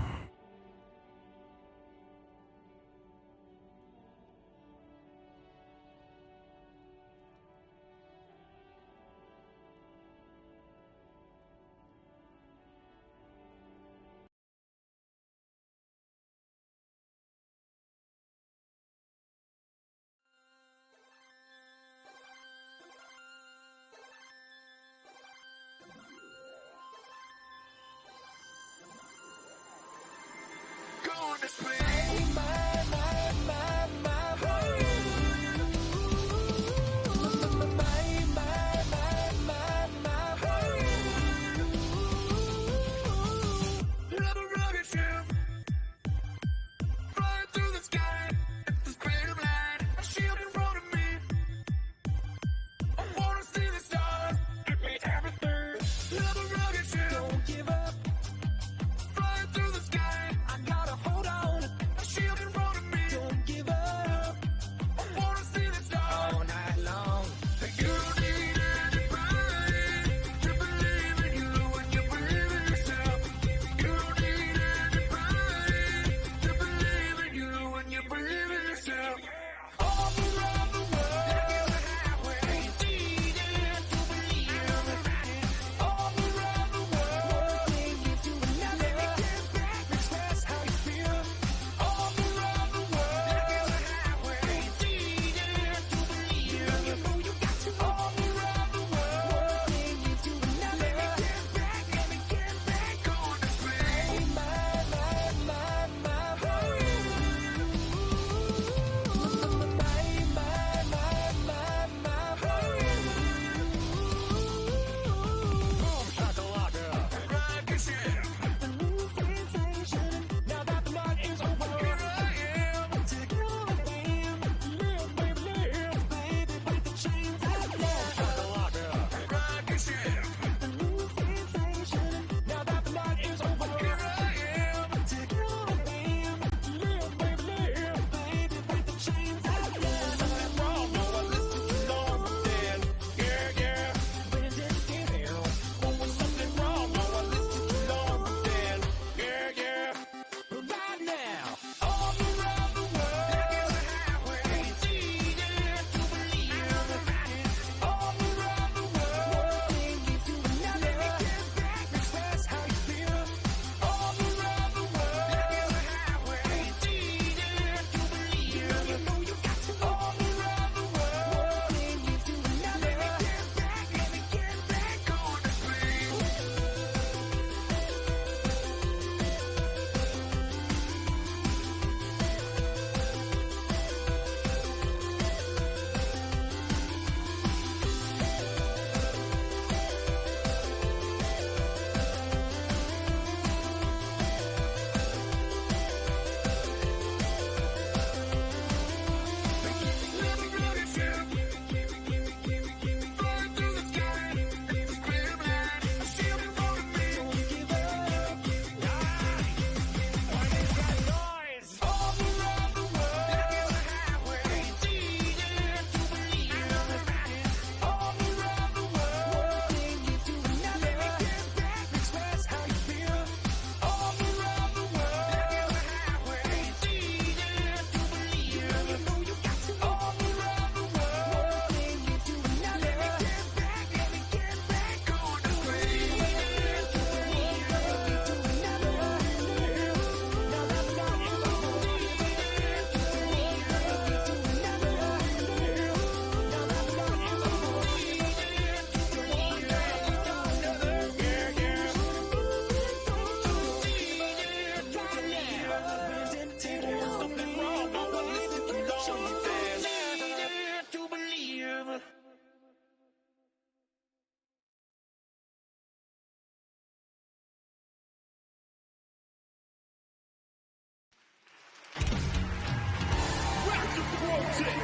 Dan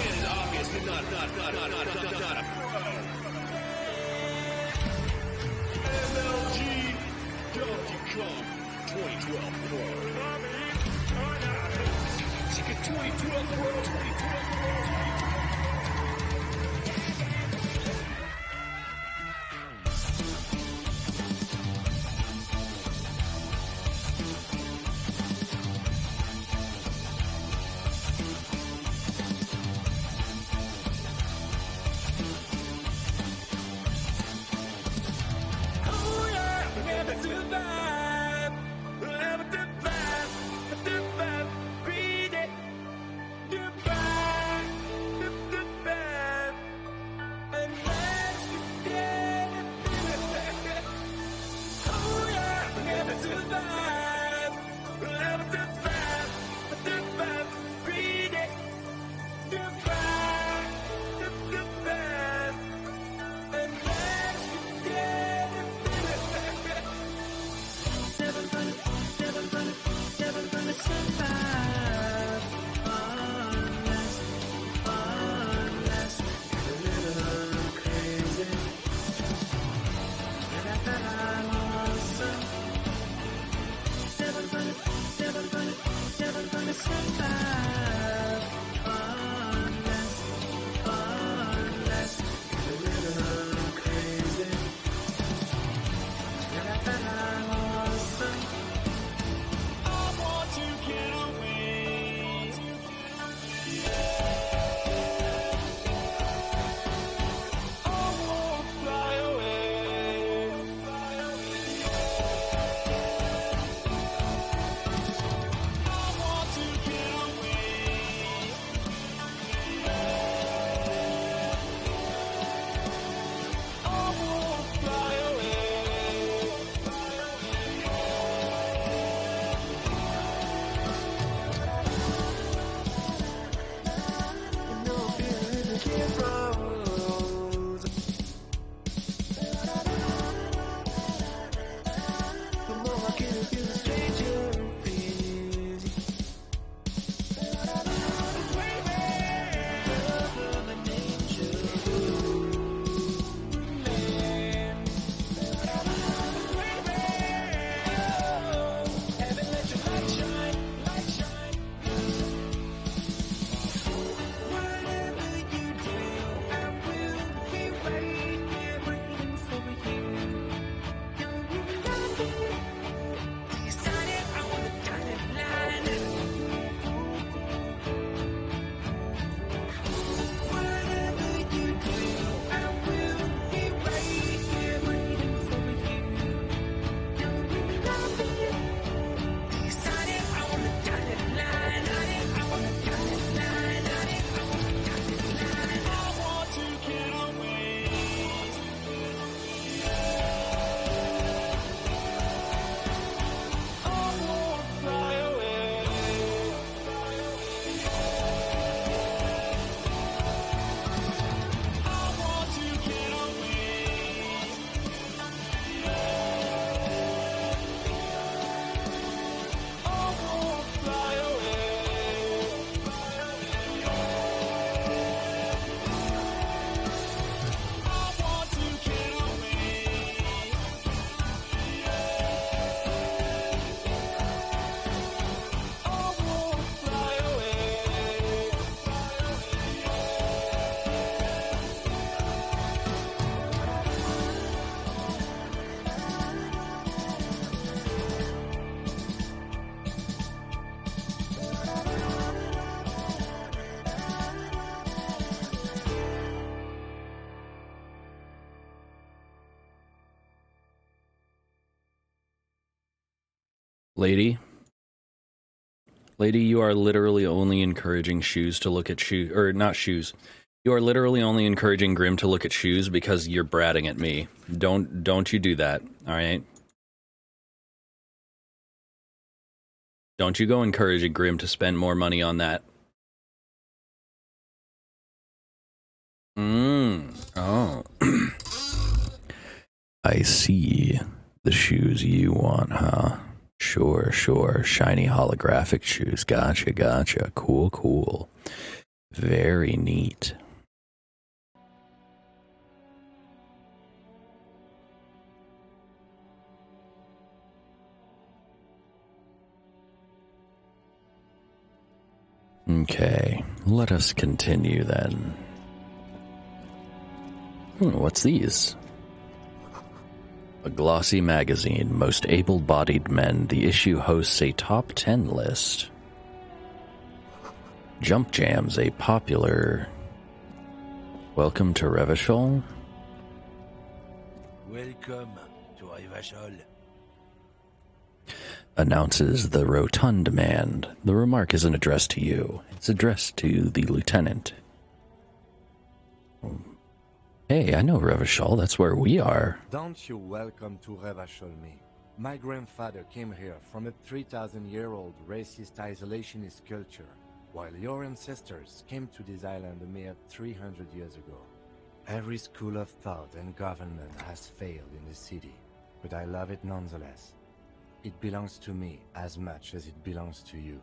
is obviously not a pro. MLG Donkey Kong 2012 Pro. She get 2012 Pro, 2012 Pro. Lady, you are literally only encouraging shoes to look at shoes, or not shoes. You are literally only encouraging Grim to look at shoes because you're bratting at me. Don't you do that, all right? Don't you go encouraging Grim to spend more money on that. Oh. I see the shoes you want, huh? Sure, sure. Shiny holographic shoes. Gotcha, gotcha. Cool, cool. Very neat. Okay, let us continue then. What's these? A glossy magazine, Most Able-Bodied Men. The issue hosts a top 10 list. Jump Jams, a popular... Welcome to Revachol? Welcome to Revachol. Announces the rotund man. The remark isn't addressed to you. It's addressed to the lieutenant. Hey, I know Revachol. That's where we are. Don't you welcome to Revachol me. My grandfather came here from a 3,000-year-old racist isolationist culture, while your ancestors came to this island a mere 300 years ago. Every school of thought and government has failed in the city, but I love it nonetheless. It belongs to me as much as it belongs to you.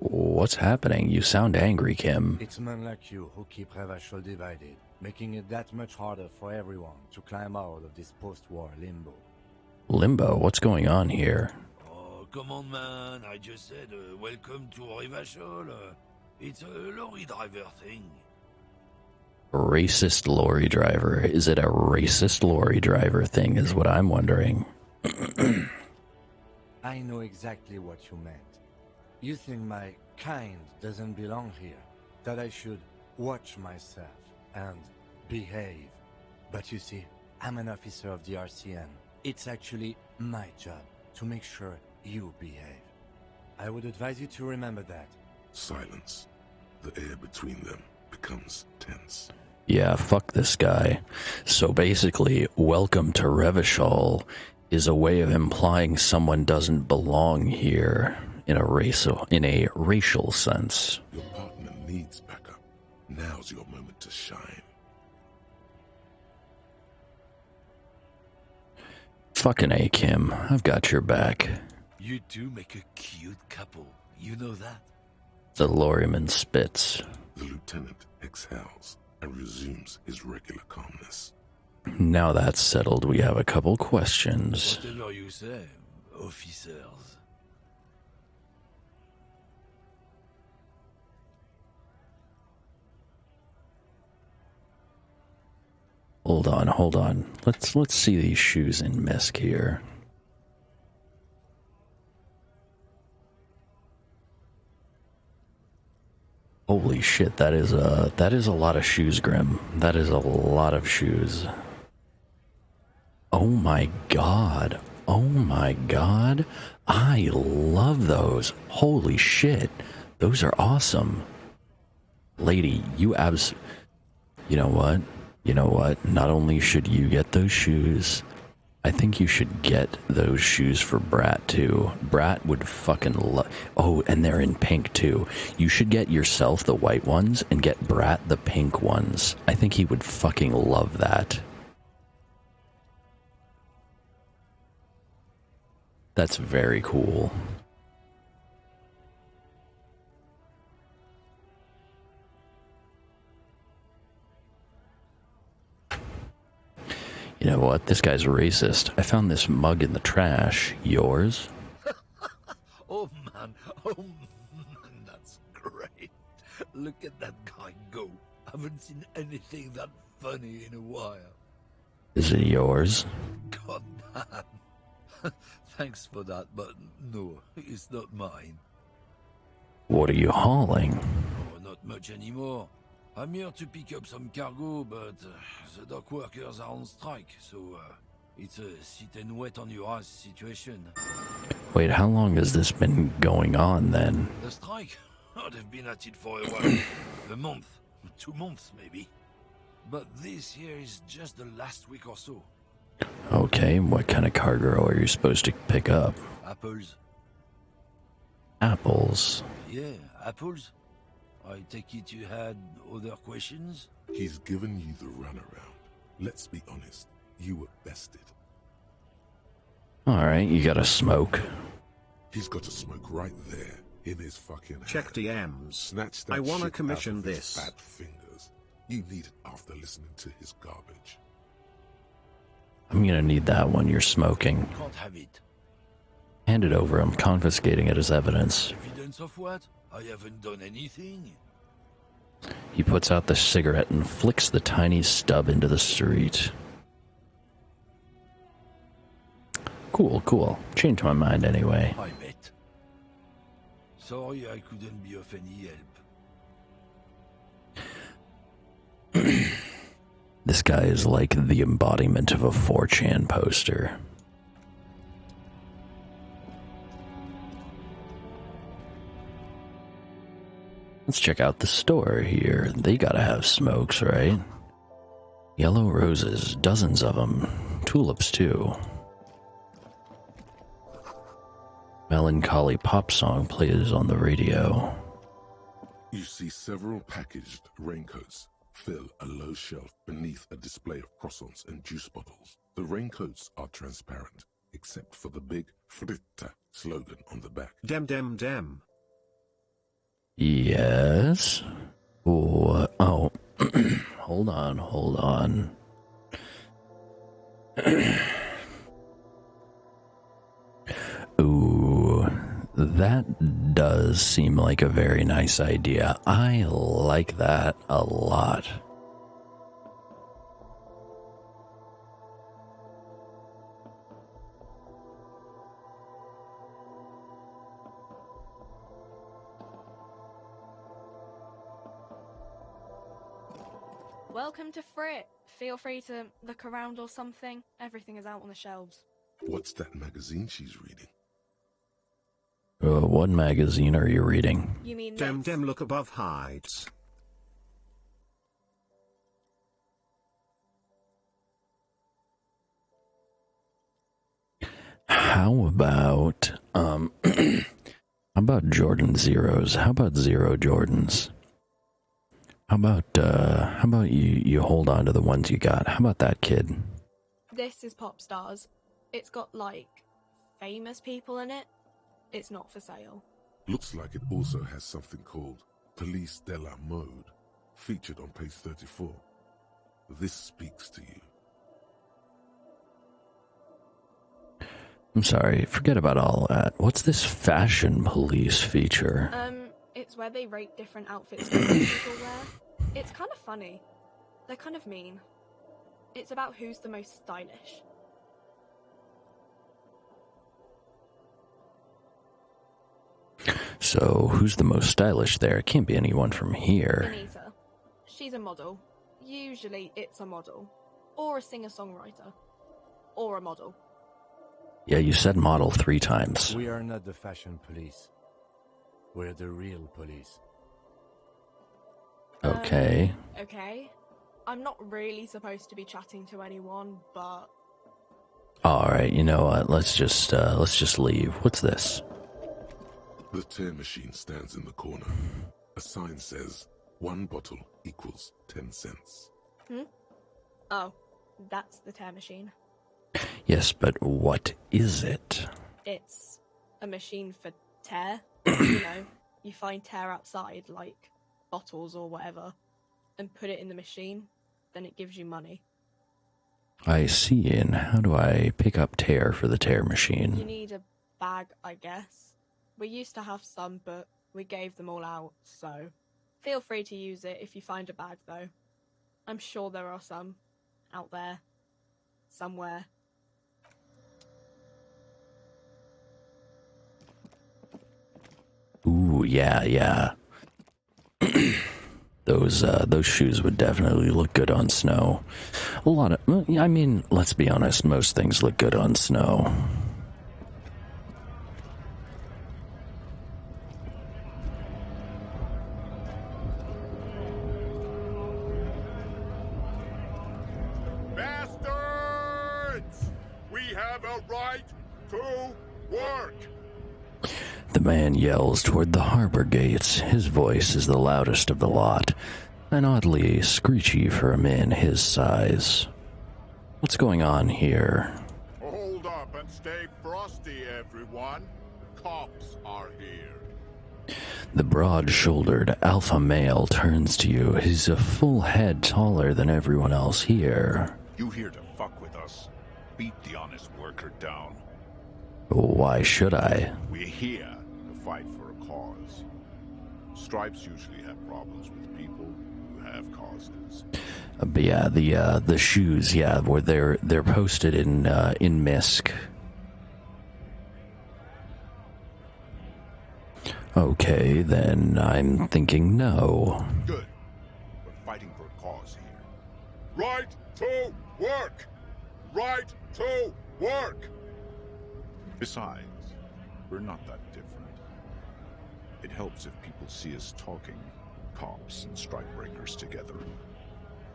What's happening? You sound angry, Kim. It's men like you who keep Revachol divided, making it that much harder for everyone to climb out of this post-war limbo. Limbo? What's going on here? Oh, come on, man. I just said welcome to Revachol. It's a lorry driver thing. Racist lorry driver. Is it a racist lorry driver thing is what I'm wondering. I know exactly what you meant. You think my kind doesn't belong here, that I should watch myself and behave. But you see, I'm an officer of the RCN. It's actually my job to make sure you behave. I would advise you to remember that. Silence. The air between them becomes tense. Yeah, fuck this guy. So basically, welcome to Revachol is a way of implying someone doesn't belong here in a racial sense. Your partner needs backup. Now's your moment to shine. Fucking A, Kim. I've got your back. You two make a cute couple. You know that? The lorryman spits. The lieutenant exhales and resumes his regular calmness. Now that's settled, we have a couple questions. Whatever you say, officers. Hold on. Let's see these shoes in Misk here. Holy shit, that is a lot of shoes, Grim. That is a lot of shoes. Oh my god. I love those. Holy shit. Those are awesome. Lady, you know what? Not only should you get those shoes, I think you should get those shoes for Brat too. Brat would fucking love. Oh, and they're in pink too. You should get yourself the white ones and get Brat the pink ones. I think he would fucking love that. That's very cool. You know what? This guy's racist. I found this mug in the trash. Yours? Oh man, that's great. Look at that guy go. Haven't seen anything that funny in a while. Is it yours? God damn. Thanks for that, but no, it's not mine. What are you hauling? Oh, not much anymore. I'm here to pick up some cargo, but the dock workers are on strike, so it's a sit and wait on your ass situation. Wait, how long has this been going on then? The strike? Oh, they've been at it for a while. A month, 2 months maybe. But this here is just the last week or so. Okay, what kind of cargo are you supposed to pick up? Apples. Apples? Yeah, apples. I take it you had other questions? He's given you the runaround. Let's be honest, you were bested. Alright, you got a smoke. He's got a smoke right there in his fucking hand. Check DMs. Snatch that I wanna shit commission out of his this. fat fingers. You need it after listening to his garbage. I'm gonna need that one you're smoking. Can't have it. Hand it over, I'm confiscating it as evidence. Evidence of what? I haven't done anything. He puts out the cigarette and flicks the tiny stub into the street. Cool, cool. Changed my mind anyway. I bet. Sorry I couldn't be of any help. This guy is like the embodiment of a 4chan poster. Let's check out the store here. They gotta have smokes, right? Yellow roses, dozens of them. Tulips, too. Melancholy pop song plays on the radio. You see several packaged raincoats fill a low shelf beneath a display of croissants and juice bottles. The raincoats are transparent, except for the big Pt2 slogan on the back. Dem dem dem. Yes? What? Oh, hold on. Ooh, that does seem like a very nice idea. I like that a lot. Welcome to Frit. Feel free to look around or something. Everything is out on the shelves. What's that magazine she's reading? What magazine are you reading? You mean Dem this? dem look above hides. How about, how about Jordan Zeros? How about Zero Jordans? How about you hold on to the ones you got? How about that, kid? This is Pop Stars. It's got, like, famous people in it. It's not for sale. Looks like it also has something called Police de la Mode, featured on page 34. This speaks to you. I'm sorry, forget about all that. What's this fashion police feature? It's where they rate different outfits that people wear. It's kind of funny. They're kind of mean. It's about who's the most stylish. So, who's the most stylish there? It can't be anyone from here. Anita. She's a model. Usually it's a model. Or a singer-songwriter. Or a model. Yeah, you said model 3 times. We are not the fashion police. We're the real police. Okay. Okay. I'm not really supposed to be chatting to anyone, but... Alright, you know what? Let's just leave. What's this? The tear machine stands in the corner. A sign says, 1 bottle equals 10 cents. Oh, that's the tear machine. Yes, but what is it? It's a machine for tear. You know, you find tear outside, like bottles or whatever, and put it in the machine, then it gives you money. I see, and how do I pick up tear for the tear machine? You need a bag, I guess. We used to have some, but we gave them all out, so feel free to use it if you find a bag, though. I'm sure there are some out there, somewhere. Ooh, yeah. Those shoes would definitely look good on snow. I mean, let's be honest, most things look good on snow. Bastards! We have a right to work! The man yells toward the harbor gates. His voice is the loudest of the lot, and oddly screechy for a man his size. What's going on here? Hold up and stay frosty, everyone. Cops are here. The broad-shouldered alpha male turns to you. He's a full head taller than everyone else here. You here to fuck with us? Beat the honest worker down. Why should I? We're here to fight for a cause. Stripes usually have problems with people who have causes. But yeah, the shoes, yeah, where they're posted in Misk. Okay, then I'm thinking no. Good. We're fighting for a cause here. Right to work! Right to work! Besides, we're not that different. It helps if people see us talking, cops and strikebreakers together.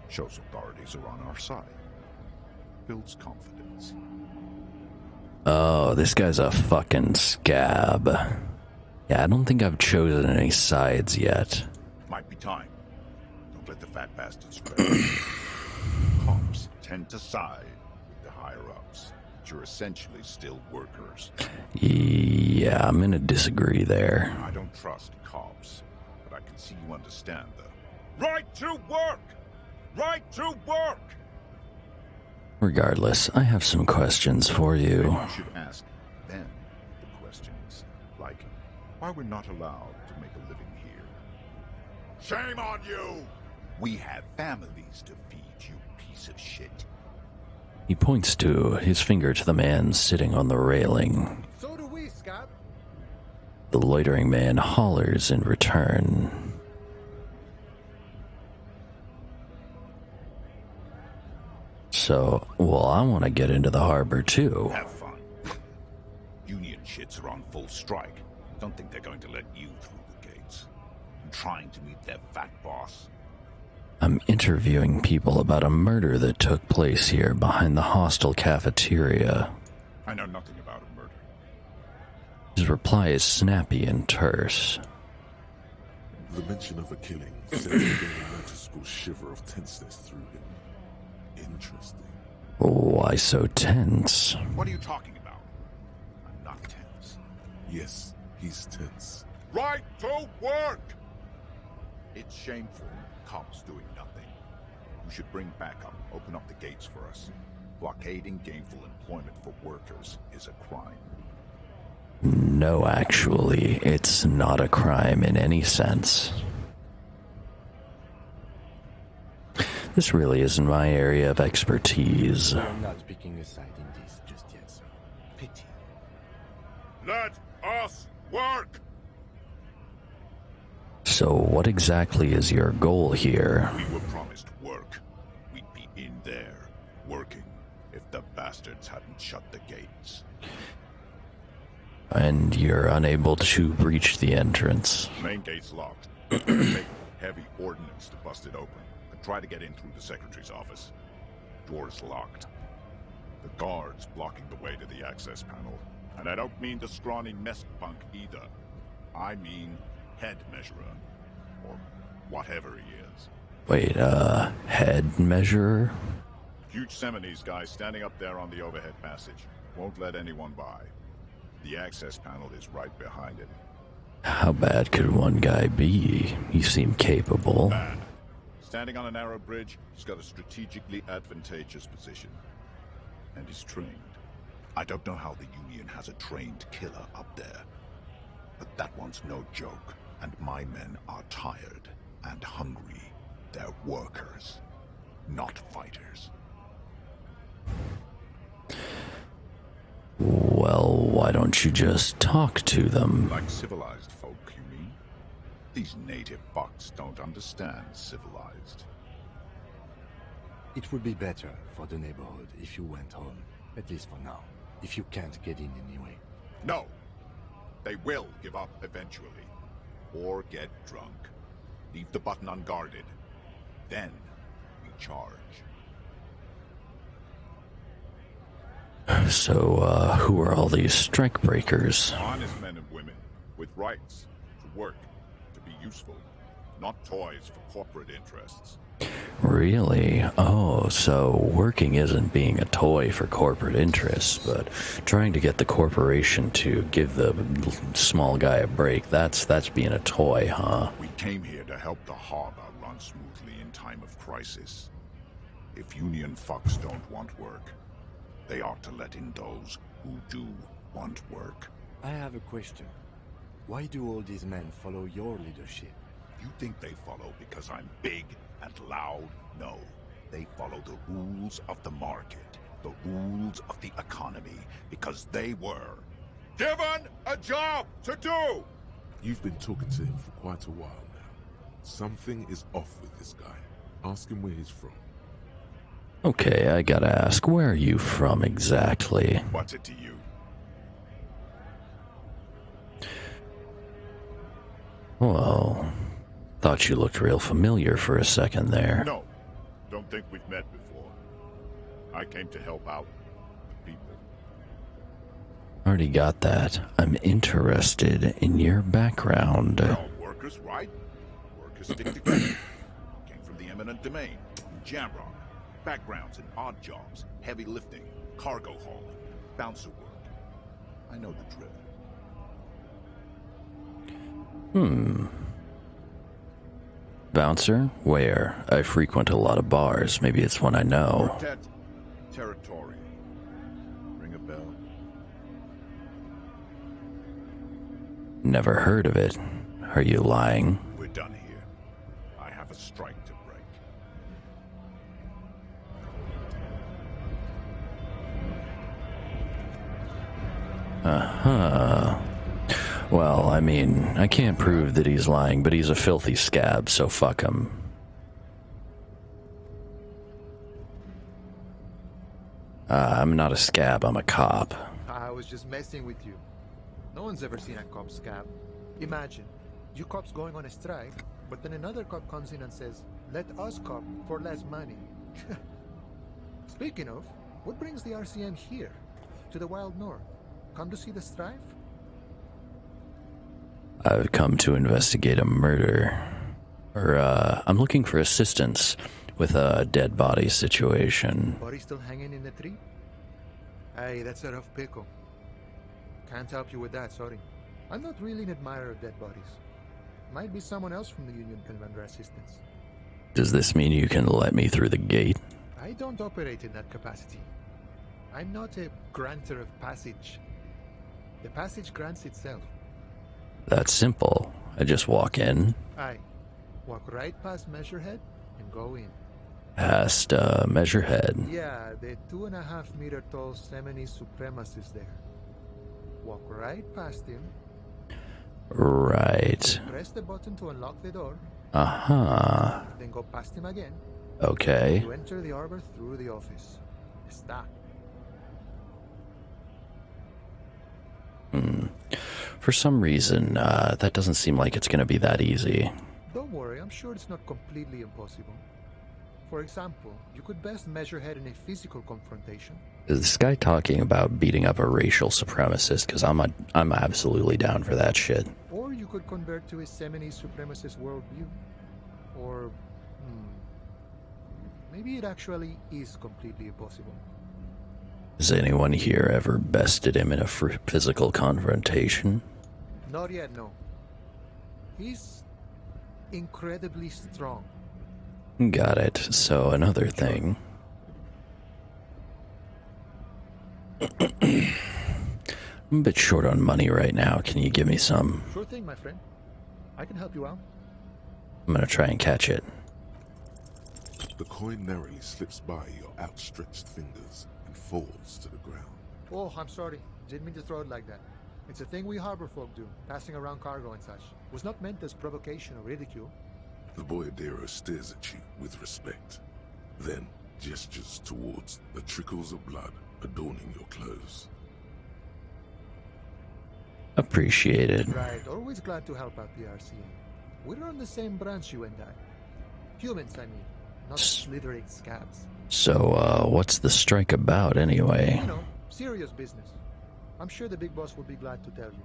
Shows authorities are on our side. Builds confidence. Oh, this guy's a fucking scab. Yeah, I don't think I've chosen any sides yet. Might be time. Don't let the fat bastards spread. Cops tend to side with the higher-ups. But you're essentially still workers. Yeah, I'm gonna disagree there. I don't trust cops, but I can see you understand the right to work! Right to work! Regardless, I have some questions for you. Maybe you should ask them the questions, like why we're not allowed to make a living here. Shame on you! We have families to feed, you piece of shit. He points to his finger to the man sitting on the railing. So do we, Scott. The loitering man hollers in return. So, well, I want to get into the harbor too. Have fun. Union shits are on full strike. Don't think they're going to let you through the gates. I'm trying to meet their fat boss. I'm interviewing people about a murder that took place here behind the hostel cafeteria. I know nothing about a murder. His reply is snappy and terse. The mention of a killing sends a noticeable shiver of tenseness through him. Interesting. Why so tense? What are you talking about? I'm not tense. Yes, he's tense. Right to work! It's shameful. Cops doing nothing. You should bring backup. Open up the gates for us. Blockading gainful employment for workers is a crime. No, actually, it's not a crime in any sense. This really isn't my area of expertise. I'm not picking a side in this just yet, sir. Pity. Let us work! So what exactly is your goal here? We were promised work. We'd be in there, working, if the bastards hadn't shut the gates. And you're unable to reach the entrance. Main gate's locked. Make heavy ordnance to bust it open. And try to get in through the secretary's office. Door's locked. The guard's blocking the way to the access panel. And I don't mean the scrawny mess punk either. I mean head measurer. Or whatever he is. Wait, head measurer? Huge Seminese guy standing up there on the overhead passage. Won't let anyone by. The access panel is right behind him. How bad could one guy be? He seemed capable. Bad. Standing on a narrow bridge, he's got a strategically advantageous position. And he's trained. I don't know how the Union has a trained killer up there. But that one's no joke. And my men are tired and hungry. They're workers, not fighters. Well, why don't you just talk to them? Like civilized folk, you mean? These native fucks don't understand civilized. It would be better for the neighborhood if you went home, at least for now. If you can't get in anyway. No! They will give up eventually. Or get drunk. Leave the button unguarded. Then we charge. So, who are all these strikebreakers? Honest men and women with rights to work, to be useful. not toys for corporate interests. Really? Oh, so working isn't being a toy for corporate interests, but trying to get the corporation to give the small guy a break, that's being a toy, huh? We came here to help the harbor run smoothly in time of crisis. If Union fucks don't want work, they ought to let in those who do want work. I have a question. Why do all these men follow your leadership? You think they follow because I'm big and loud? No. They follow the rules of the market, the rules of the economy, because they were given a job to do! You've been talking to him for quite a while now. Something is off with this guy. Ask him where he's from. Okay, I gotta ask, where are you from exactly? What's it to you? Well, thought you looked real familiar for a second there. No, don't think we've met before. I came to help out the people. Already got that. I'm interested in your background. We're all workers, right? Workers stick together. Came from the eminent domain, Jamrock. Backgrounds in odd jobs, heavy lifting, cargo hauling, bouncer work. I know the drill. Bouncer? Where? I frequent a lot of bars. Maybe it's one I know. Quartet territory. Ring a bell? Never heard of it. Are you lying? We're done here. I have a strike to break. Uh-huh. Well, I mean, I can't prove that he's lying, but he's a filthy scab, so fuck him. I'm not a scab, I'm a cop. I was just messing with you. No one's ever seen a cop scab. Imagine, you cops going on a strike, but then another cop comes in and says, let us cop for less money. Speaking of, what brings the RCM here? To the Wild North? Come to see the strife? I've come to investigate a murder. I'm looking for assistance with a dead body situation. Body still hanging in the tree? Hey, that's a rough pickle. Can't help you with that, sorry. I'm not really an admirer of dead bodies. Might be someone else from the Union can render assistance. Does this mean you can let me through the gate? I don't operate in that capacity. I'm not a granter of passage. The passage grants itself. That's simple. I just walk in. Aye. Walk right past Measurehead and go in. Past, Measurehead. Yeah, the 2.5 meter tall Semini supremacist there. Walk right past him. Right. Press the button to unlock the door. Uh-huh. Then go past him again. Okay. You enter the arbor through the office. Está. For some reason, that doesn't seem like it's gonna be that easy. Don't worry, I'm sure it's not completely impossible. For example, you could best Measurehead in a physical confrontation. Is this guy talking about beating up a racial supremacist? Because I'm absolutely down for that shit. Or you could convert to a Semini supremacist worldview. Or, maybe it actually is completely impossible. Has anyone here ever bested him in a physical confrontation? Not yet, no. He's incredibly strong. Got it. So another thing. I'm a bit short on money right now. Can you give me some? Sure thing, my friend. I can help you out. I'm gonna try and catch it. The coin narrowly slips by your outstretched fingers and falls to the ground. Oh, I'm sorry. Didn't mean to throw it like that. It's a thing we harbor folk do, passing around cargo and such. Was not meant as provocation or ridicule. The boyadero stares at you with respect, then gestures towards the trickles of blood adorning your clothes. Appreciated. Right, always glad to help out the RCA. We're on the same branch, you and I. Humans, I mean, not slithering scabs. So, what's the strike about anyway? You know, serious business. I'm sure the big boss will be glad to tell you.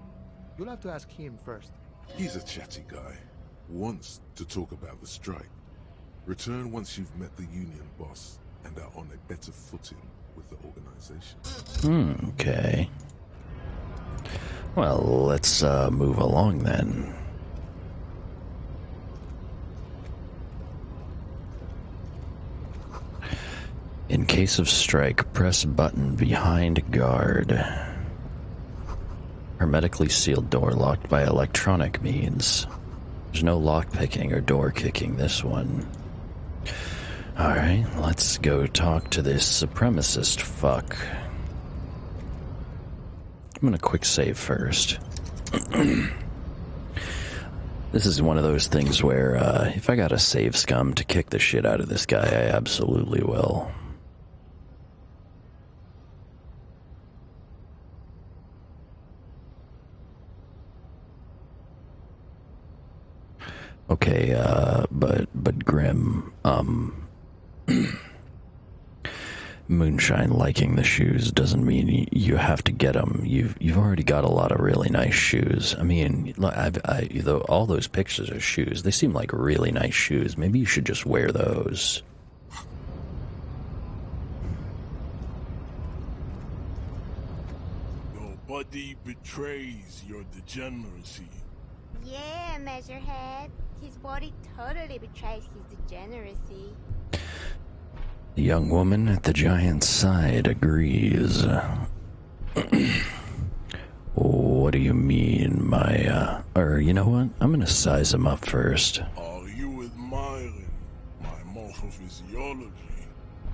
You'll have to ask him first. He's a chatty guy. wants to talk about the strike. Return once you've met the union boss and are on a better footing with the organization. Okay. Well, let's move along then. In case of strike, press button behind guard. Hermetically sealed door locked by electronic means. There's no lockpicking or door kicking this one. Alright, let's go talk to this supremacist fuck. I'm gonna quick save first. This is one of those things where, if I got a save scum to kick the shit out of this guy, I absolutely will. Okay, but Grim, Moonshine liking the shoes doesn't mean you have to get them. You've already got a lot of really nice shoes. I mean, all those pictures of shoes, they seem like really nice shoes. Maybe you should just wear those. Your body betrays your degeneracy. Yeah, Measurehead. His body totally betrays his degeneracy. The young woman at the giant's side agrees. What do you mean, or you know what? I'm gonna size him up first. Are you admiring my morphophysiology?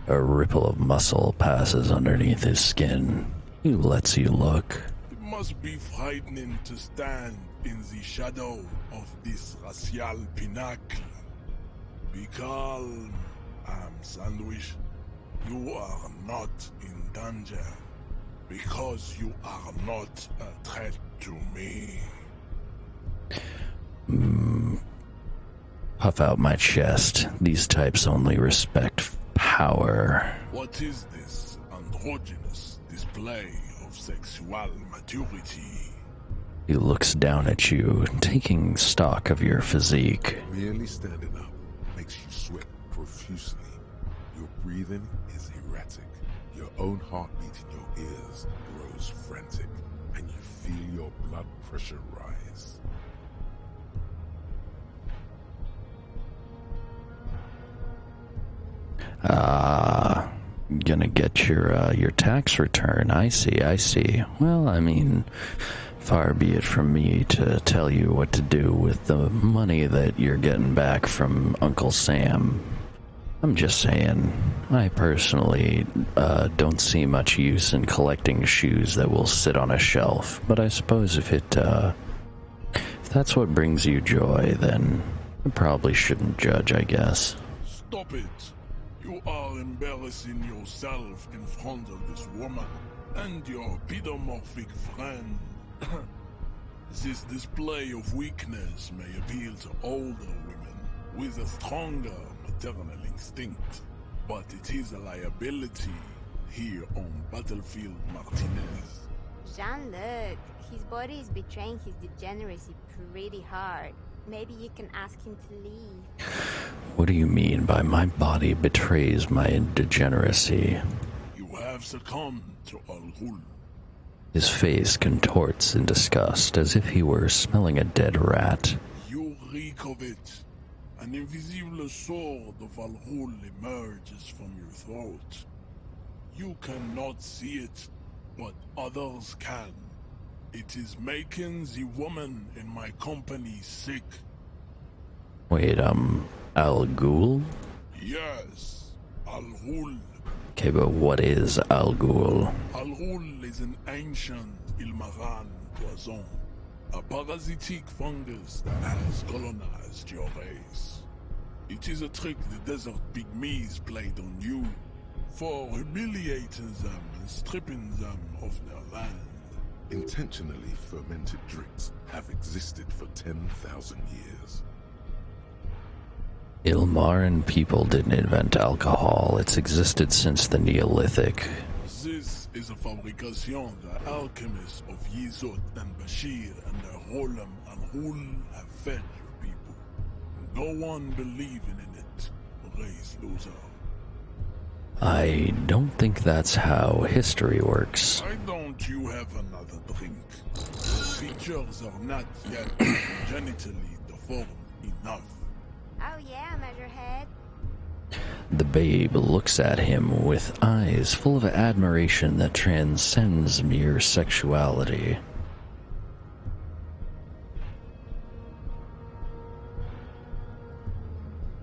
A ripple of muscle passes underneath his skin. He lets you look. It must be frightening to stand in the shadow of this racial pinnacle. Be calm. Sandwich, you are not in danger because you are not a threat to me. Puff out my chest. These types only respect power. What is this androgynous display of sexual maturity? He looks down at you, taking stock of your physique. Merely standing up makes you sweat profusely. Your breathing is erratic. Your own heartbeat in your ears grows frantic, and you feel your blood pressure rise. Gonna get your tax return. I see. Well, I mean, far be it from me to tell you what to do with the money that you're getting back from Uncle Sam. I'm just saying, I personally don't see much use in collecting shoes that will sit on a shelf, but I suppose if that's what brings you joy, then I probably shouldn't judge, I guess. Stop it! You are embarrassing yourself in front of this woman and your pedomorphic friend. This display of weakness may appeal to older women with a stronger maternal instinct, but it is a liability here on Battlefield Martinez. Jean-Luc, his body is betraying his degeneracy pretty hard. Maybe you can ask him to leave. What do you mean by my body betrays my degeneracy? You have succumbed to Al-Ghul. His face contorts in disgust, as if he were smelling a dead rat. You reek of it. An invisible sword of Al-Ghul emerges from your throat. You cannot see it, but others can. It is making the woman in my company sick. Wait, Al-Ghul? Yes, Al-Ghul. Okay, but what is Al-Ghul? Al-Ghul is an ancient Ilmaran poison, a parasitic fungus that has colonized your race. It is a trick the desert pygmies played on you, for humiliating them and stripping them of their land. Intentionally fermented drinks have existed for 10,000 years. Ilmaran people didn't invent alcohol. It's existed since the Neolithic. This is a fabrication the alchemists of Yizot and Bashir and their Rolam and Ghul have fed your people. Go on believing in it, race loser. I don't think that's how history works. Why don't you have another drink? Your features are not yet genitally deformed enough. Oh yeah, Measurehead. The babe looks at him with eyes full of admiration that transcends mere sexuality.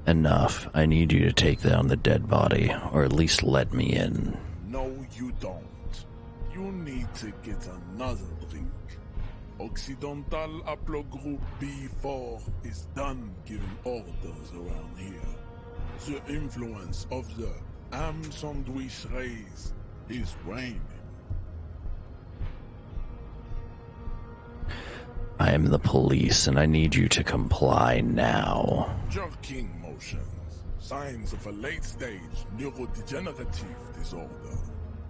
Enough. I need you to take down the dead body, or at least let me in. No, you don't. You need to get another drink. Occidental Haplogroup B4 is done giving orders around here. The influence of the Am Sandwich race is waning. I am the police, and I need you to comply now. Jerking motions, signs of a late-stage neurodegenerative disorder.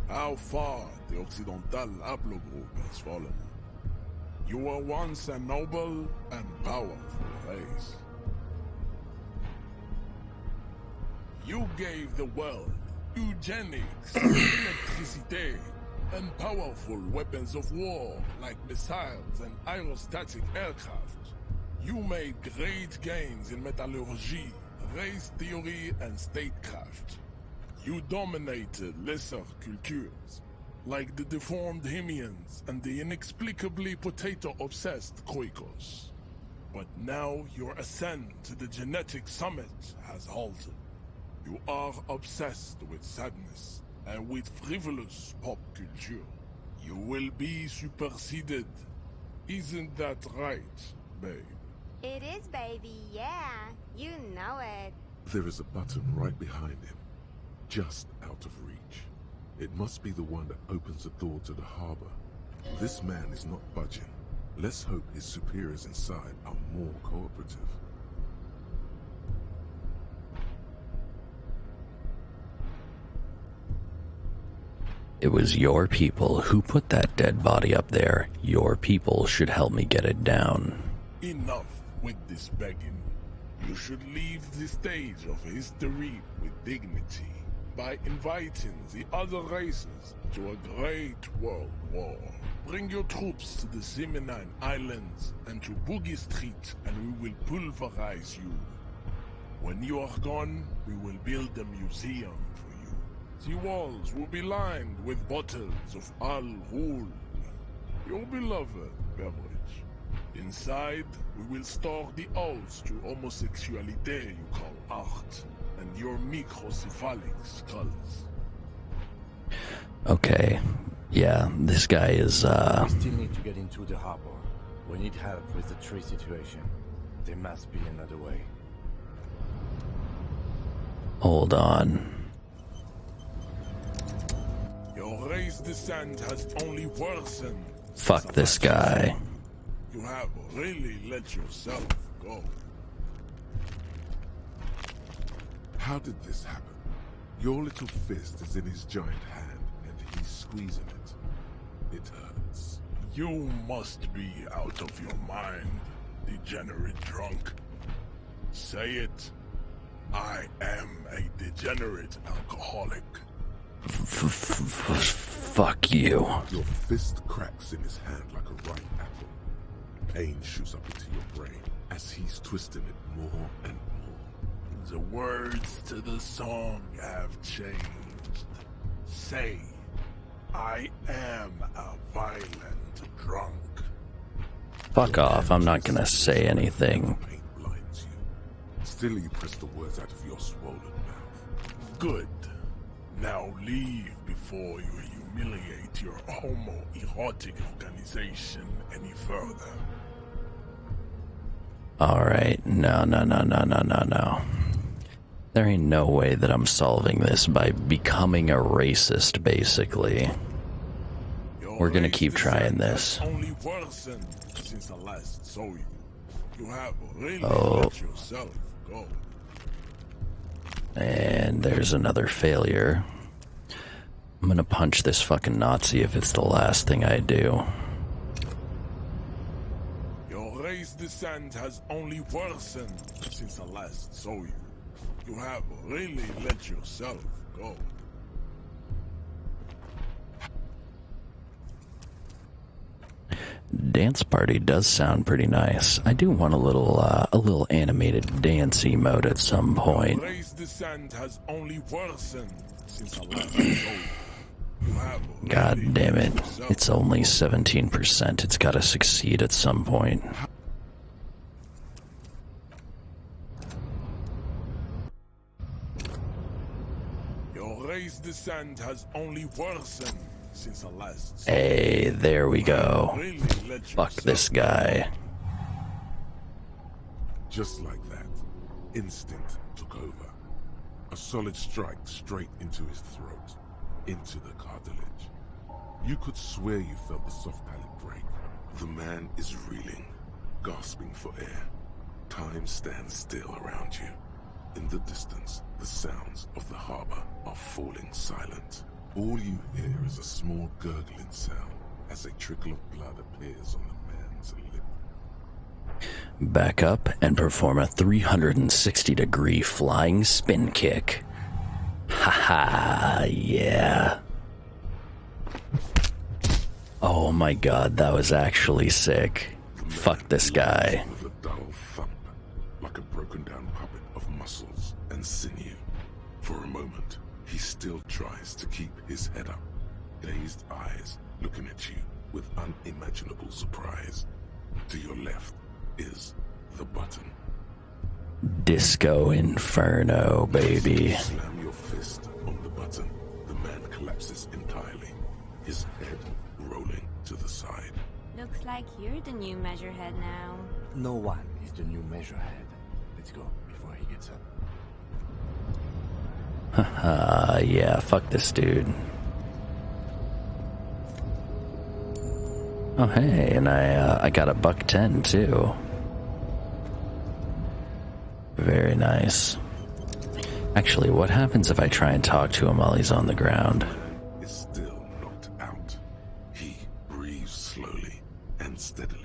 How far the Occidental Haplogroup has fallen. You were once a noble and powerful race. You gave the world eugenics, electricity, and powerful weapons of war like missiles and aerostatic aircraft. You made great gains in metallurgy, race theory, and statecraft. You dominated lesser cultures, like the deformed Hemians and the inexplicably potato-obsessed Khoikos. But now your ascent to the genetic summit has halted. You are obsessed with sadness and with frivolous pop culture. You will be superseded. Isn't that right, babe? It is, baby, yeah. You know it. There is a button right behind him, just out of reach. It must be the one that opens the door to the harbor. This man is not budging. Let's hope his superiors inside are more cooperative. It was your people who put that dead body up there. Your people should help me get it down. Enough with this begging. You should leave the stage of history with dignity by inviting the other races to a great world war. Bring your troops to the Seminine Islands and to Boogie Street, and we will pulverize you. When you are gone, we will build a museum for you. The walls will be lined with bottles of Al Ghul, your beloved beverage. Inside, we will store the odes to homosexuality you call art, and your microcephalic skulls. Okay. Yeah, this guy is, We still need to get into the harbor. We need help with the tree situation. There must be another way. Hold on. Your race descent has only worsened. Fuck this guy. You have really let yourself go. How did this happen? Your little fist is in his giant hand, and he's squeezing it. It hurts. You must be out of your mind, degenerate drunk. Say it. I am a degenerate alcoholic. Fuck you. Your fist cracks in his hand like a ripe apple. Pain shoots up into your brain as he's twisting it more and more. The words to the song have changed. Say, I am a violent drunk. Fuck off, I'm not gonna say anything. Pain blinds you. Still you press the words out of your swollen mouth. Good. Now leave before you humiliate your homoerotic organization any further. Alright, no. There ain't no way that I'm solving this by becoming a racist, basically. We're gonna keep trying this. Only worsened since I last saw you. You have really Oh. let yourself go. And there's another failure. I'm gonna punch this fucking Nazi if it's the last thing I do. Your race descent has only worsened since I last saw you. You have really let yourself go. Dance party does sound pretty nice. I do want a little animated dancey mode at some point. Race descent has only worsened since I last saw you. God damn it. It's only 17%. It's gotta succeed at some point. Your race descent has only worsened since I last saw Hey, there we go. Fuck this guy. Just like that, instinct took over. A solid strike straight into his throat, into the cartilage. You could swear you felt the soft palate break. The man is reeling, gasping for air. Time stands still around you. In the distance, the sounds of the harbor are falling silent. All you hear is a small gurgling sound as a trickle of blood appears on the man's lip. Back up and perform a 360-degree flying spin kick. Haha, yeah. Oh my god, that was actually sick. Fuck this guy. With a dull thump, like a broken down puppet of muscles and sinew. For a moment, he still tries to keep his head up, dazed eyes looking at you with unimaginable surprise. To your left is the button. Disco Inferno, baby. Slam your fist on the button. The man collapses entirely, his head rolling to the side. Looks like you're the new measurehead now. No one is the new measurehead. Let's go before he gets up. Haha, yeah, fuck this dude. Oh hey, and I got a $1.10 too. Very nice. Actually, what happens if I try and talk to him while he's on the ground? Is still knocked out. He breathes slowly and steadily.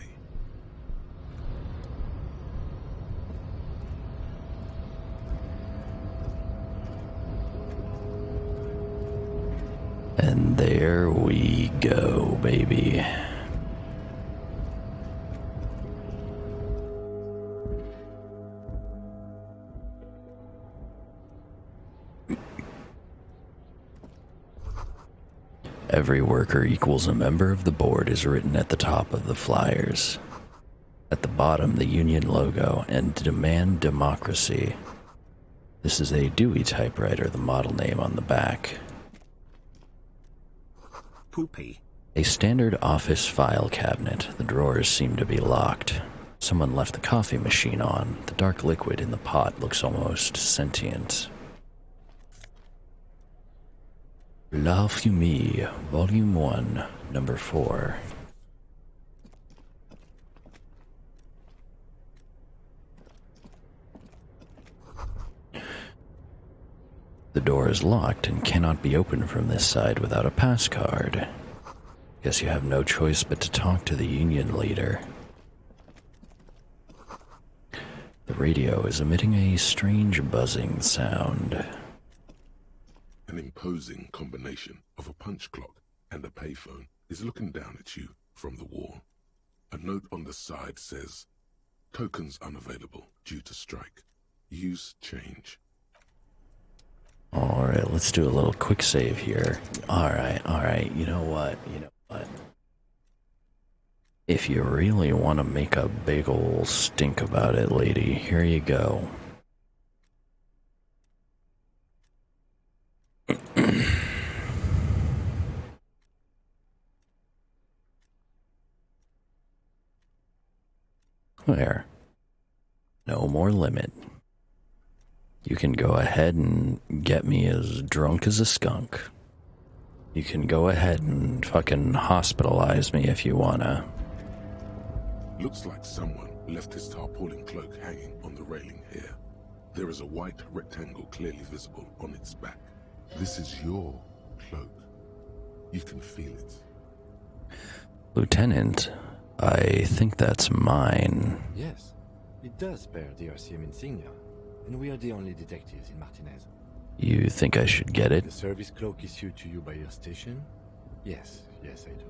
And there we go, baby. Every worker equals a member of the board is written at the top of the flyers. At the bottom, the union logo and demand democracy. This is a Dewey typewriter, the model name on the back. Poopy. A standard office file cabinet. The drawers seem to be locked. Someone left the coffee machine on. The dark liquid in the pot looks almost sentient. La Fumée, Volume 1, Number 4. The door is locked and cannot be opened from this side without a pass card. Guess you have no choice but to talk to the union leader. The radio is emitting a strange buzzing sound. An imposing combination of a punch clock and a payphone is looking down at you from the wall. A note on the side says, "Tokens unavailable due to strike. Use change." Alright, let's do a little quick save here. Alright, you know what? If you really want to make a big ol' stink about it, lady, here you go. There. No more limit. You can go ahead and get me as drunk as a skunk. You can go ahead and fucking hospitalize me if you wanna. Looks like someone left his tarpaulin cloak hanging on the railing here. There is a white rectangle clearly visible on its back. This is your cloak. You can feel it. Lieutenant, I think that's mine. Yes, it does bear the RCM insignia, and we are the only detectives in Martinez. You think I should get it? The service cloak issued to you by your station? Yes, yes I do.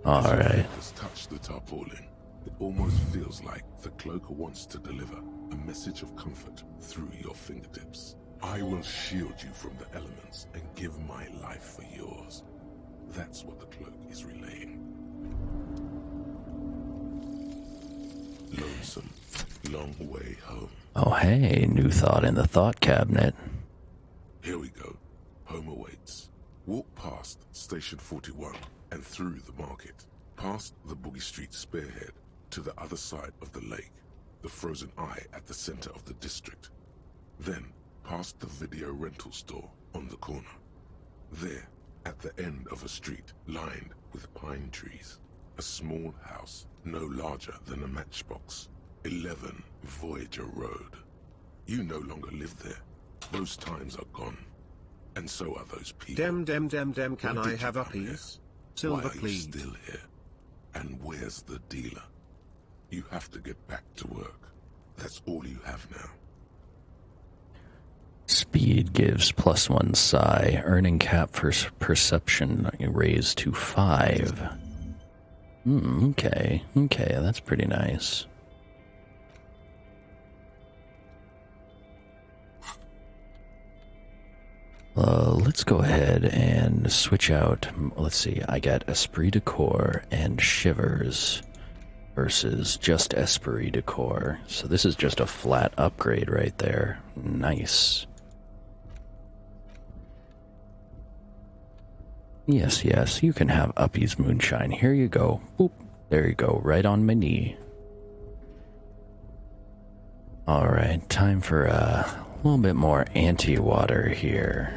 All As your right. fingers touch the tarpaulin, it almost feels like the cloak wants to deliver a message of comfort through your fingertips. I will shield you from the elements and give my life for yours. That's what the cloak is relaying. Lonesome, long way home. Oh, hey, new thought in the thought cabinet. Here we go. Home awaits. Walk past Station 41 and through the market, past the Boogie Street spearhead to the other side of the lake, the frozen eye at the center of the district. Then, past the video rental store on the corner. There, at the end of a street lined with pine trees, a small house no larger than a matchbox. 11 Voyager Road. You no longer live there. Those times are gone. And so are those people. Dem, can Why I did have you a come here? piece? Silver, Why are you please. still here? And where's the dealer? You have to get back to work. That's all you have now. Speed gives +1 psi. Earning cap for perception raised to 5. Okay, that's pretty nice. Let's go ahead and switch out. Let's see, I got Esprit de Corps and Shivers versus just Esprit de Corps. So this is just a flat upgrade right there. Nice. Yes, you can have Uppy's Moonshine. Here you go. Boop. There you go, right on my knee. Alright, time for a little bit more anti-water here.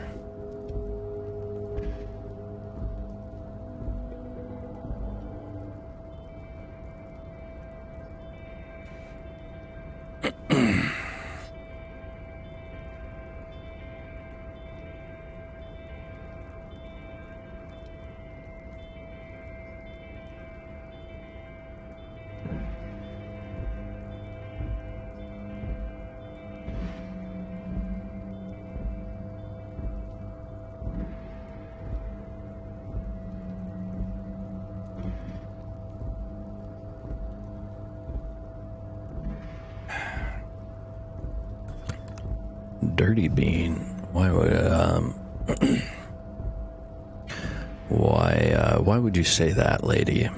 Dirty Bean. Why would why would you say that, lady?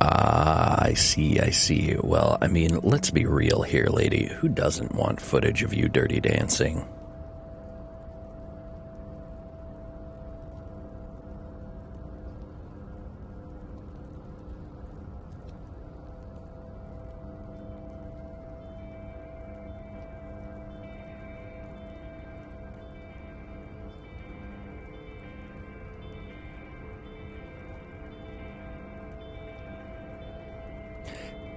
Ah, I see. Well, I mean, let's be real here, lady. Who doesn't want footage of you dirty dancing?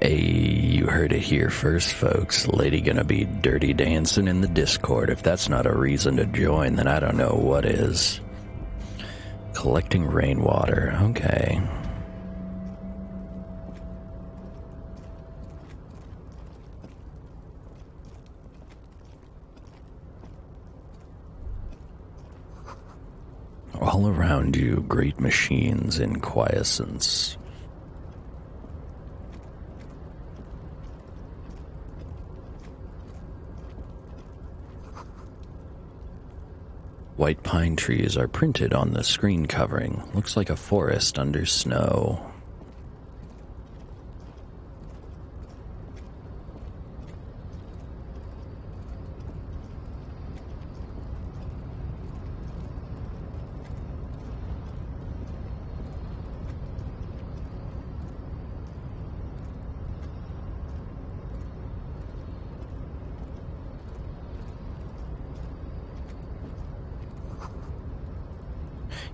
Hey, you heard it here first, folks. Lady gonna be dirty dancing in the Discord. If that's not a reason to join, then I don't know what is. Collecting rainwater. Okay. All around you, great machines in quiescence. White pine trees are printed on the screen covering. Looks like a forest under snow.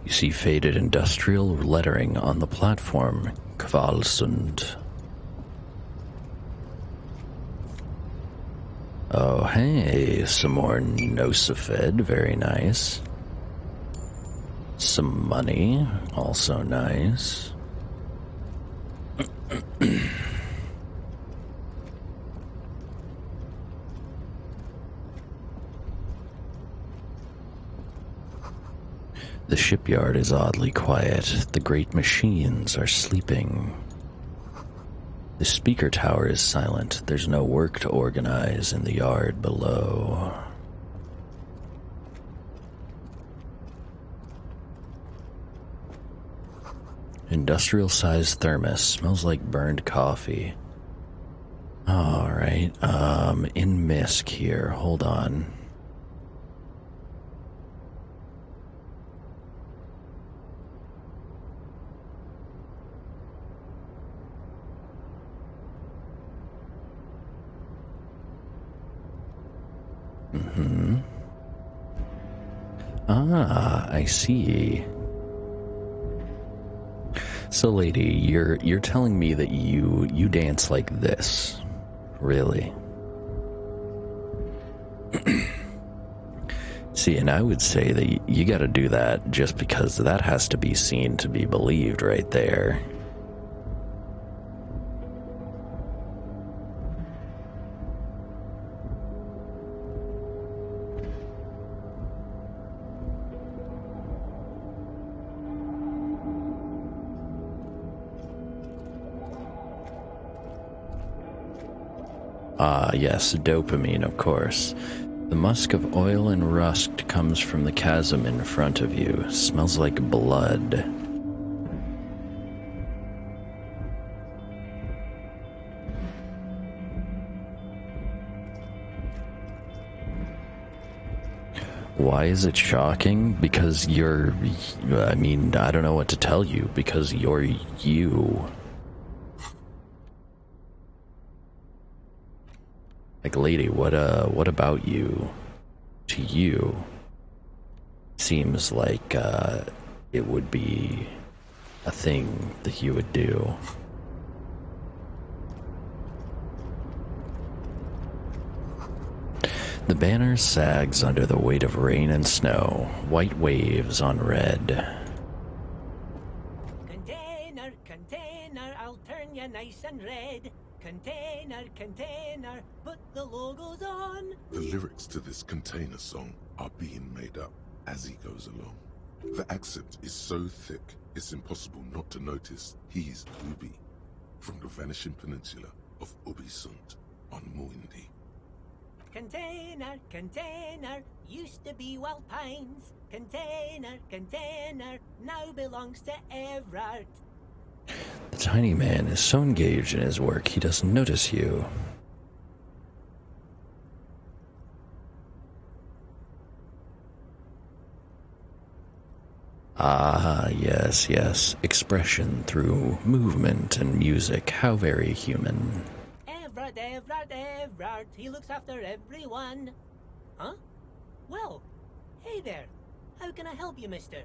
You see faded industrial lettering on the platform. Kvalsund. Oh, hey, some more Nosafed. Very nice. Some money, also nice. The shipyard is oddly quiet. The great machines are sleeping. The speaker tower is silent. There's no work to organize in the yard below. Industrial-sized thermos. Smells like burned coffee. Alright, in Misk here. Hold on. Ah, I see. So, lady, you're telling me that you dance like this, really? See, and I would say that you got to do that just because that has to be seen to be believed, right there. Ah, yes, dopamine, of course. The musk of oil and rust comes from the chasm in front of you. Smells like blood. Why is it shocking? Because I mean, I don't know what to tell you, because you're you. Like, lady, what about you, to you, seems like, it would be a thing that you would do? The banner sags under the weight of rain and snow, white waves on red. Container, container, I'll turn you nice and red. Container, container, put the logos on. The lyrics to this container song are being made up as he goes along. The accent is so thick, it's impossible not to notice he's Ubi, from the vanishing peninsula of Ubisund on Muindi. Container, container, used to be Wild Pines. Container, container, now belongs to Everard. The tiny man is so engaged in his work he doesn't notice you. Ah, yes, yes. Expression through movement and music. How very human. Everard, Everard, Everard, he looks after everyone. Huh? Well, hey there. How can I help you, mister?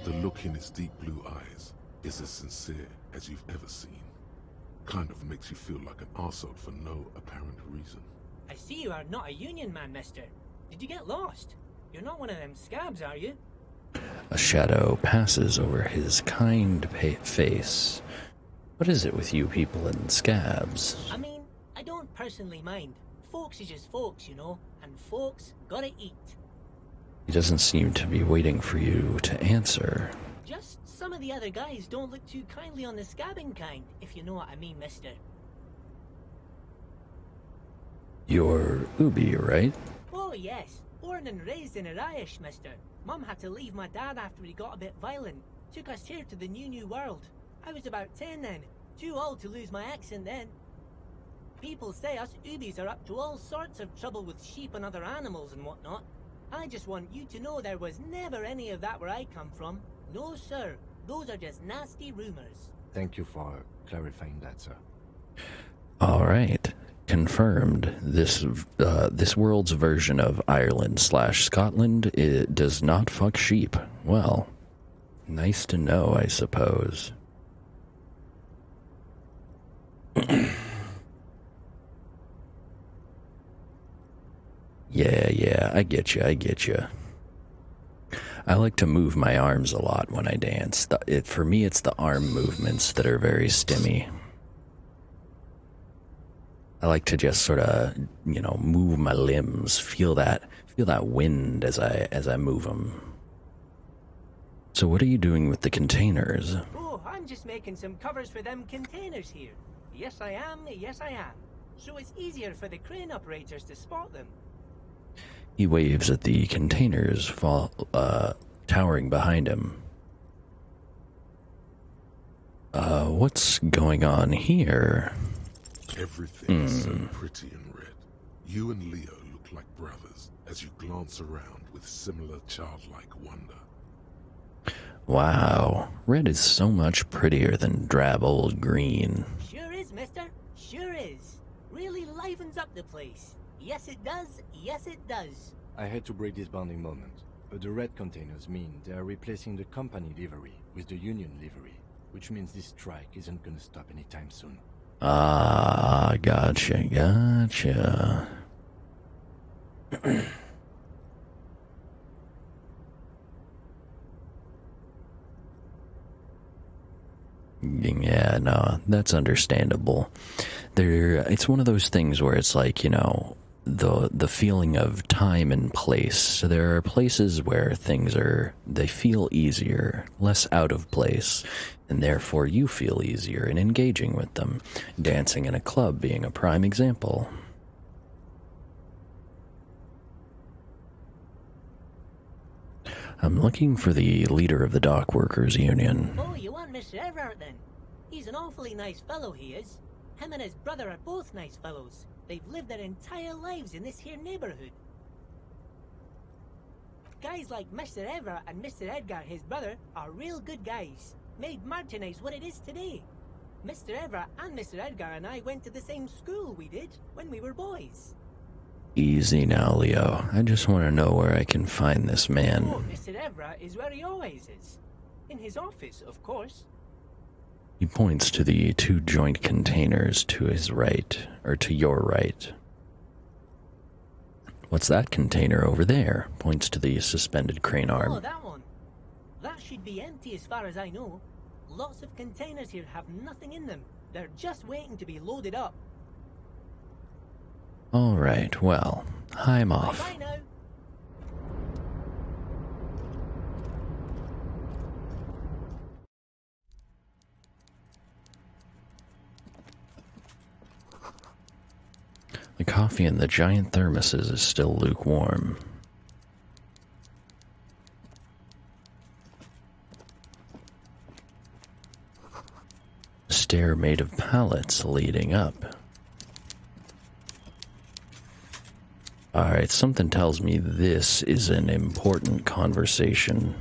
The look in his deep blue eyes is as sincere as you've ever seen. Kind of makes you feel like an arsehole for no apparent reason. I see you are not a union man, mister. Did you get lost? You're not one of them scabs, are you? A shadow passes over his kind face. What is it with you people and scabs? I mean, I don't personally mind. Folks is just folks, you know, and folks gotta eat. He doesn't seem to be waiting for you to answer. Just some of the other guys don't look too kindly on the scabbing kind, if you know what I mean, mister. You're Ubi, right? Oh, yes. Born and raised in Irish, mister. Mum had to leave my dad after he got a bit violent. Took us here to the new world. I was about 10 then. Too old to lose my accent then. People say us Ubis are up to all sorts of trouble with sheep and other animals and whatnot. I just want you to know there was never any of that where I come from. No, sir. Those are just nasty rumors. Thank you for clarifying that, sir. All right. Confirmed. This world's version of Ireland/Scotland, it does not fuck sheep. Well, nice to know, I suppose. Yeah, I get you. I like to move my arms a lot when I dance. For me, it's the arm movements that are very stimmy. I like to just sort of, move my limbs, feel that wind as I move them. So what are you doing with the containers? Oh, I'm just making some covers for them containers here. Yes, I am. Yes, I am. So it's easier for the crane operators to spot them. He waves at the containers towering behind him. What's going on here? Everything is so pretty and red. You and Leo look like brothers as you glance around with similar childlike wonder. Wow, red is so much prettier than drab old green. Sure is, mister. Sure is. Really livens up the place. Yes, it does. Yes, it does. I had to break this bonding moment, but the red containers mean they are replacing the company livery with the union livery, which means this strike isn't gonna stop anytime soon. Ah, gotcha. Yeah, no, that's understandable. It's one of those things where it's like, the feeling of time and place. So there are places where they feel easier, less out of place, and therefore you feel easier in engaging with them. Dancing in a club being a prime example. I'm looking for the leader of the dock workers union. Oh, you want Mr. Everett then? He's an awfully nice fellow, he is. Him and his brother are both nice fellows. They've lived their entire lives in this here neighborhood. Guys like Mr. Everett and Mr. Edgar, his brother, are real good guys. Made Martinez what it is today. Mr. Everett and Mr. Edgar and I went to the same school we did when we were boys. Easy now, Leo. I just want to know where I can find this man. Oh, Mr. Everett is where he always is. In his office, of course. He points to the 2 joint containers to his right, or to your right. What's that container over there? Points to the suspended crane arm. Oh, that one. That should be empty as far as I know. Lots of containers here have nothing in them. They're just waiting to be loaded up. All right, well, I'm off. Bye now. The coffee in the giant thermoses is still lukewarm. A stair made of pallets leading up. Alright, something tells me this is an important conversation.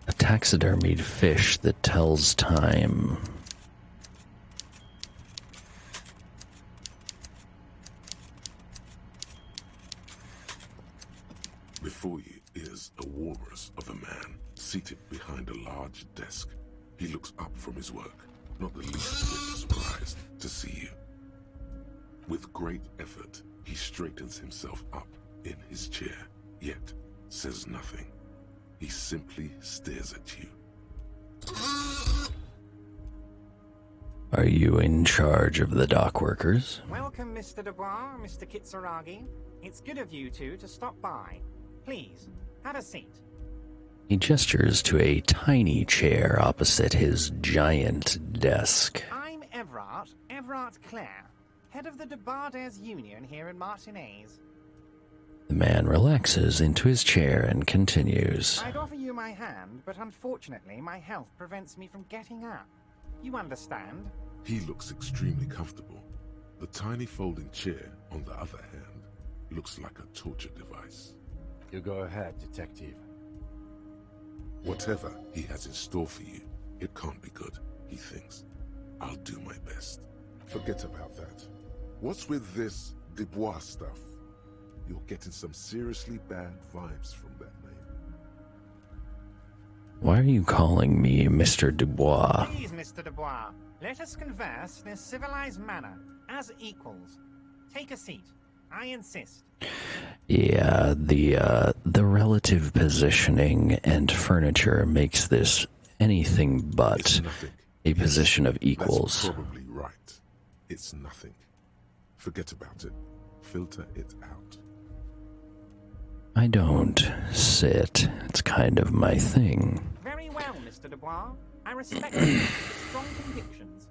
A taxidermied fish that tells time. Before you is a walrus of a man, seated behind a large desk. He looks up from his work, not the least bit surprised to see you. With great effort, he straightens himself up in his chair, yet says nothing. He simply stares at you. Are you in charge of the dock workers? Welcome, Mr. Dubois, Mr. Kitsuragi. It's good of you two to stop by. Please, have a seat. He gestures to a tiny chair opposite his giant desk. I'm Everard Clare, head of the Debarders Union here in Martinez. The man relaxes into his chair and continues. I'd offer you my hand, but unfortunately my health prevents me from getting up. You understand? He looks extremely comfortable. The tiny folding chair, on the other hand, looks like a torture device. You go ahead, detective. Whatever he has in store for you, it can't be good, he thinks. I'll do my best. Forget about that. What's with this Dubois stuff? You're getting some seriously bad vibes from that name. Why are you calling me Mr. Dubois? Please, Mr. Dubois, let us converse in a civilized manner, as equals. Take a seat. I insist. Yeah, the relative positioning and furniture makes this anything but a position of equals. That's probably right. It's nothing. Forget about it. Filter it out. I don't sit. It's kind of my thing. Very well, Mr. Dubois. I respect your strong convictions.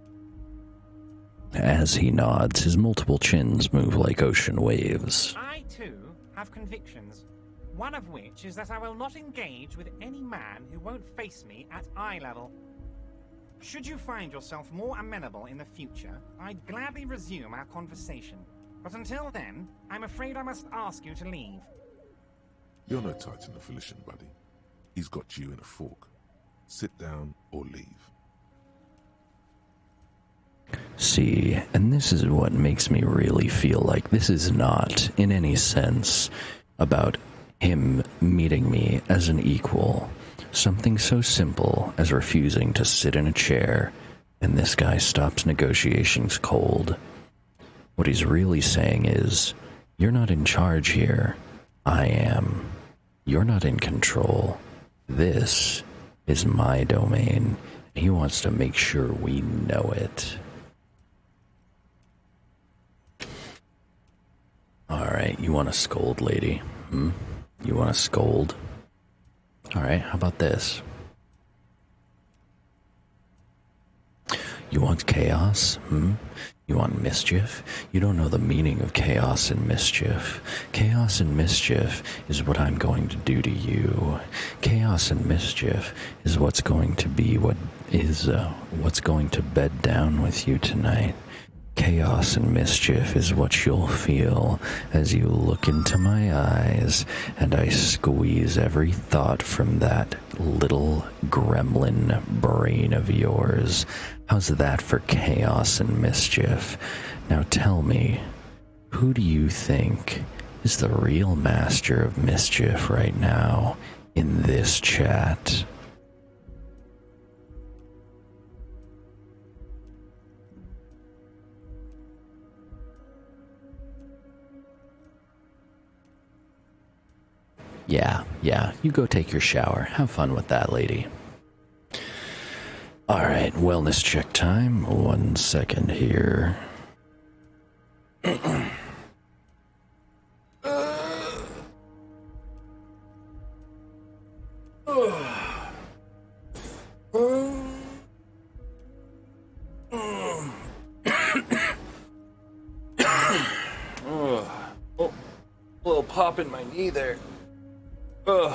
As he nods, his multiple chins move like ocean waves. I, too, have convictions. One of which is that I will not engage with any man who won't face me at eye level. Should you find yourself more amenable in the future, I'd gladly resume our conversation. But until then, I'm afraid I must ask you to leave. You're no Titan of Elysium, buddy. He's got you in a fork. Sit down or leave. See, and this is what makes me really feel like this is not, in any sense, about him meeting me as an equal. Something so simple as refusing to sit in a chair, and this guy stops negotiations cold. What he's really saying is, you're not in charge here. I am. You're not in control. This is my domain. He wants to make sure we know it. Alright, you want to scold, lady? You want to scold? Alright, how about this? You want chaos? You want mischief? You don't know the meaning of chaos and mischief. Chaos and mischief is what I'm going to do to you. Chaos and mischief is what's going to be what's going to bed down with you tonight. Chaos and mischief is what you'll feel as you look into my eyes and I squeeze every thought from that little gremlin brain of yours. How's that for chaos and mischief? Now tell me, who do you think is the real master of mischief right now in this chat? Yeah, you go take your shower. Have fun with that, lady. Alright, wellness check time. 1 second here. Little pop in my knee there. Ugh.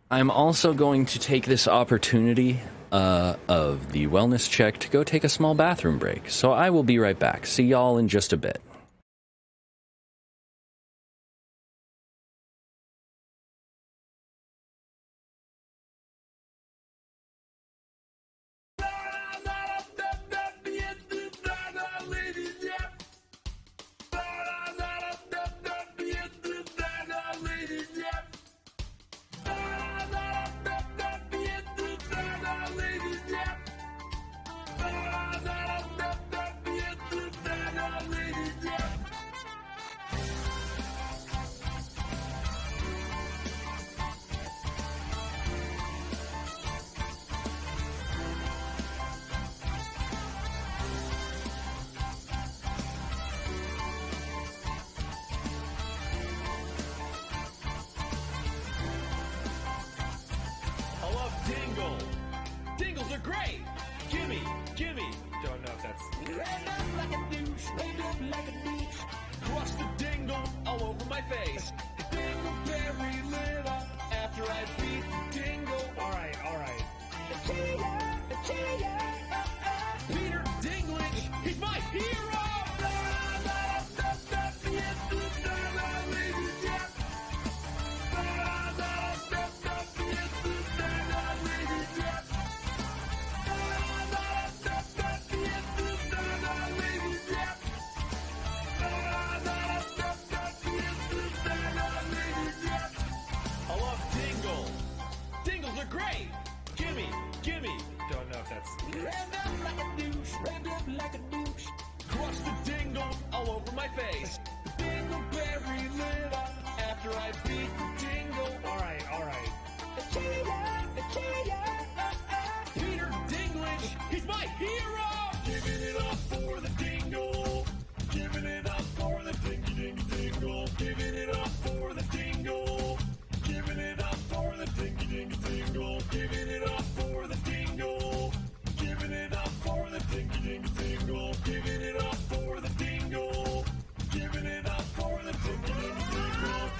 I'm also going to take this opportunity of the wellness check to go take a small bathroom break. So I will be right back. See y'all in just a bit. Peter Dinklage, he's my hero! Giving it up for the dingle. Giving it up for the dingy dingy dingle. Giving it up for the dingle. Giving it up for the dingy dingy dingle. Giving it up for the dingle. Giving it up for the dingy dingy dingle. Giving it up for the dingle. Giving it up for the dingy dingy dingle.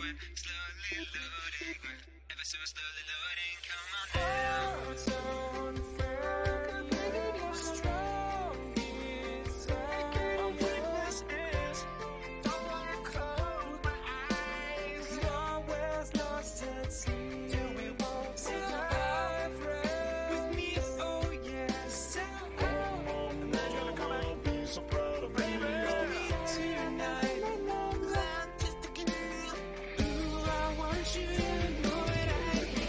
we're slowly loading. We're ever so slowly loading. Come on now. Don't forget your strongest weakness is. Don't wanna close my eyes. Nowhere's lost at sea. Till we won't survive. With me, oh yes. Imagine come and be so proud of me. Tonight, I'm just thinking of you. Ooh, I want you to know that I need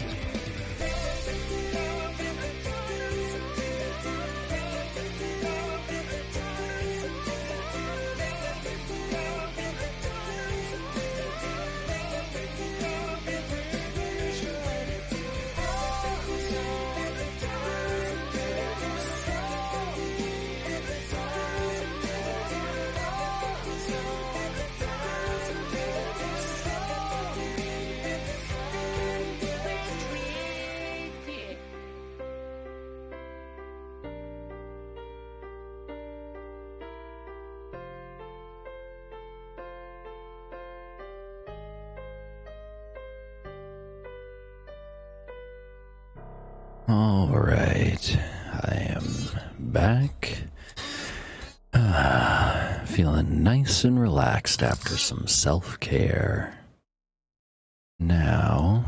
All right, I am back. Feeling nice and relaxed after some self-care. Now,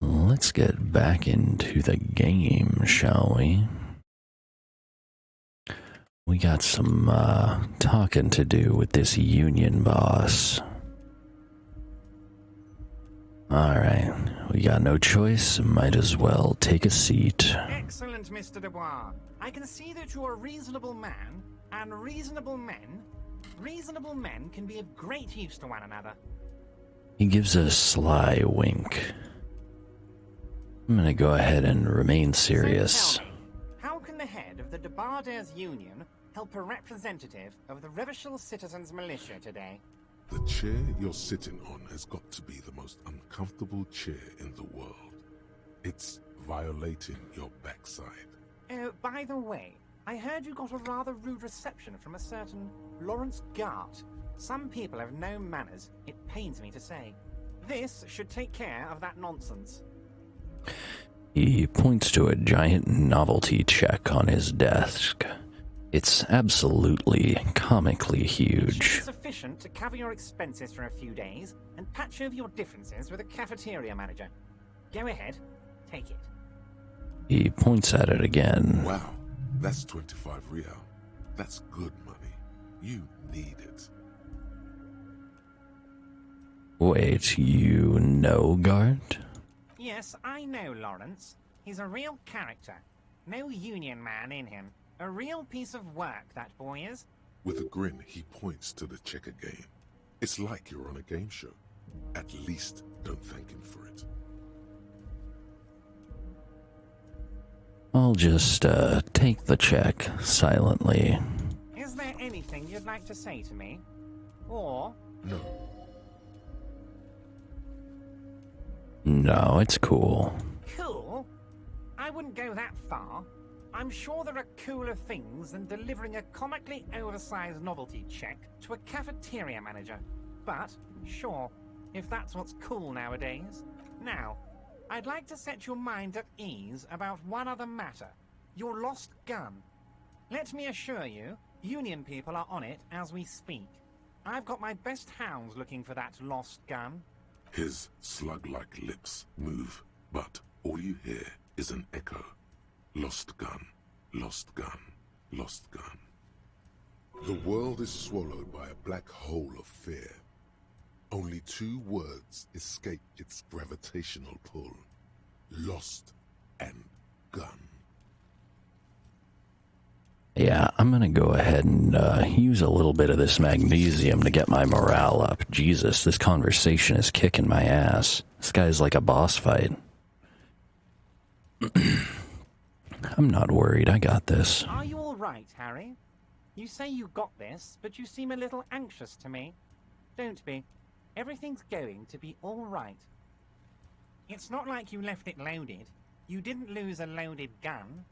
let's get back into the game, shall we? We got some talking to do with this union boss. Alright, we got no choice, might as well take a seat. Excellent, Mr. Dubois. I can see that you're a reasonable man, and reasonable men can be of great use to one another. He gives a sly wink. I'm gonna go ahead and remain serious. So tell me, how can the head of the Debarders Union help a representative of the Revachol Citizens Militia today? The chair you're sitting on has got to be the most uncomfortable chair in the world. It's violating your backside. Oh, by the way, I heard you got a rather rude reception from a certain Lawrence Gart. Some people have no manners, it pains me to say. This should take care of that nonsense. He points to a giant novelty check on his desk. It's absolutely comically huge. Sufficient to cover your expenses for a few days and patch over your differences with a cafeteria manager. Go ahead, take it. He points at it again. Wow, that's 25 real. That's good money. You need it. Wait, you know Gart? Yes, I know Lawrence. He's a real character. No union man in him. A real piece of work, that boy is. With a grin, he points to the checker game. It's like you're on a game show. At least don't thank him for it. I'll just take the check silently. Is there anything you'd like to say to me? Or... No. No, it's cool. Cool? I wouldn't go that far. I'm sure there are cooler things than delivering a comically oversized novelty check to a cafeteria manager. But, sure, if that's what's cool nowadays. Now, I'd like to set your mind at ease about one other matter. Your lost gun. Let me assure you, Union people are on it as we speak. I've got my best hounds looking for that lost gun. His slug-like lips move, but all you hear is an echo. Lost gun, lost gun, lost gun. The world is swallowed by a black hole of fear. Only two words escape its gravitational pull. Lost and gun. Yeah, I'm gonna go ahead and use a little bit of this magnesium to get my morale up. Jesus, this conversation is kicking my ass. This guy's like a boss fight. I'm not worried, I got this. Are you all right, Harry? You say you got this, but you seem a little anxious to me. Don't be. Everything's going to be all right. It's not like you left it loaded. You didn't lose a loaded gun.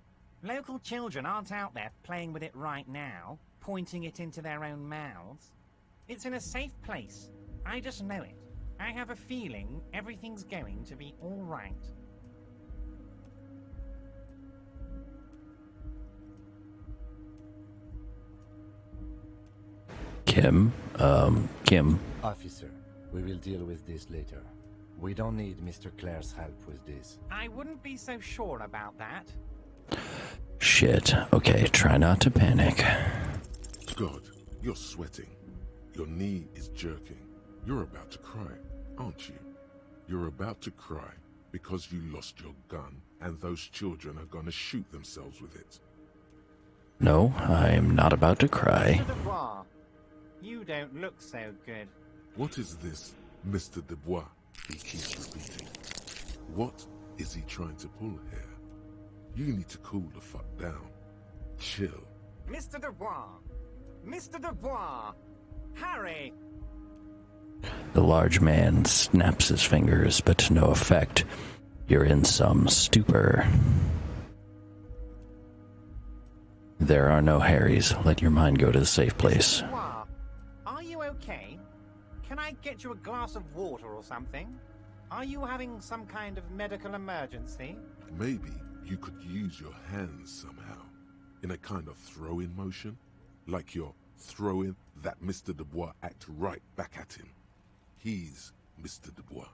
Local children aren't out there playing with it right now, pointing it into their own mouths. It's in a safe place. I just know it. I have a feeling everything's going to be all right. Kim, Kim. Officer, we will deal with this later. We don't need Mr. Clare's help with this. I wouldn't be so sure about that. Shit. Okay, try not to panic. God, you're sweating. Your knee is jerking. You're about to cry, aren't you? You're about to cry because you lost your gun and those children are gonna shoot themselves with it. No, I'm not about to cry. Mr. Dubois, you don't look so good. What is this, Mr. Dubois? He keeps repeating. What is he trying to pull here? You need to cool the fuck down. Chill. Mr. Dubois! Mr. Dubois! Harry! The large man snaps his fingers, but to no effect. You're in some stupor. There are no Harrys. Let your mind go to the safe place. Dubois, are you okay? Can I get you a glass of water or something? Are you having some kind of medical emergency? Maybe you could use your hands somehow, in a kind of throw-in motion, like you're throwing that Mr. Dubois act right back at him. He's Mr. Dubois.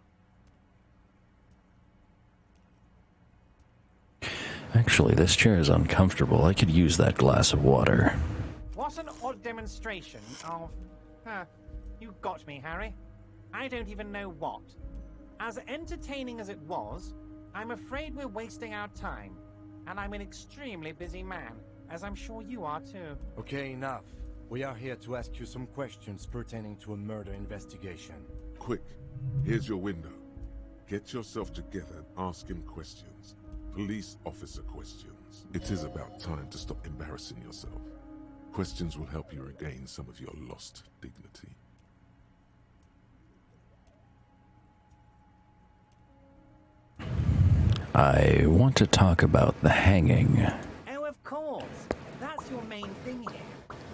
Actually, this chair is uncomfortable. I could use that glass of water. What an odd demonstration of... you got me, Harry. I don't even know what. As entertaining as it was, I'm afraid we're wasting our time. And I'm an extremely busy man, as I'm sure you are too. Okay, enough. We are here to ask you some questions pertaining to a murder investigation. Quick, here's your window. Get yourself together and ask him questions. Police officer questions. It is about time to stop embarrassing yourself. Questions will help you regain some of your lost dignity. I want to talk about the hanging. Oh, of course. That's your main thing here.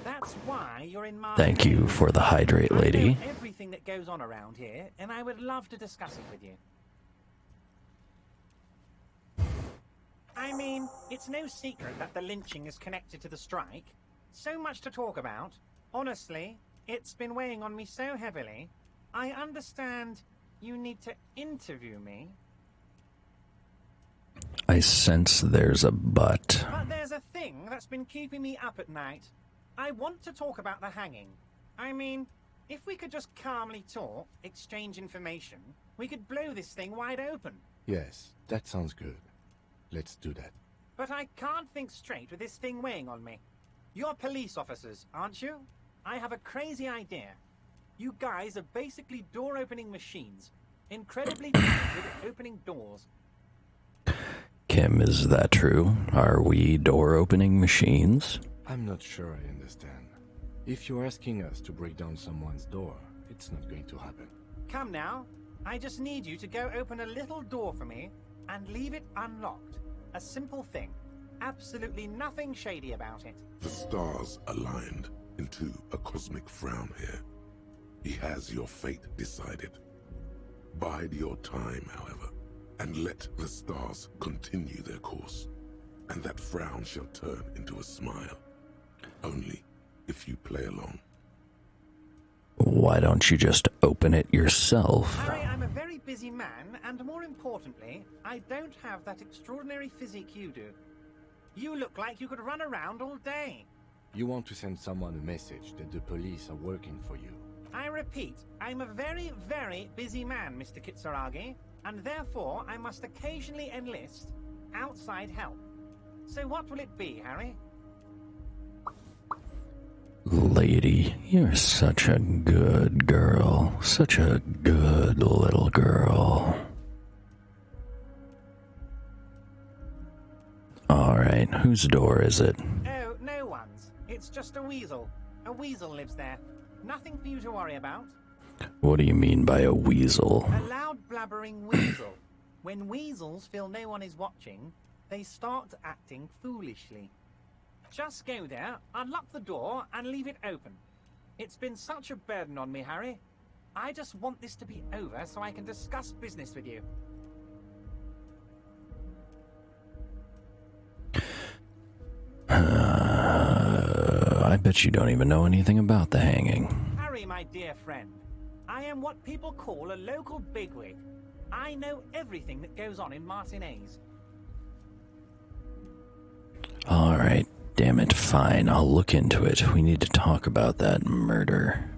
That's why you're in my... Thank you for the hydrate, lady. I know everything that goes on around here, and I would love to discuss it with you. I mean, it's no secret that the lynching is connected to the strike. So much to talk about. Honestly, it's been weighing on me so heavily. I understand you need to interview me. I sense there's a but. But there's a thing that's been keeping me up at night. I want to talk about the hanging. I mean, if we could just calmly talk, exchange information, we could blow this thing wide open. Yes, that sounds good. Let's do that. But I can't think straight with this thing weighing on me. You're police officers, aren't you? I have a crazy idea. You guys are basically door-opening machines. Incredibly talented at opening doors. Kim, is that true? Are we door-opening machines? I'm not sure I understand. If you're asking us to break down someone's door, it's not going to happen. Come now. I just need you to go open a little door for me and leave it unlocked. A simple thing. Absolutely nothing shady about it. The stars aligned into a cosmic frown here. He has your fate decided. Bide your time, however, and let the stars continue their course, and that frown shall turn into a smile. Only if you play along. Why don't you just open it yourself? Harry, I'm a very busy man, and more importantly, I don't have that extraordinary physique you do. You look like you could run around all day. You want to send someone a message that the police are working for you. I repeat, I'm a very, very busy man, Mr. Kitsuragi, and therefore I must occasionally enlist outside help. So what will it be, Harry? Lady, you're such a good girl. Such a good little girl. Alright, whose door is it? Oh, no one's. It's just a weasel. A weasel lives there. Nothing for you to worry about. What do you mean by a weasel? A loud blabbering weasel. When weasels feel no one is watching, they start acting foolishly. Just go there, unlock the door, and leave it open. It's been such a burden on me, Harry. I just want this to be over so I can discuss business with you. I bet you don't even know anything about the hanging. Harry, my dear friend, I am what people call a local bigwig. I know everything that goes on in Martinez. Alright, damn it, fine, I'll look into it. We need to talk about that murder.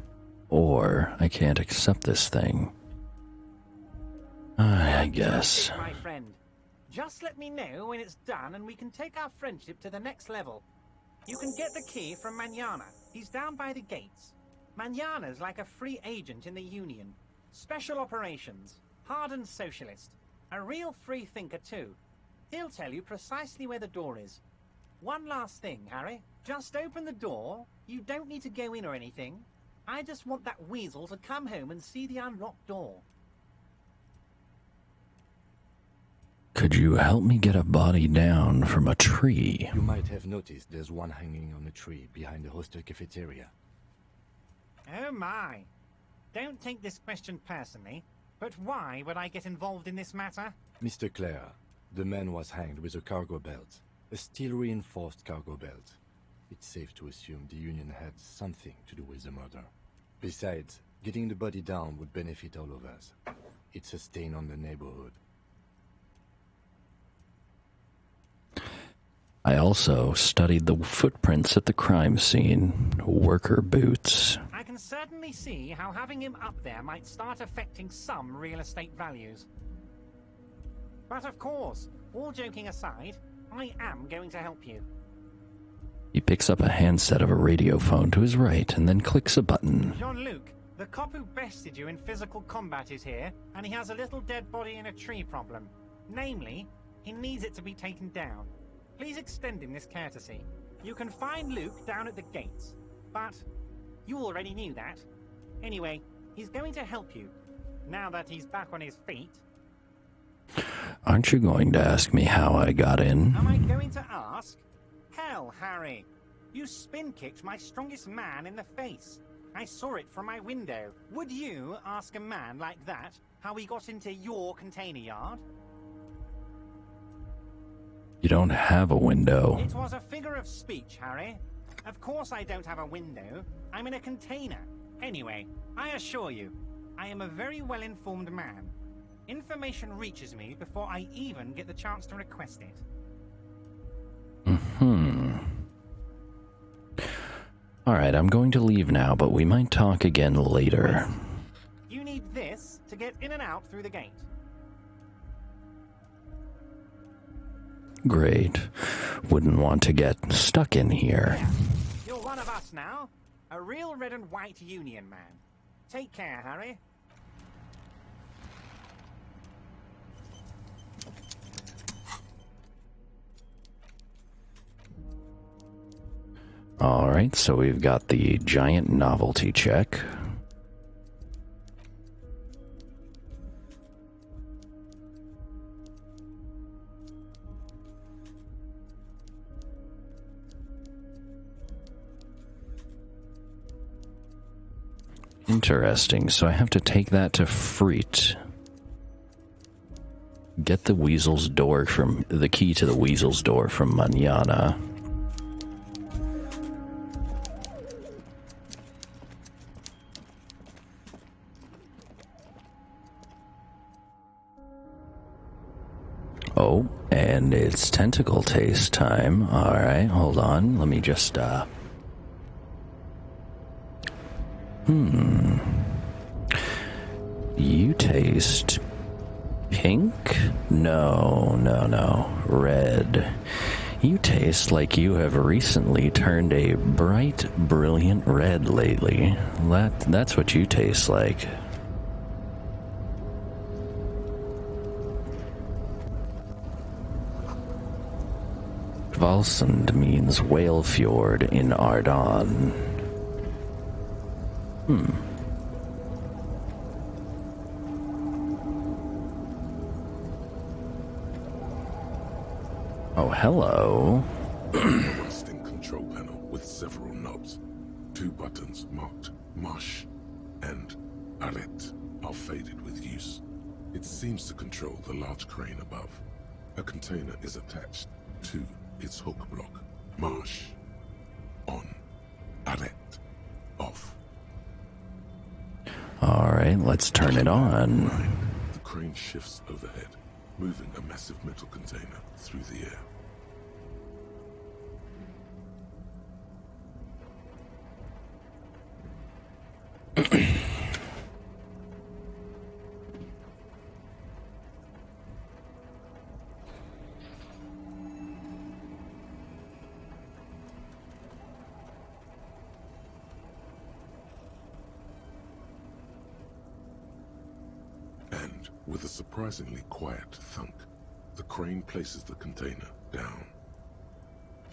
Or I can't accept this thing. I guess. My friend, just let me know when it's done and we can take our friendship to the next level. You can get the key from Manana. He's down by the gates. Manana's like a free agent in the Union. Special operations. Hardened socialist. A real free thinker too. He'll tell you precisely where the door is. One last thing, Harry. Just open the door. You don't need to go in or anything. I just want that weasel to come home and see the unlocked door. Could you help me get a body down from a tree? You might have noticed there's one hanging on a tree behind the hostel cafeteria. Oh my. Don't take this question personally, but why would I get involved in this matter? Mr. Clare, the man was hanged with a cargo belt. A steel-reinforced cargo belt. It's safe to assume the Union had something to do with the murder. Besides, getting the body down would benefit all of us. It's a stain on the neighborhood. I also studied the footprints at the crime scene. Worker boots. I can certainly see how having him up there might start affecting some real estate values. But of course, all joking aside, I am going to help you. He picks up a handset of a radio phone to his right and then clicks a button. Jean-Luc, the cop who bested you in physical combat is here, and he has a little dead body in a tree problem. Namely, he needs it to be taken down. Please extend him this courtesy. You can find Luke down at the gates, but you already knew that. Anyway, he's going to help you, now that he's back on his feet. Aren't you going to ask me how I got in? Am I going to ask? Hell, Harry. You spin-kicked my strongest man in the face. I saw it from my window. Would you ask a man like that how he got into your container yard? You don't have a window. It was a figure of speech, Harry. Of course I don't have a window. I'm in a container. Anyway, I assure you, I am a very well-informed man. Information reaches me before I even get the chance to request it. Alright, I'm going to leave now, but we might talk again later. You need this to get in and out through the gate. Great. Wouldn't want to get stuck in here. You're one of us now. A real red and white Union man. Take care, Harry. Alright, so we've got the giant novelty check. Interesting, so I have to take that to Freet. Get the weasel's door from the key to the weasel's door from Manana. Oh, and it's tentacle taste time. Alright, hold on. Let me just, You taste pink? No. Red. You taste like you have recently turned a bright, brilliant red lately. That's what you taste like. Valsund means whale fjord in Ardan. Oh, hello. Rusting control panel with several knobs. 2 buttons marked Marsh and Arrête are faded with use. It seems to control the large crane above. A container is attached to its hook block. Marsh. On. Arrête. Off. Alright, let's turn it on. The crane shifts overhead, moving a massive metal container through the air. And with a surprisingly quiet thunk, the crane places the container down.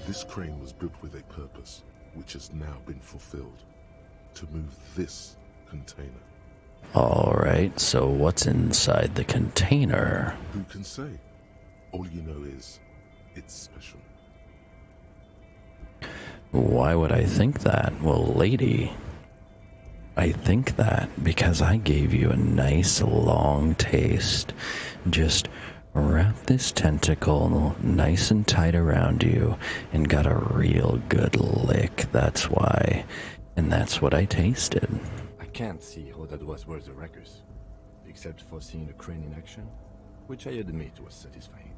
This crane was built with a purpose, which has now been fulfilled. To move this container. Alright, so what's inside the container? Who can say? All you know is, it's special. Why would I think that? Well, lady, I think that because I gave you a nice long taste. Just wrap this tentacle nice and tight around you and got a real good lick. That's why. And that's what I tasted. I can't see how that was worth the ruckus, except for seeing the crane in action, which I admit was satisfying.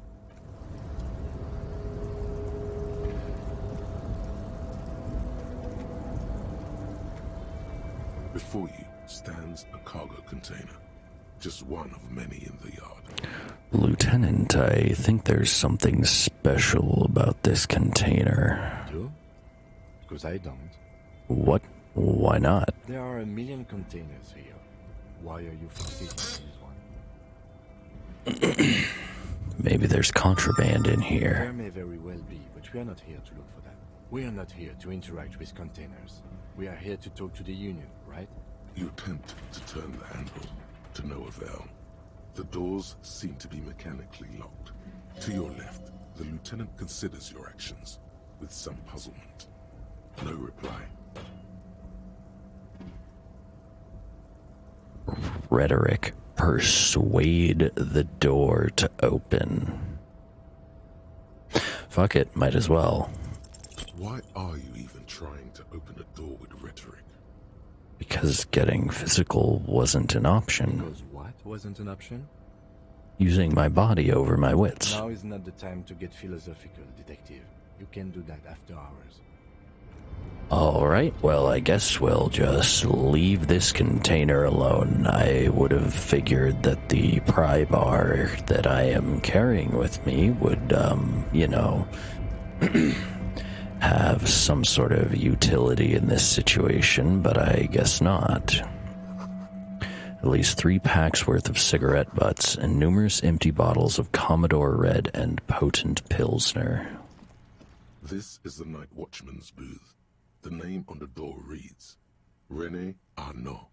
Before you stands a cargo container, just one of many in the yard. Lieutenant, I think there's something special about this container. Do? Because I don't. What? Why not? There are a million containers here. Why are you fixated on this one? Maybe there's contraband in There here. may very well be, but we are not here to look for that. We are not here to interact with containers. We are here to talk to the Union, right? You attempt to turn the handle, to no avail. The doors seem to be mechanically locked. To your left, the lieutenant considers your actions with some puzzlement. No reply. Rhetoric. Persuade the door to open. Fuck it, might as well. Why are you even trying to open a door with rhetoric? Because getting physical wasn't an option. Because what wasn't an option? Using my body over my wits. Now is not the time to get philosophical, detective. You can do that after hours. Alright, well, I guess we'll just leave this container alone. I would have figured that the pry bar that I am carrying with me would, you know, have some sort of utility in this situation, but I guess not. At least 3 packs worth of cigarette butts and numerous empty bottles of Commodore Red and potent Pilsner. This is the night watchman's booth. The name on the door reads, René Arnaud.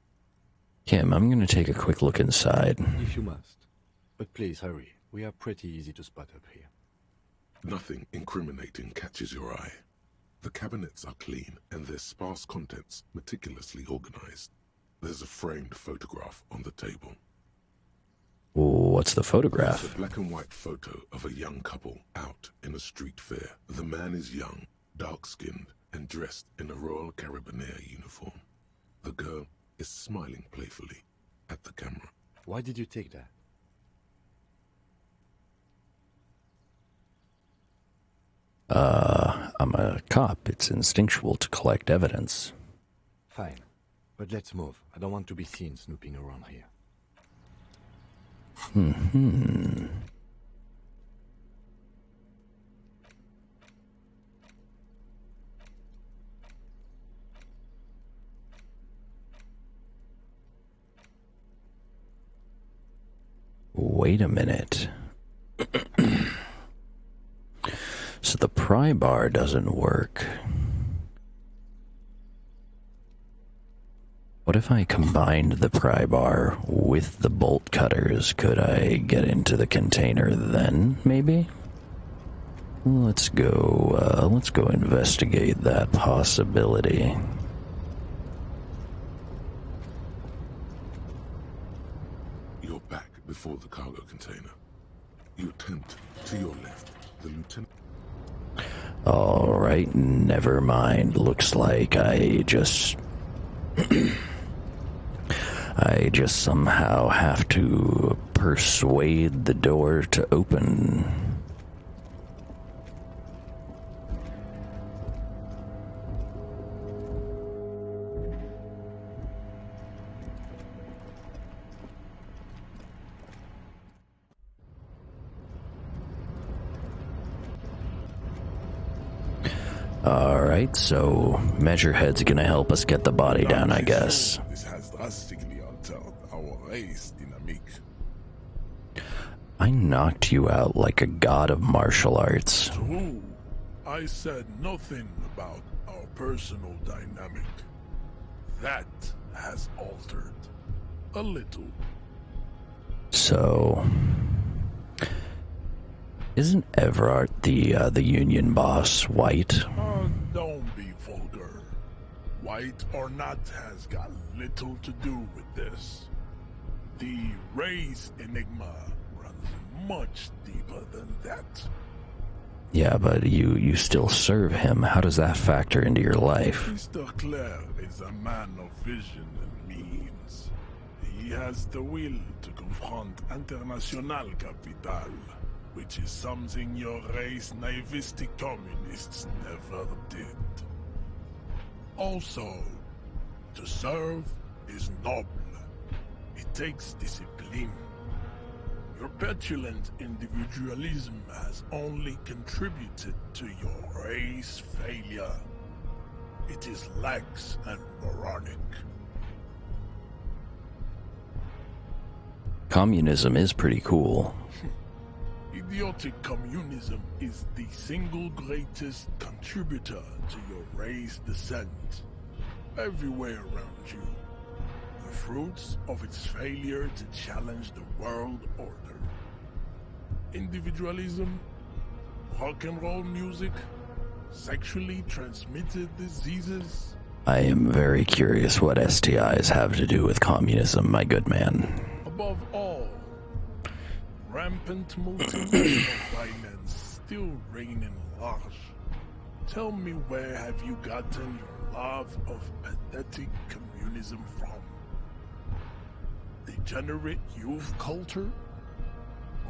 Kim, I'm going to take a quick look inside. If you must. But please hurry. We are pretty easy to spot up here. Nothing incriminating catches your eye. The cabinets are clean and their sparse contents meticulously organized. There's a framed photograph on the table. What's the photograph? It's a black and white photo of a young couple out in a street fair. The man is young, dark-skinned, and dressed in a Royal Carabinieri uniform. The girl is smiling playfully at the camera. Why did you take that? I'm a cop. It's instinctual to collect evidence. Fine. But let's move. I don't want to be seen snooping around here. Wait a minute. So the pry bar doesn't work. What if I combined the pry bar with the bolt cutters? Could I get into the container then, maybe? Let's go investigate that possibility. You're back before the cargo container. You attempt to your left. The lieutenant... Alright, never mind. Looks like I just somehow have to persuade the door to open. Alright, so Measurehead's gonna help us get the body down, I guess. This has drastically altered our race dynamic. I knocked you out like a god of martial arts. True. I said nothing about our personal dynamic. That has altered a little. So, isn't Everard the Union boss white? Don't be vulgar. White or not has got little to do with this. The race enigma runs much deeper than that. Yeah, but you still serve him. How does that factor into your life? Mr. Claire is a man of vision and means. He has the will to confront International Capital, which is something your race naivistic communists never did. Also, to serve is noble. It takes discipline. Your petulant individualism has only contributed to your race failure. It is lax and moronic. Communism is pretty cool. Idiotic communism is the single greatest contributor to your race descent. Everywhere around you, the fruits of its failure to challenge the world order. Individualism, rock and roll music, sexually transmitted diseases. I am very curious what STIs have to do with communism, my good man. Above all, rampant multinational finance still reigning large. Tell me, where have you gotten your love of pathetic communism from? Degenerate youth culture?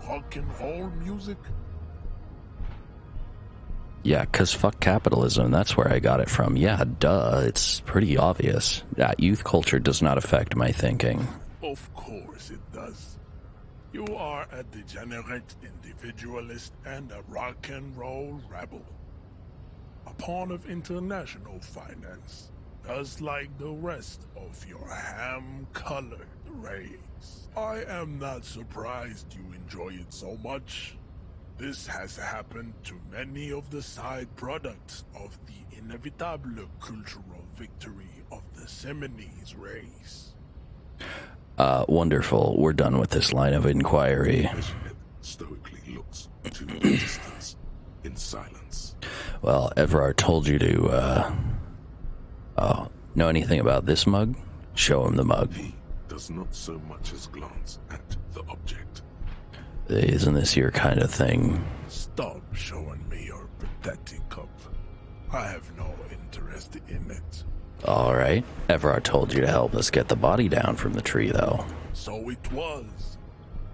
Rock and roll music? Yeah, 'cause fuck capitalism, that's where I got it from. Yeah, duh, it's pretty obvious. That youth culture does not affect my thinking. Of course it does. You are a degenerate individualist and a rock and roll rebel. A pawn of international finance, just like the rest of your ham-colored race. I am not surprised you enjoy it so much. This has happened to many of the side products of the inevitable cultural victory of the Seminoles race. Wonderful. We're done with this line of inquiry. Stoically looks to the distance in silence. Well, Everard told you to, know anything about this mug? Show him the mug. He does not so much as glance at the object. Isn't this your kind of thing? Stop showing me your pathetic cup. I have no interest in it. Alright. Everard told you to help us get the body down from the tree, though. So it was.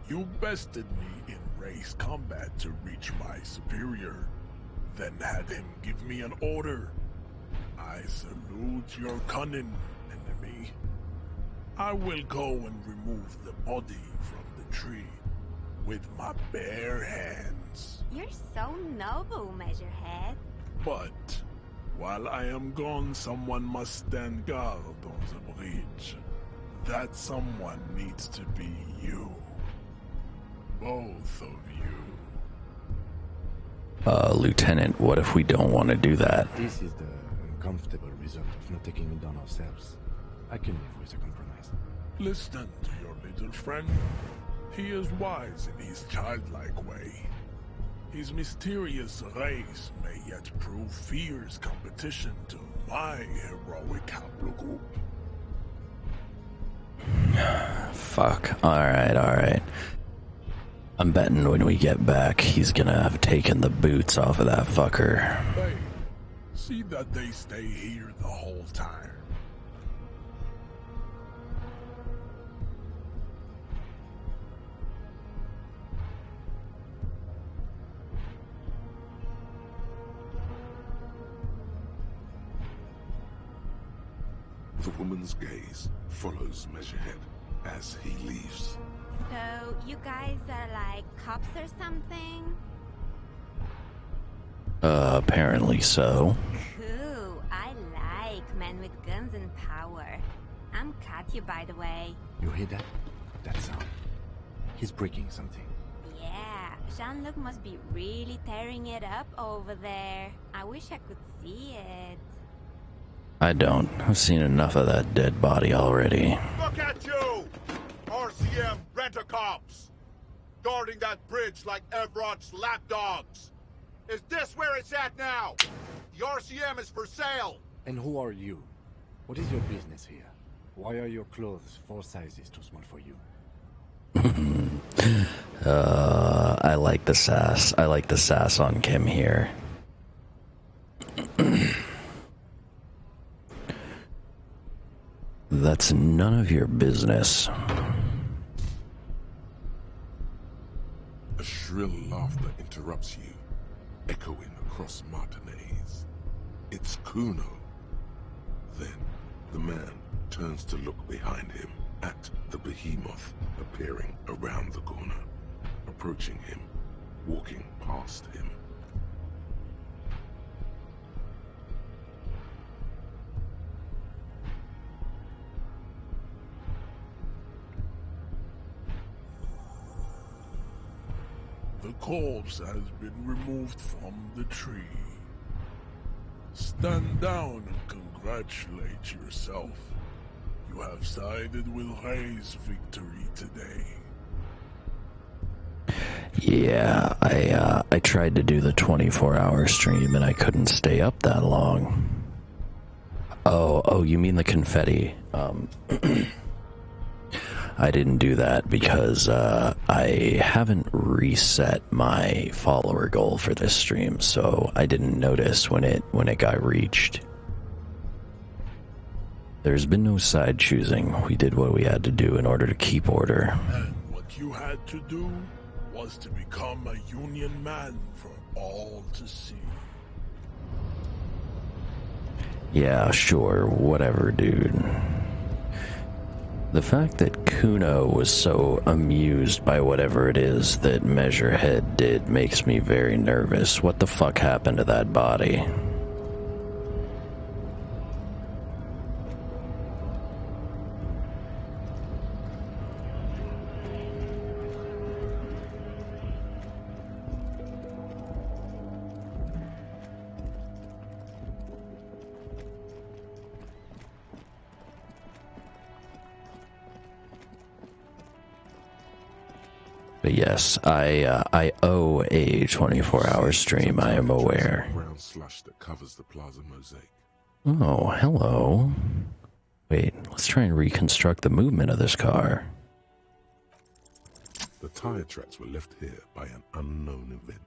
You bested me in race combat to reach my superior, then had him give me an order. I salute your cunning, enemy. I will go and remove the body from the tree with my bare hands. You're so noble, Measurehead. But while I am gone, someone must stand guard on the bridge. That someone needs to be you. Both of you. Lieutenant, what if we don't want to do that? This is the uncomfortable result of not taking it down ourselves. I can live with a compromise. Listen to your little friend. He is wise in his childlike way. His mysterious race may yet prove fierce competition to my heroic haplogroup. Fuck. Alright. I'm betting when we get back, he's gonna have taken the boots off of that fucker. Hey, see that they stay here the whole time. The woman's gaze follows Measurehead as he leaves. So, you guys are like cops or something? Apparently so. Cool. I like men with guns and power. I'm Katya, by the way. You hear that? That sound. He's breaking something. Yeah, Jean-Luc must be really tearing it up over there. I wish I could see it. I don't. I've seen enough of that dead body already. Look at you! RCM rent-a-cops! Guarding that bridge like Everott's lapdogs! Is this where it's at now? The RCM is for sale! And who are you? What is your business here? Why are your clothes 4 sizes too small for you? I like the sass. I like the sass on Kim here. That's none of your business. A shrill laughter interrupts you, echoing across Martinez. It's Kuno. Then the man turns to look behind him at the behemoth appearing around the corner, approaching him, walking past him. The corpse has been removed from the tree. Stand down and congratulate yourself. You have sided with Ray's victory today. Yeah, I tried to do the 24-hour stream and I couldn't stay up that long. Oh, you mean the confetti? I didn't do that because I haven't reset my follower goal for this stream, so I didn't notice when it got reached. There's been no side choosing. We did what we had to do in order to keep order. And what you had to do was to become a union man for all to see. Yeah, sure, whatever, dude. The fact that Kuno was so amused by whatever it is that Measurehead did makes me very nervous. What the fuck happened to that body? But yes, I owe a 24-hour stream, I am aware. Brown slush that covers the plaza mosaic. Oh, hello. Wait, let's try and reconstruct the movement of this car. The tire tracks were left here by an unknown event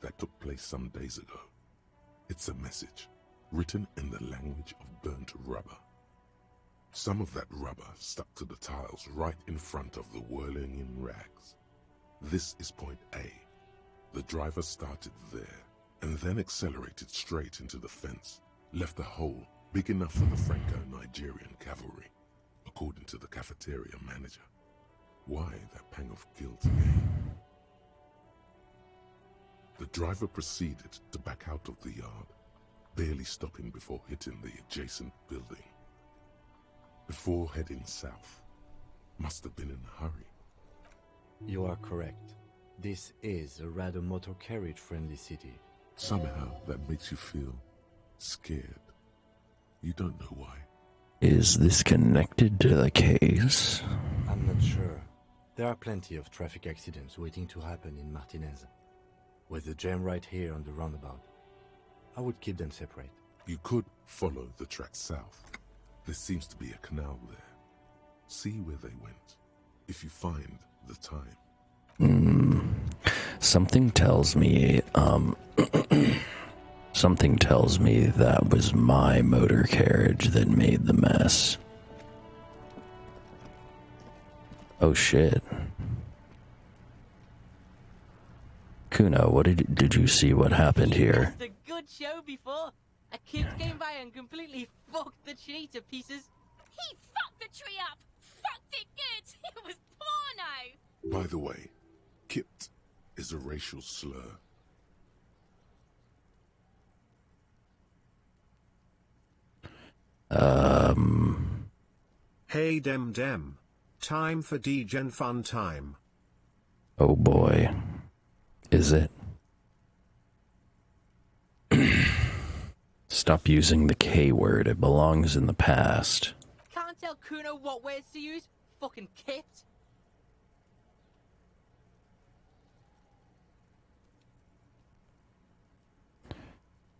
that took place some days ago. It's a message, written in the language of burnt rubber. Some of that rubber stuck to the tiles right in front of the whirling in rags. This is point A. The driver started there, and then accelerated straight into the fence, left a hole big enough for the Franco-Nigerian cavalry, according to the cafeteria manager. Why that pang of guilt again? The driver proceeded to back out of the yard, barely stopping before hitting the adjacent building. Before heading south, must have been in a hurry. You are correct. This is a rather motor carriage-friendly city. Somehow that makes you feel scared. You don't know why. Is this connected to the case? I'm not sure. There are plenty of traffic accidents waiting to happen in Martinez. With the jam right here on the roundabout, I would keep them separate. You could follow the track south. There seems to be a canal there. See where they went. if you find the time. Something tells me, something tells me that was my motor carriage that made the mess. Oh shit. Kuno, what did you see what happened here? It's a good show before. A kid came by and completely fucked the tree to pieces. He fucked the tree up! Fucked it good! It was porno! By the way, Kipt is a racial slur. Hey Dem. Time for degen fun time. Oh boy. Is it? Stop using the K word. It belongs in the past. Can't tell Kuno what words to use? Fucking Kipt.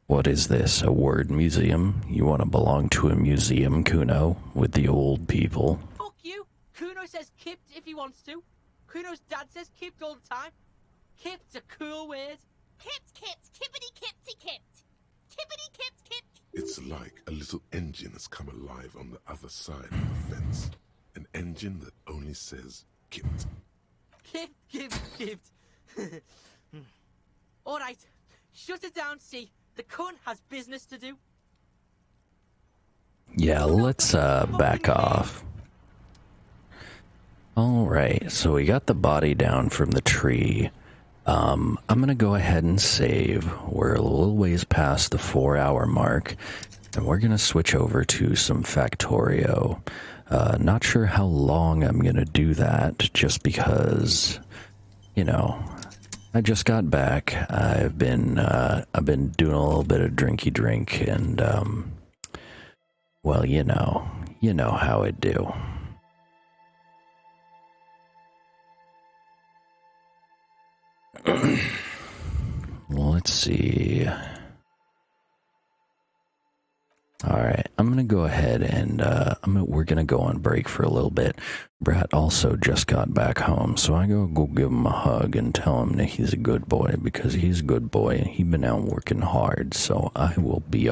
What is this, a word museum? You want to belong to a museum, Kuno, with the old people? Fuck you! Kuno says Kipt if he wants to. Kuno's dad says Kipt all the time. Kipt's a cool word. Kipt, kippity kipty kipt. Kippity kipt kipt. It's like a little engine has come alive on the other side of the fence. An engine that only says Kipt. Kipt. Alright, shut it down, see. The cunt has business to do. Yeah, let's back off. Alright, so we got the body down from the tree. I'm gonna go ahead and save. We're a little ways past the 4-hour mark, and we're gonna switch over to some Factorio. Not sure how long I'm gonna do that, just because, you know, I just got back. I've been doing a little bit of drinky drink, and well, you know how I do. Let's see. Alright, I'm gonna go ahead and we're gonna go on break for a little bit. Brat also just got back home, so I go give him a hug and tell him that he's a good boy, because he's a good boy and he's been out working hard, so I will be